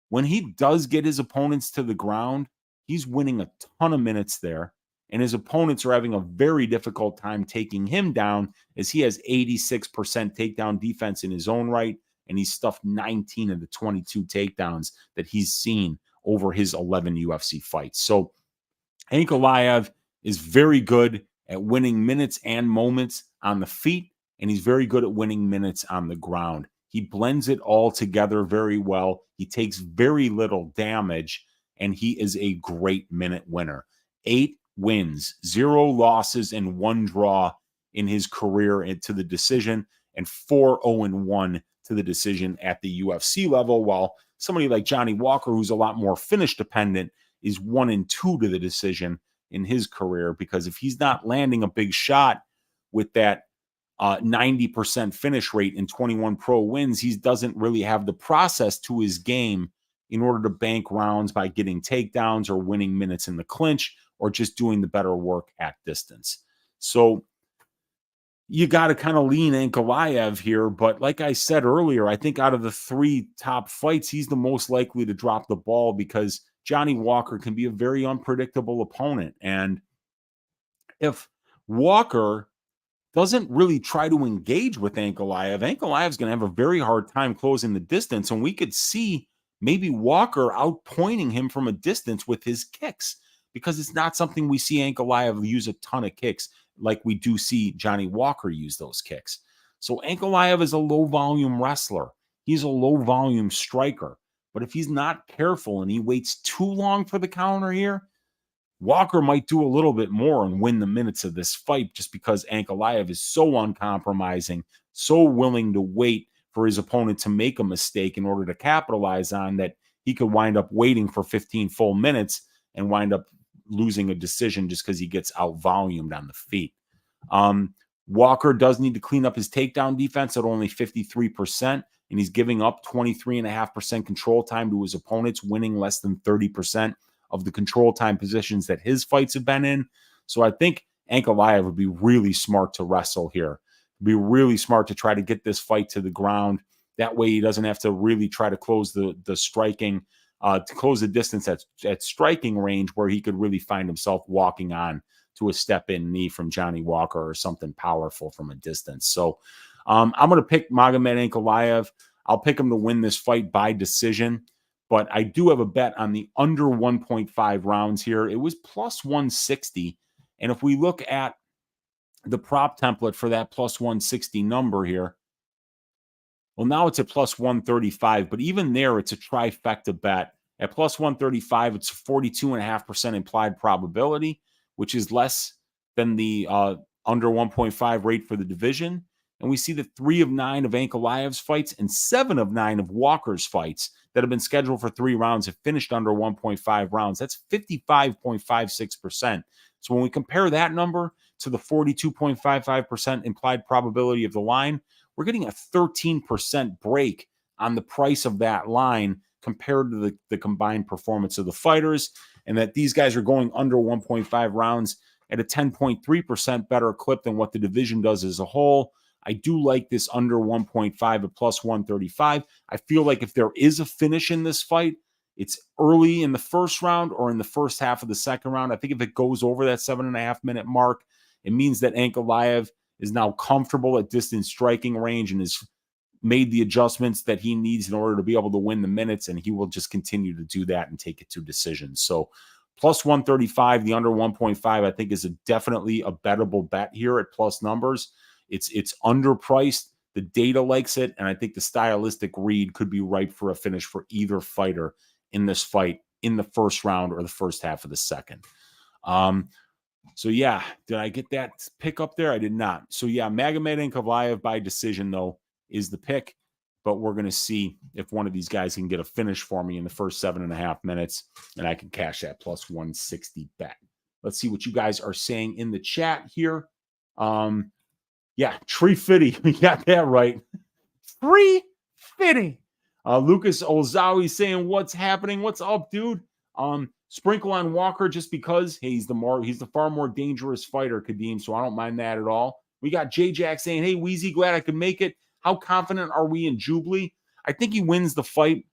when he does get his opponents to the ground, he's winning a ton of minutes there, and his opponents are having a very difficult time taking him down as he has 86% takedown defense in his own right, and he's stuffed 19 of the 22 takedowns that he's seen over his 11 UFC fights. So Ankalaev is very good at winning minutes and moments on the feet, and he's very good at winning minutes on the ground. He blends it all together very well. He takes very little damage, and he is a great minute winner. 8 wins, 0 losses, and 1 draw in his career to the decision, and 4-0-1 to the decision at the UFC level, while somebody like Johnny Walker, who's a lot more finish dependent, is 1-2 to the decision in his career, because if he's not landing a big shot with that 90% finish rate in 21 pro wins, he doesn't really have the process to his game in order to bank rounds by getting takedowns or winning minutes in the clinch or just doing the better work at distance. So you got to kind of lean Ankalaev here. But like I said earlier, I think out of the 3 top fights, he's the most likely to drop the ball because Johnny Walker can be a very unpredictable opponent. And if Walker doesn't really try to engage with Ankalaev, Ankalaev's going to have a very hard time closing the distance. And we could see maybe Walker outpointing him from a distance with his kicks, because it's not something we see Ankalaev use a ton of kicks like we do see Johnny Walker use those kicks. So Ankalaev is a low-volume wrestler. He's a low-volume striker. But if he's not careful and he waits too long for the counter here, Walker might do a little bit more and win the minutes of this fight, just because Ankalaev is so uncompromising, so willing to wait for his opponent to make a mistake in order to capitalize on that. He could wind up waiting for 15 full minutes and wind up losing a decision just because he gets out-volumed on the feet. Walker does need to clean up his takedown defense at only 53%, and he's giving up 23.5% control time to his opponents, winning less than 30% of the control time positions that his fights have been in. So I think Ankalaev would be really smart to wrestle here. Be really smart to try to get this fight to the ground. That way he doesn't have to really try to close the striking, to close the distance at striking range, where he could really find himself walking on to a step-in knee from Johnny Walker or something powerful from a distance. So I'm going to pick Magomed Ankalaev. I'll pick him to win this fight by decision. But I do have a bet on the under 1.5 rounds here. It was plus 160. And if we look at the prop template for that plus 160 number here, well, now it's at plus 135. But even there, it's a trifecta bet. At plus 135, it's a 42.5% implied probability, which is less than the under 1.5 rate for the division. And we see that 3 of 9 of Ankalaev's fights and 7 of 9 of Walker's fights that have been scheduled for 3 rounds have finished under 1.5 rounds. That's 55.56%. So when we compare that number to the 42.55% implied probability of the line, we're getting a 13% break on the price of that line compared to the combined performance of the fighters, and that these guys are going under 1.5 rounds at a 10.3% better clip than what the division does as a whole. I do like this under 1.5 at plus 135. I feel like if there is a finish in this fight, it's early in the first round or in the first half of the second round. I think if it goes over that 7.5 minute mark, it means that Ankalaev is now comfortable at distance striking range and has made the adjustments that he needs in order to be able to win the minutes, and he will just continue to do that and take it to decisions. So plus 135, the under 1.5, I think is definitely a bettable bet here at plus numbers. It's underpriced. The data likes it, and I think the stylistic read could be ripe for a finish for either fighter in this fight in the first round or the first half of the second. So yeah, did I get that pick up there? I did not. So yeah, Magomed Ankalaev by decision though is the pick, but we're going to see if one of these guys can get a finish for me in the first 7.5 minutes, and I can cash that plus 160 bet. Let's see what you guys are saying in the chat here. Yeah, Tree Fitty. We got that right. Tree Fitty. Lucas Olzawi saying, what's happening? What's up, dude? Sprinkle on Walker just because he's the far more dangerous fighter, Kadeem, so I don't mind that at all. We got J-Jack saying, hey, Weezy, glad I could make it. How confident are we in Jubli? I think he wins the fight.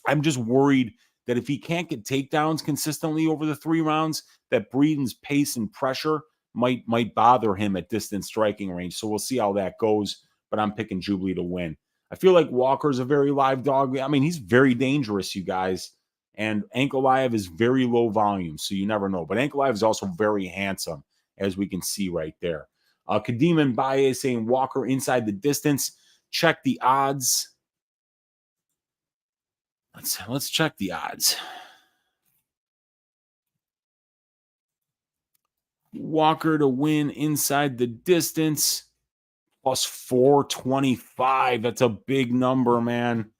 I'm just worried that if he can't get takedowns consistently over the 3 rounds, that Breeden's pace and pressure might bother him at distance striking range. So we'll see how that goes, but I'm picking Jubli to win. I feel like Walker's a very live dog. I mean, he's very dangerous, you guys. And Ankalaev is very low volume, so you never know. But Ankalaev is also very handsome, as we can see right there. Kadeem and Baye saying Walker inside the distance. Check the odds. Let's check the odds. Walker to win inside the distance, plus 425. That's a big number, man.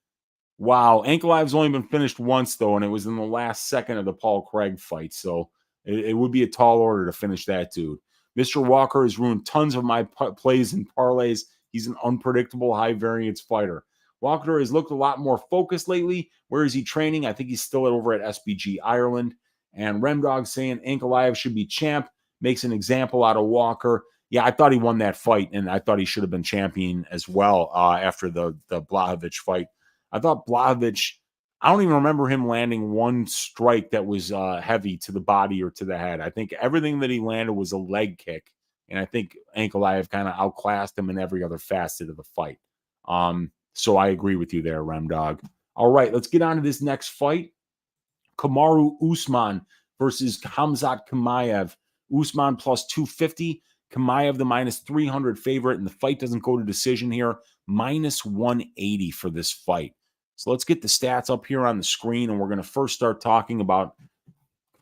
Wow. Ankalaev's only been finished once, though, and it was in the last second of the Paul Craig fight. So it would be a tall order to finish that dude. Mr. Walker has ruined tons of my plays and parlays. He's an unpredictable, high-variance fighter. Walker has looked a lot more focused lately. Where is he training? I think he's still over at SBG Ireland. And Remdog saying Ankalaev should be champ. Makes an example out of Walker. Yeah, I thought he won that fight, and I thought he should have been champion as well after the Blachowicz fight. I thought Blachowicz I don't even remember him landing one strike that was heavy to the body or to the head. I think everything that he landed was a leg kick. And I think Ankalaev kind of outclassed him in every other facet of the fight. So I agree with you there, Remdog. All right, let's get on to this next fight. Kamaru Usman versus Khamzat Chimaev. Usman plus 250. Chimaev the minus 300 favorite, and the fight doesn't go to decision here. Minus 180 for this fight. So let's get the stats up here on the screen, and we're going to first start talking about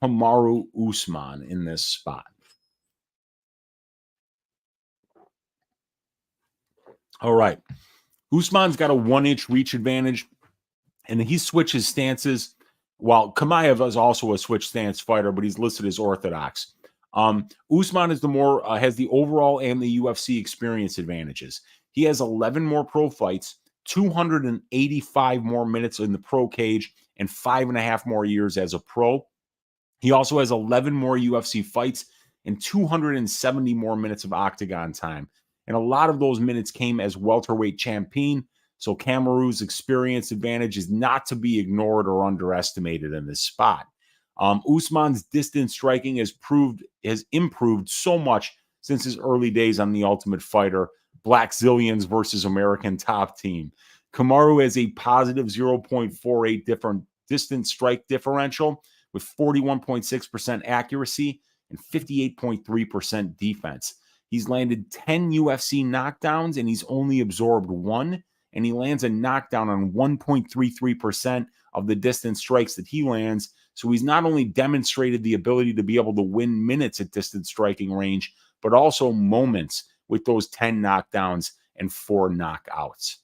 Kamaru Usman in this spot. All right. Usman's got a 1-inch reach advantage, and he switches stances. While Chimaev is also a switch stance fighter, but he's listed as orthodox. Usman is has the overall and the UFC experience advantages. He has 11 more pro fights, 285 more minutes in the pro cage, and 5.5 more years as a pro. He also has 11 more UFC fights and 270 more minutes of octagon time. And a lot of those minutes came as welterweight champion. So Kamaru's experience advantage is not to be ignored or underestimated in this spot. Usman's distance striking has improved so much since his early days on The Ultimate Fighter, Black Zillions versus American Top Team. Kamaru has a positive 0.48 different distance strike differential with 41.6% accuracy and 58.3% defense. He's landed 10 UFC knockdowns and he's only absorbed 1. And he lands a knockdown on 1.33% of the distance strikes that he lands. So he's not only demonstrated the ability to be able to win minutes at distance striking range, but also moments with those 10 knockdowns and 4 knockouts.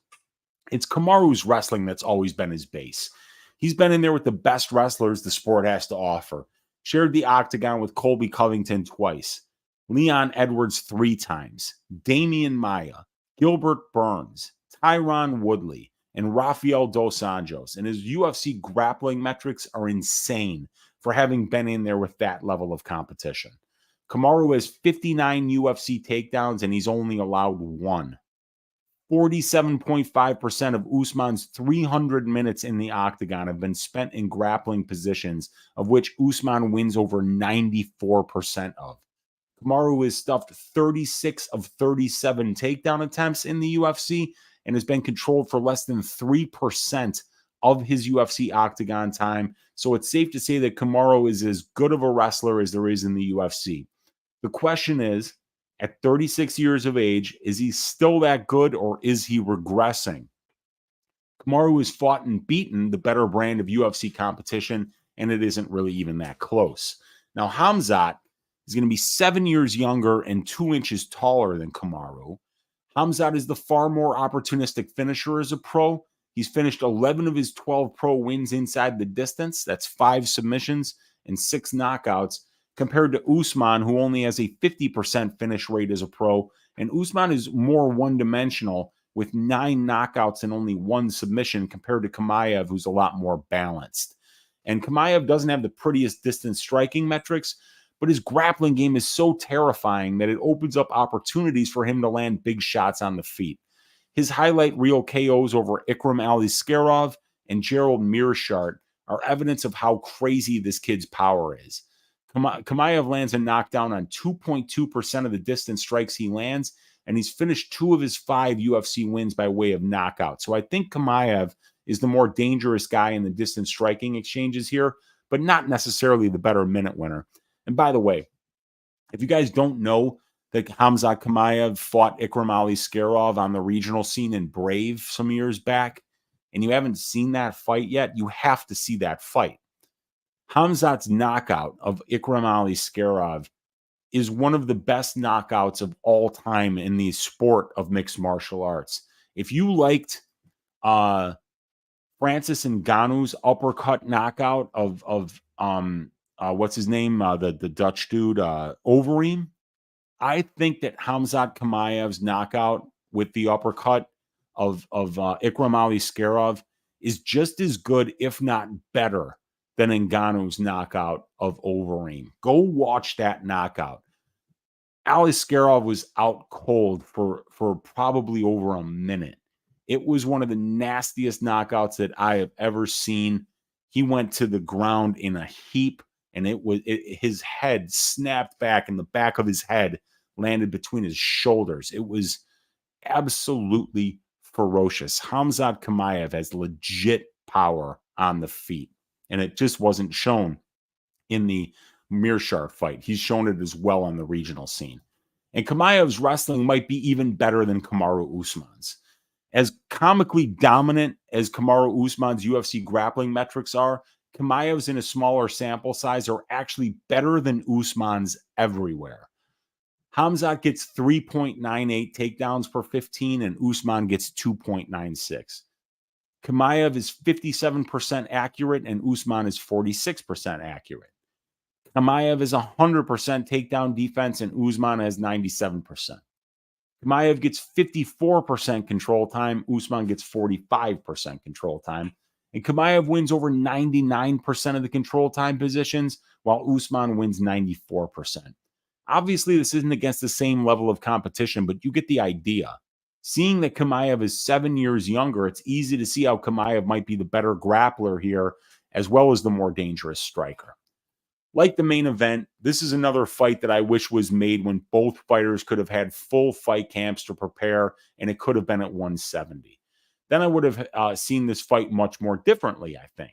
It's Kamaru's wrestling that's always been his base. He's been in there with the best wrestlers the sport has to offer. Shared the octagon with Colby Covington twice, Leon Edwards 3 times, Damian Maia, Gilbert Burns, Tyron Woodley, and Rafael Dos Anjos. And his UFC grappling metrics are insane for having been in there with that level of competition. Kamaru has 59 UFC takedowns, and he's only allowed 1. 47.5% of Usman's 300 minutes in the octagon have been spent in grappling positions, of which Usman wins over 94% of. Kamaru has stuffed 36 of 37 takedown attempts in the UFC and has been controlled for less than 3% of his UFC octagon time. So it's safe to say that Kamaru is as good of a wrestler as there is in the UFC. The question is, at 36 years of age, is he still that good or is he regressing? Kamaru has fought and beaten the better brand of UFC competition, and it isn't really even that close. Now, Khamzat is going to be 7 years younger and 2 inches taller than Kamaru. Khamzat is the far more opportunistic finisher as a pro. He's finished 11 of his 12 pro wins inside the distance. That's 5 submissions and 6 knockouts, compared to Usman, who only has a 50% finish rate as a pro. And Usman is more one-dimensional with 9 knockouts and only 1 submission, compared to Chimaev, who's a lot more balanced. And Chimaev doesn't have the prettiest distance striking metrics, but his grappling game is so terrifying that it opens up opportunities for him to land big shots on the feet. His highlight reel KOs over Ikram Aliskerov and Gerald Mearshart are evidence of how crazy this kid's power is. Chimaev lands a knockdown on 2.2% of the distance strikes he lands, and he's finished 2 of his 5 UFC wins by way of knockout. So I think Chimaev is the more dangerous guy in the distance striking exchanges here, but not necessarily the better minute winner. And by the way, if you guys don't know that Khamzat Chimaev fought Ikram Aliskerov on the regional scene in Brave some years back, and you haven't seen that fight yet, you have to see that fight. Khamzat's knockout of Ikram Aliskerov is one of the best knockouts of all time in the sport of mixed martial arts. If you liked Francis Ngannou's uppercut knockout of what's his name? The Dutch dude, Overeem. I think that Khamzat Chimaev's knockout with the uppercut of Ikram Aliskerov is just as good, if not better, than Ngannou's knockout of Overeem. Go watch that knockout. Aliskerov was out cold for probably over a minute. It was one of the nastiest knockouts that I have ever seen. He went to the ground in a heap, and his head snapped back, and the back of his head landed between his shoulders. It was absolutely ferocious. Khamzat Chimaev has legit power on the feet, and it just wasn't shown in the Mearshar fight. He's shown it as well on the regional scene. And Chimaev's wrestling might be even better than Kamaru Usman's. As comically dominant as Kamaru Usman's UFC grappling metrics are, Chimaev's in a smaller sample size are actually better than Usman's everywhere. Khamzat gets 3.98 takedowns per 15, and Usman gets 2.96. Chimaev is 57% accurate, and Usman is 46% accurate. Chimaev is 100% takedown defense, and Usman has 97%. Chimaev gets 54% control time. Usman gets 45% control time. And Chimaev wins over 99% of the control time positions, while Usman wins 94%. Obviously, this isn't against the same level of competition, but you get the idea. Seeing that Chimaev is 7 years younger, it's easy to see how Chimaev might be the better grappler here, as well as the more dangerous striker. Like the main event, this is another fight that I wish was made when both fighters could have had full fight camps to prepare, and it could have been at 170. Then I would have seen this fight much more differently, I think.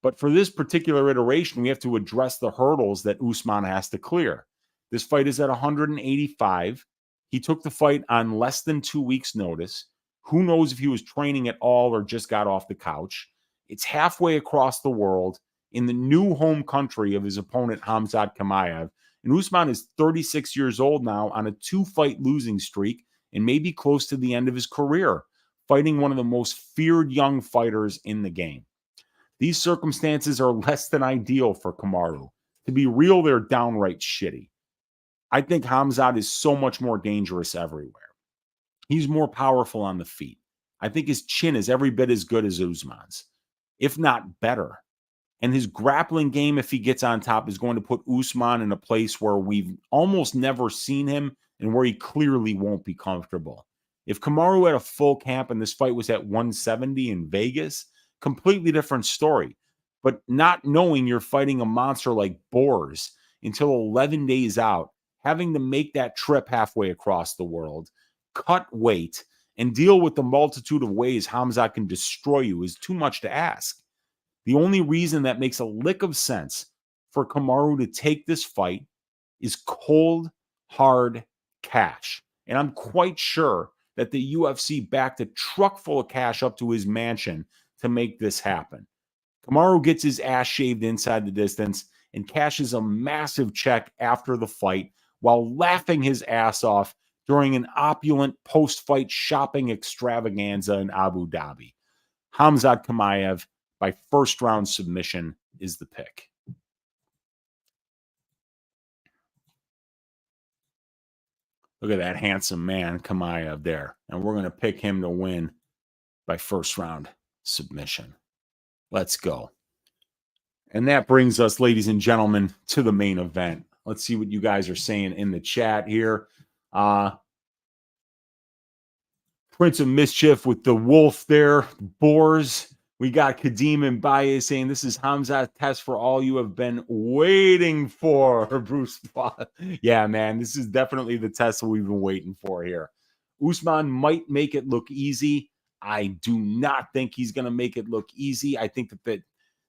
But for this particular iteration, we have to address the hurdles that Usman has to clear. This fight is at 185. He took the fight on less than 2 weeks' notice. Who knows if he was training at all or just got off the couch? It's halfway across the world in the new home country of his opponent, Khamzat Chimaev. And Usman is 36 years old now on a 2-fight losing streak and maybe close to the end of his career, fighting one of the most feared young fighters in the game. These circumstances are less than ideal for Kamaru. To be real, they're downright shitty. I think Khamzat is so much more dangerous everywhere. He's more powerful on the feet. I think his chin is every bit as good as Usman's, if not better. And his grappling game, if he gets on top, is going to put Usman in a place where we've almost never seen him and where he clearly won't be comfortable. If Kamaru had a full camp and this fight was at 170 in Vegas, completely different story. But not knowing you're fighting a monster like Boers until 11 days out, having to make that trip halfway across the world, cut weight, and deal with the multitude of ways Khamzat can destroy you is too much to ask. The only reason that makes a lick of sense for Kamaru to take this fight is cold, hard cash. And I'm quite sure that the UFC backed a truck full of cash up to his mansion to make this happen. Kamaru gets his ass shaved inside the distance and cashes a massive check after the fight while laughing his ass off during an opulent post-fight shopping extravaganza in Abu Dhabi. Khamzat Chimaev by first-round submission is the pick. Look at that handsome man, Chimaev, there. And we're going to pick him to win by first-round submission. Let's go. And that brings us, ladies and gentlemen, to the main event. Let's see what you guys are saying in the chat here. Prince of Mischief with the wolf there. Boars. We got Kadeem and Baye saying this is Khamzat's test for all you have been waiting for, Bruce. Yeah, man, this is definitely the test that we've been waiting for here. Usman might make it look easy. I do not think he's going to make it look easy. I think that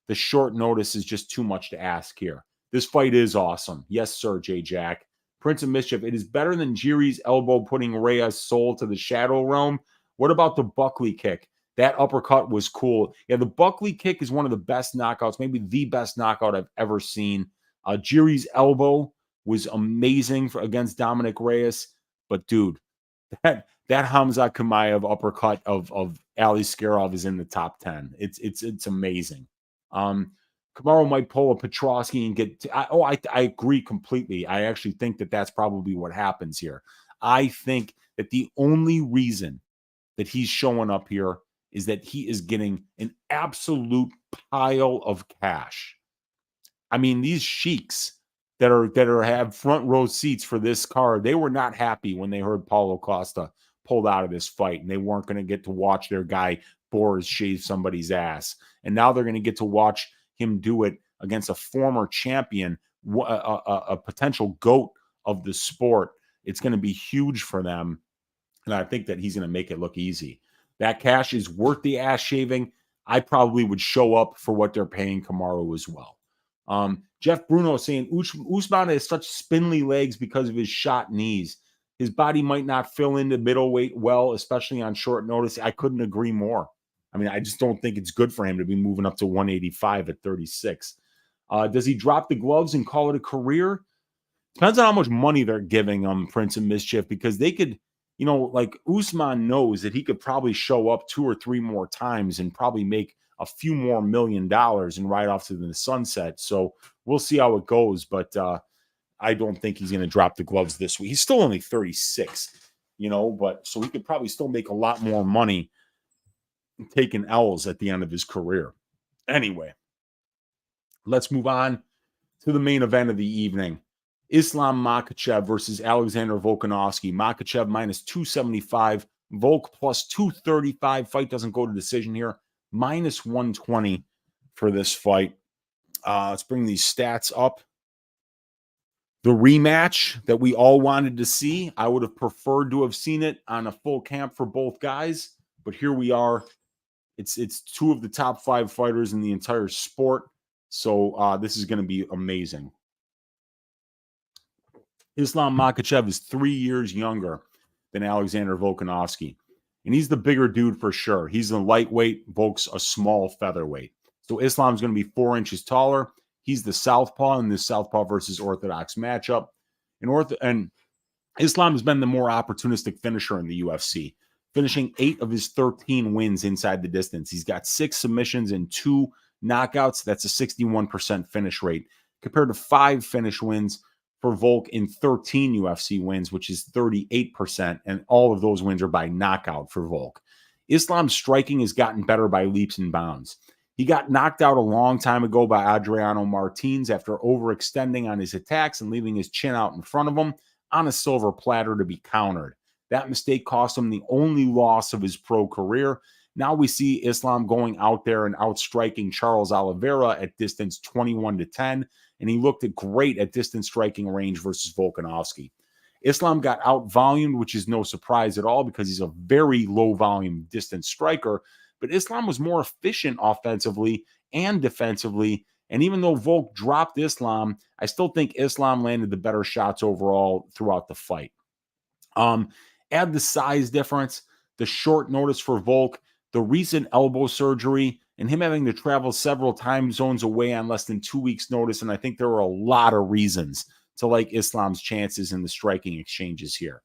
the short notice is just too much to ask here. This fight is awesome. Yes, sir, J. Jack. Prince of Mischief, it is better than Jiri's elbow putting Rhea's soul to the shadow realm. What about the Buckley kick? That uppercut was cool. Yeah, the Buckley kick is one of the best knockouts, maybe the best knockout I've ever seen. Jiri's elbow was amazing against Dominic Reyes. But, dude, that Khamzat Chimaev uppercut of Aliskerov is in the top 10. It's amazing. Kamaru might pull a Petrosky and get... I agree completely. I actually think that that's probably what happens here. I think that the only reason that he's showing up here is that he is getting an absolute pile of cash. I mean, these sheiks that have front row seats for this card, they were not happy when they heard Paulo Costa pulled out of this fight, and they weren't going to get to watch their guy Boris shave somebody's ass. And now they're going to get to watch him do it against a former champion, a potential GOAT of the sport. It's going to be huge for them. And I think that he's going to make it look easy. That cash is worth the ass shaving. I probably would show up for what they're paying Kamaru as well. Jeff Bruno saying Usman has such spindly legs because of his shot knees. His body might not fill into middleweight well, especially on short notice. I couldn't agree more. I mean, I just don't think it's good for him to be moving up to 185 at 36. Does he drop the gloves and call it a career? Depends on how much money they're giving Prince of Mischief, because they could, like Usman knows that he could probably show up 2 or 3 more times and probably make a few more $1 million and ride off to the sunset. So we'll see how it goes, but I don't think he's going to drop the gloves this week. He's still only 36, but so he could probably still make a lot more money taking L's at the end of his career. Anyway, let's move on to the main event of the evening. Islam Makhachev versus Alexander Volkanovski. Makhachev minus 275, Volk plus 235. Fight doesn't go to decision here. Minus 120 for this fight. Let's bring these stats up. The rematch that we all wanted to see, I would have preferred to have seen it on a full camp for both guys, but here we are. It's 2 of the top 5 fighters in the entire sport, so this is going to be amazing. Islam Makhachev is 3 years younger than Alexander Volkanovski, and he's the bigger dude for sure. He's a lightweight, Volk's a small featherweight. So Islam's going to be 4 inches taller. He's the southpaw in this southpaw versus orthodox matchup. And Islam has been the more opportunistic finisher in the UFC, finishing 8 of his 13 wins inside the distance. He's got 6 submissions and 2 knockouts. That's a 61% finish rate compared to 5 finish wins for Volk in 13 UFC wins, which is 38%. And all of those wins are by knockout for Volk. Islam's striking has gotten better by leaps and bounds. He got knocked out a long time ago by Adriano Martins after overextending on his attacks and leaving his chin out in front of him on a silver platter to be countered. That mistake cost him the only loss of his pro career. Now we see Islam going out there and outstriking Charles Oliveira at distance 21-10, and he looked great at distance striking range versus Volkanovski. Islam got out-volumed, which is no surprise at all because he's a very low-volume distance striker, but Islam was more efficient offensively and defensively, and even though Volk dropped Islam, I still think Islam landed the better shots overall throughout the fight. Add the size difference, the short notice for Volk, the recent elbow surgery, and him having to travel several time zones away on less than 2 weeks' notice, and I think there were a lot of reasons to like Islam's chances in the striking exchanges here.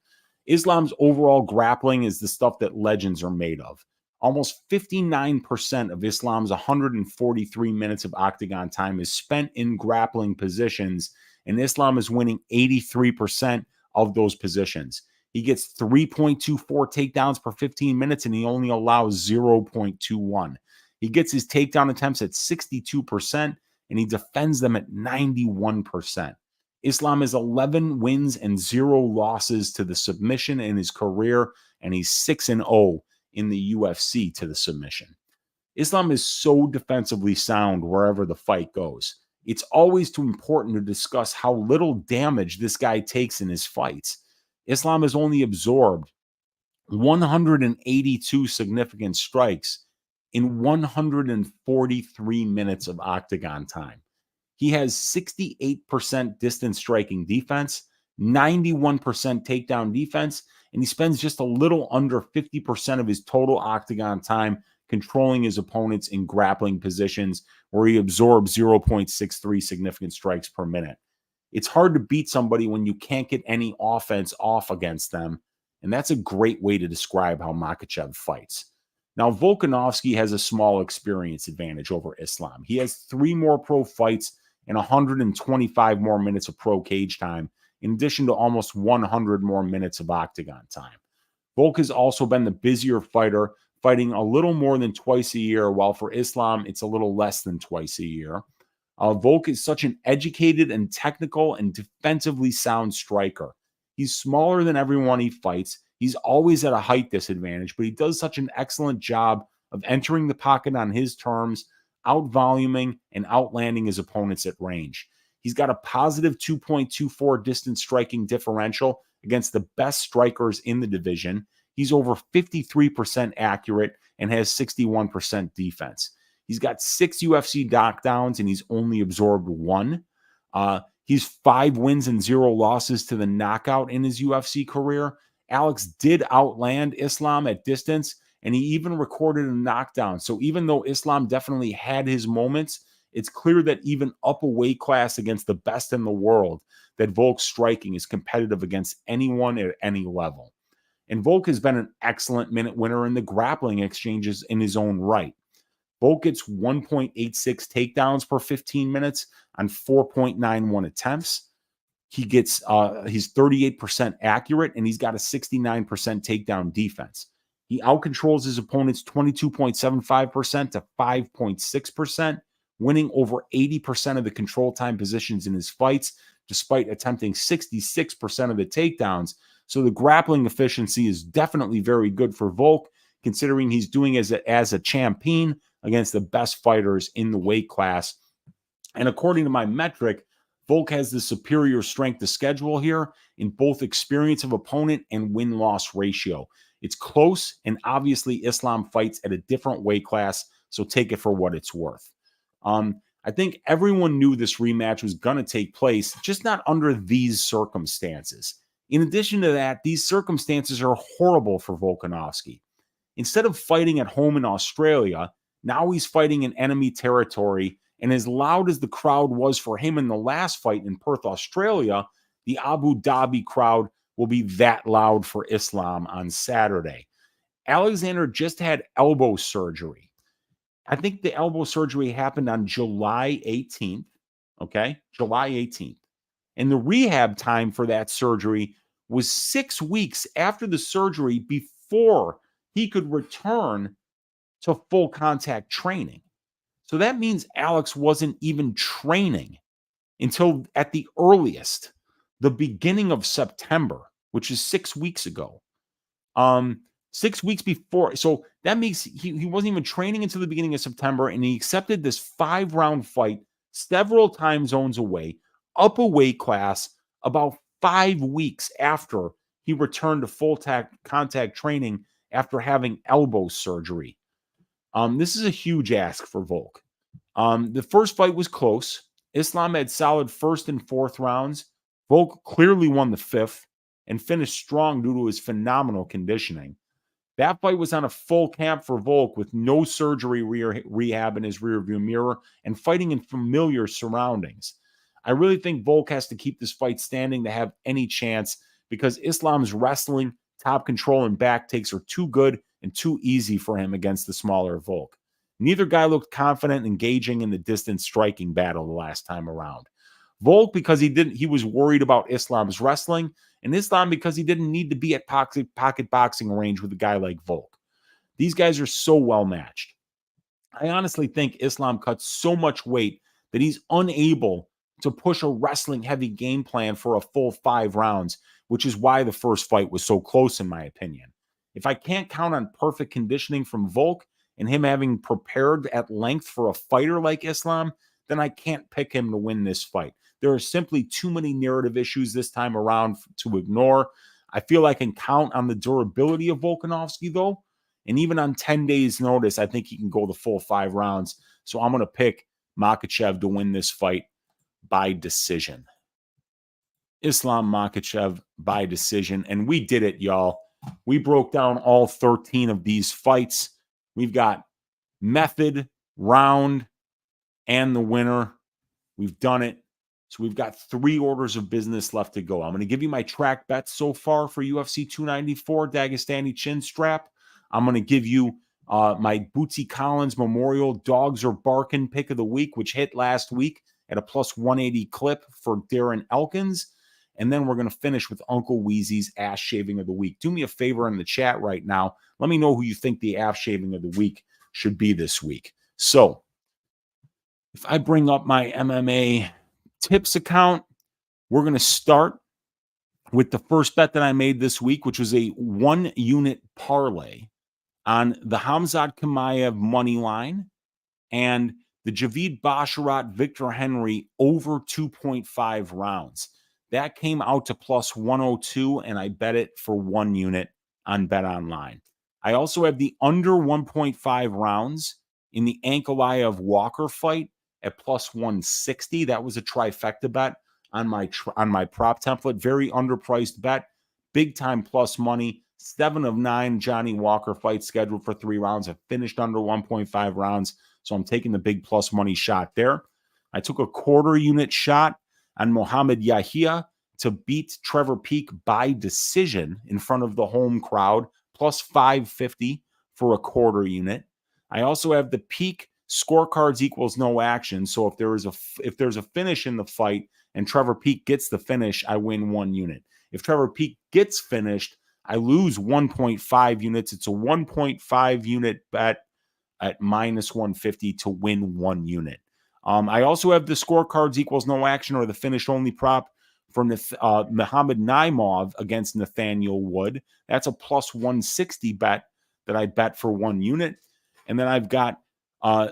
Islam's overall grappling is the stuff that legends are made of. Almost 59% of Islam's 143 minutes of octagon time is spent in grappling positions, and Islam is winning 83% of those positions. He gets 3.24 takedowns per 15 minutes, and he only allows 0.21. He gets his takedown attempts at 62%, and he defends them at 91%. Islam has 11 wins and 0 losses to the submission in his career, and he's 6-0 in the UFC to the submission. Islam is so defensively sound wherever the fight goes. It's always too important to discuss how little damage this guy takes in his fights. Islam has only absorbed 182 significant strikes in 143 minutes of octagon time. He has 68% distance striking defense, 91% takedown defense, and he spends just a little under 50% of his total octagon time controlling his opponents in grappling positions where he absorbs 0.63 significant strikes per minute. It's hard to beat somebody when you can't get any offense off against them, and that's a great way to describe how Makhachev fights. Now, Volkanovski has a small experience advantage over Islam. He has 3 more pro fights and 125 more minutes of pro cage time, in addition to almost 100 more minutes of octagon time. Volk has also been the busier fighter, fighting a little more than twice a year, while for Islam, it's a little less than twice a year. Volk is such an educated and technical and defensively sound striker. He's smaller than everyone he fights. He's always at a height disadvantage, but he does such an excellent job of entering the pocket on his terms, out-voluming and outlanding his opponents at range. He's got a positive 2.24 distance striking differential against the best strikers in the division. He's over 53% accurate and has 61% defense. He's got 6 UFC knockdowns and he's only absorbed 1. He's 5 wins and 0 losses to the knockout in his UFC career. Alex did outland Islam at distance, and he even recorded a knockdown. So even though Islam definitely had his moments, it's clear that even up a weight class against the best in the world, that Volk's striking is competitive against anyone at any level. And Volk has been an excellent minute winner in the grappling exchanges in his own right. Volk gets 1.86 takedowns per 15 minutes on 4.91 attempts. He's 38% accurate, and he's got a 69% takedown defense. He outcontrols his opponents 22.75% to 5.6%, winning over 80% of the control time positions in his fights, despite attempting 66% of the takedowns. So the grappling efficiency is definitely very good for Volk, considering he's doing as a champion against the best fighters in the weight class. And according to my metric, Volk has the superior strength to schedule here in both experience of opponent and win-loss ratio. It's close, and obviously Islam fights at a different weight class, so take it for what it's worth. I think everyone knew this rematch was going to take place, just not under these circumstances. In addition to that, these circumstances are horrible for Volkanovski. Instead of fighting at home in Australia, now he's fighting in enemy territory, and as loud as the crowd was for him in the last fight in Perth, Australia, the Abu Dhabi crowd will be that loud for Islam on Saturday. Alexander just had elbow surgery. I think the elbow surgery happened on July 18th, okay? July 18th. And the rehab time for that surgery was 6 weeks after the surgery before he could return to full contact training. So that means Alex wasn't even training until at the earliest, the beginning of September, which is 6 weeks ago. 6 weeks before. So that means he wasn't even training until the beginning of September, and he accepted this 5-round fight several time zones away, up a weight class, about 5 weeks after he returned to full contact training after having elbow surgery. This is a huge ask for Volk. The first fight was close. Islam had solid first and fourth rounds. Volk clearly won the fifth and finished strong due to his phenomenal conditioning. That fight was on a full camp for Volk with no surgery rehab in his rearview mirror and fighting in familiar surroundings. I really think Volk has to keep this fight standing to have any chance because Islam's wrestling, top control, and back takes are too good and too easy for him against the smaller Volk. Neither guy looked confident engaging in the distance striking battle the last time around. Volk because he was worried about Islam's wrestling, and Islam because he didn't need to be at pocket boxing range with a guy like Volk. These guys are so well matched. I honestly think Islam cuts so much weight that he's unable to push a wrestling heavy game plan for a full 5 rounds, which is why the first fight was so close in my opinion. If I can't count on perfect conditioning from Volk and him having prepared at length for a fighter like Islam, then I can't pick him to win this fight. There are simply too many narrative issues this time around to ignore. I feel I can count on the durability of Volkanovski, though. And even on 10 days' notice, I think he can go the full 5 rounds. So I'm going to pick Makhachev to win this fight by decision. Islam Makhachev by decision. And we did it, y'all. We broke down all 13 of these fights. We've got method, round, and the winner. We've done it. So we've got 3 orders of business left to go. I'm going to give you my track bets so far for UFC 294 Dagestani chin strap. I'm going to give you my Bootsy Collins Memorial Dogs Are Barking pick of the week, which hit last week at a plus 180 clip for Darren Elkins. And then we're going to finish with Uncle Weezy's ass shaving of the week. Do me a favor in the chat right now. Let me know who you think the ass shaving of the week should be this week. So if I bring up my MMA tips account, we're going to start with the first bet that I made this week, which was a 1-unit parlay on the Khamzat Chimaev money line and the Javid Basharat Victor Henry over 2.5 rounds. That came out to plus 102, and I bet it for 1 unit on Bet Online. I also have the under 1.5 rounds in the Ankalaev Walker fight at plus 160. That was a trifecta bet on my prop template. Very underpriced bet. Big time plus money. 7 of 9 Johnny Walker fights scheduled for 3 rounds have finished under 1.5 rounds. So I'm taking the big plus money shot there. I took a quarter unit shot on Mohammad Yahya to beat Trevor Peak by decision in front of the home crowd, plus 550 for a quarter unit. I also have the Peak scorecards equals no action. So if there's a finish in the fight and Trevor Peak gets the finish, I win 1 unit. If Trevor Peak gets finished, I lose 1.5 units. It's a 1.5 unit bet at minus 150 to win 1 unit. I also have the scorecards equals no action or the finish only prop from Muhammad Naimov against Nathaniel Wood. That's a plus 160 bet that I bet for 1 unit. And then I've got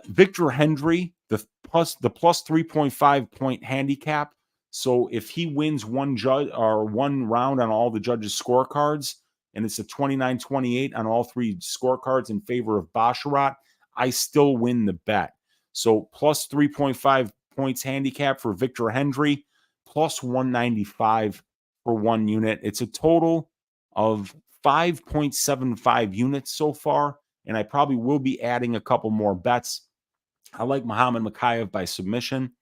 Victor Henry, the plus 3.5 point handicap. So if he wins one round on all the judges' scorecards, and it's a 29-28 on all 3 scorecards in favor of Basharat, I still win the bet. So plus 3.5 points handicap for Victor Henry, plus 195 for 1 unit. It's a total of 5.75 units so far, and I probably will be adding a couple more bets. I like Muhammad Mokaev by submission.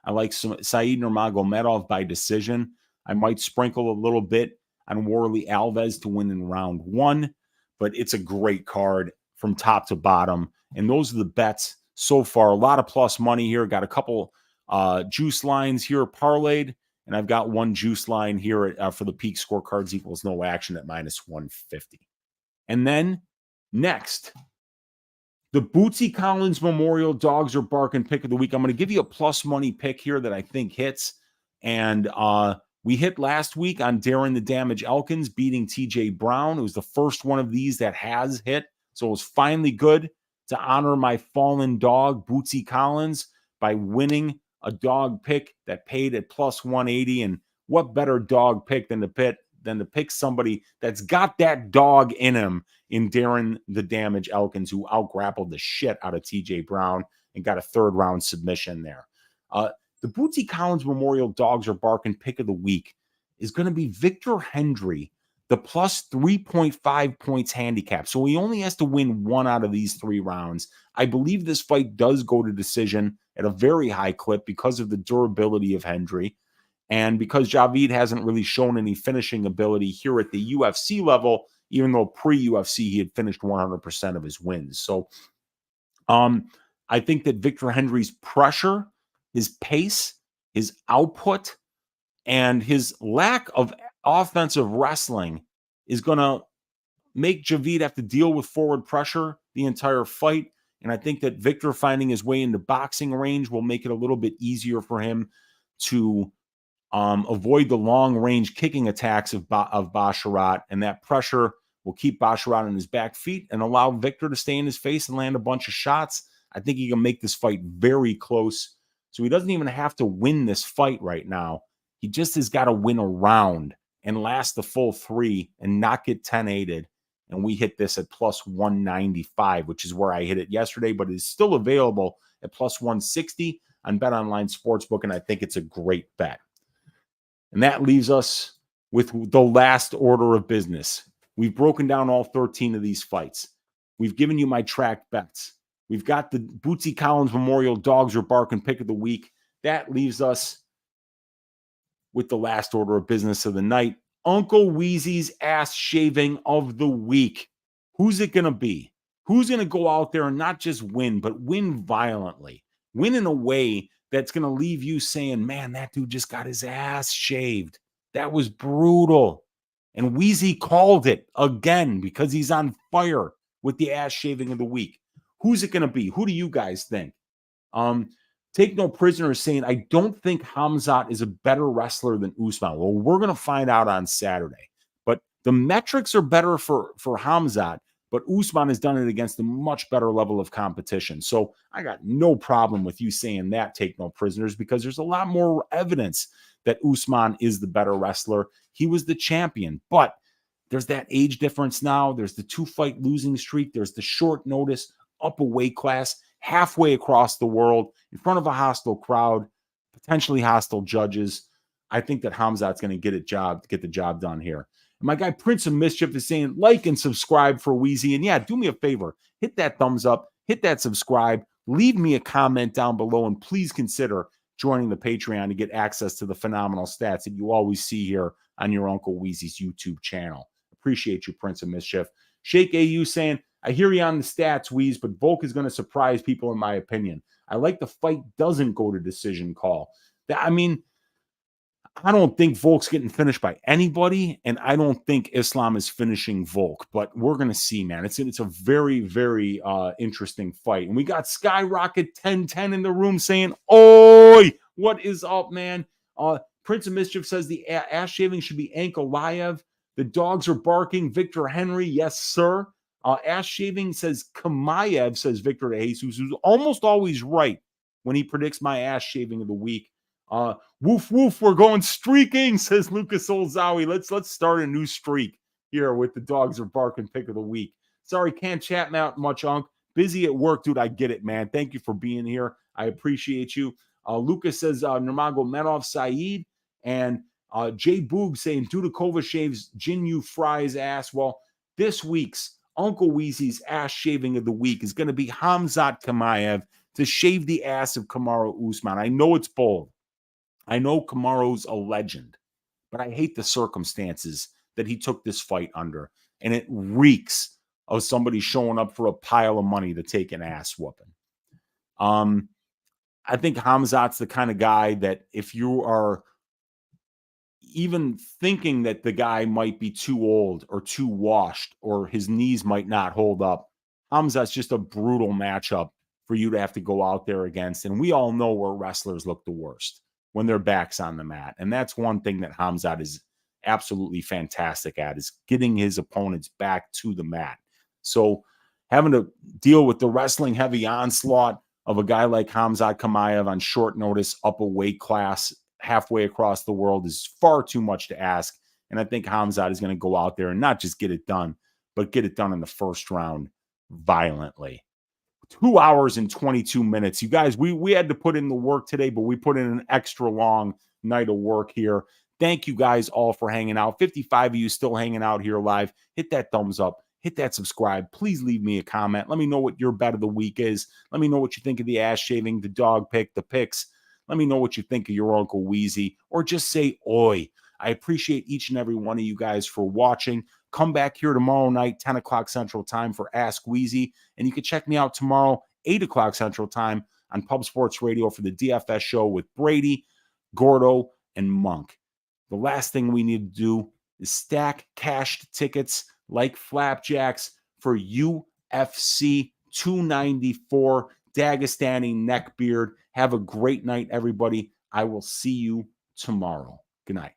I like Saeed Nurmagomedov by decision. I might sprinkle a little bit on Warlley Alves to win in round 1, but it's a great card from top to bottom. And those are the bets so far. A lot of plus money here. Got a couple juice lines here parlayed, and I've got 1 juice line here for the Peak scorecards equals no action at minus 150. And then next, the Bootsy Collins Memorial Dogs Are Barking pick of the week. I'm going to give you a plus money pick here that I think hits. And we hit last week on Darren the Damage Elkins beating TJ Brown. It was the first one of these that has hit. So it was finally good to honor my fallen dog, Bootsy Collins, by winning a dog pick that paid at plus 180. And what better dog pick than to pick somebody that's got that dog in him in Darren the Damage Elkins, who out-grappled the shit out of TJ Brown and got a 3rd round submission there. The Bootsy Collins Memorial Dogs Are Barking pick of the week is going to be Victor Henry, the plus 3.5 points handicap. So he only has to win 1 out of these 3 rounds. I believe this fight does go to decision at a very high clip because of the durability of Henry and because Javid hasn't really shown any finishing ability here at the UFC level, even though pre-UFC he had finished 100% of his wins. So I think that Victor Henry's pressure, his pace, his output, and his lack of offensive wrestling is going to make Javid have to deal with forward pressure the entire fight. And I think that Victor finding his way into boxing range will make it a little bit easier for him to avoid the long-range kicking attacks of Basharat. And that pressure will keep Basharat on his back feet and allow Victor to stay in his face and land a bunch of shots. I think he can make this fight very close. So he doesn't even have to win this fight right now. He just has got to win a round and last the full 3 and not get 10-8'd. And we hit this at plus 195, which is where I hit it yesterday, but it is still available at plus 160 on Bet Online Sportsbook, and I think it's a great bet. And that leaves us with the last order of business. We've broken down all 13 of these fights. We've given you my track bets. We've got the Bootsy Collins Memorial Dogs Are Barking pick of the week. That leaves us with the last order of business of the night. Uncle Weezy's ass shaving of the week. Who's it going to be? Who's going to go out there and not just win, but win violently? Win in a way that's going to leave you saying, man, that dude just got his ass shaved. That was brutal. And Weezy called it again because he's on fire with the ass shaving of the week. Who's it going to be? Who do you guys think? Take No Prisoner is saying, I don't think Khamzat is a better wrestler than Usman. Well, we're going to find out on Saturday. But the metrics are better for Khamzat, but Usman has done it against a much better level of competition. So I got no problem with you saying that, Take No Prisoners, because there's a lot more evidence that Usman is the better wrestler. He was the champion, but there's that age difference now. There's the 2-fight losing streak. There's the short notice, up a weight class, halfway across the world, in front of a hostile crowd, potentially hostile judges. I think that Khamzat's going to get the job done here. And my guy Prince of Mischief is saying, like and subscribe for Weezy. And yeah, do me a favor. Hit that thumbs up. Hit that subscribe. Leave me a comment down below. And please consider joining the Patreon to get access to the phenomenal stats that you always see here on your Uncle Weezy's YouTube channel. Appreciate you, Prince of Mischief. Shake AU saying, I hear you on the stats, Weez, but Volk is going to surprise people in my opinion. I like the fight doesn't go to decision call. I mean, I don't think Volk's getting finished by anybody, and I don't think Islam is finishing Volk, but we're going to see, man. It's a very, very interesting fight. And we got Skyrocket 1010 in the room saying, oi, what is up, man? Prince of Mischief says the ass shaving should be Ankalaev. The dogs are barking. Victor Henry, yes, sir. Ass shaving says Kamaev, says Victor De Jesus, who's almost always right when he predicts my ass shaving of the week. Woof, woof, we're going streaking, says Lucas Olzawi. Let's start a new streak here with the dogs are barking pick of the week. Sorry, can't chat much, Unc. Busy at work, dude. I get it, man. Thank you for being here. I appreciate you. Lucas says Nurmagomedov Saeed, and Jay Boog saying Dudakova shaves Jinh Frey's ass. Well, this week's Uncle Weezy's ass shaving of the week is going to be Khamzat Chimaev to shave the ass of Kamaru Usman. I know it's bold. I know Kamaru's a legend, but I hate the circumstances that he took this fight under. And it reeks of somebody showing up for a pile of money to take an ass whooping. I think Khamzat's the kind of guy that if you are even thinking that the guy might be too old or too washed or his knees might not hold up, Khamzat's just a brutal matchup for you to have to go out there against. And we all know where wrestlers look the worst, when their back's on the mat. And that's one thing that Khamzat is absolutely fantastic at, is getting his opponents back to the mat. So having to deal with the wrestling heavy onslaught of a guy like Khamzat Chimaev on short notice, up a weight class, halfway across the world is far too much to ask. And I think Khamzat is going to go out there and not just get it done, but get it done in the first round violently. 2 hours and 22 minutes. You guys, we had to put in the work today, but we put in an extra long night of work here. Thank you guys all for hanging out. 55 of you still hanging out here live. Hit that thumbs up. Hit that subscribe. Please leave me a comment. Let me know what your bet of the week is. Let me know what you think of the ass shaving, the dog pick, the picks. Let me know what you think of your Uncle Weezy, or just say oi. I appreciate each and every one of you guys for watching. Come back here tomorrow night, 10 o'clock Central Time for Ask Weezy. And you can check me out tomorrow, 8 o'clock Central Time on Pub Sports Radio for the DFS show with Brady, Gordo, and Monk. The last thing we need to do is stack cashed tickets like flapjacks for UFC 294 Dagestani neckbeard. Have a great night, everybody. I will see you tomorrow. Good night.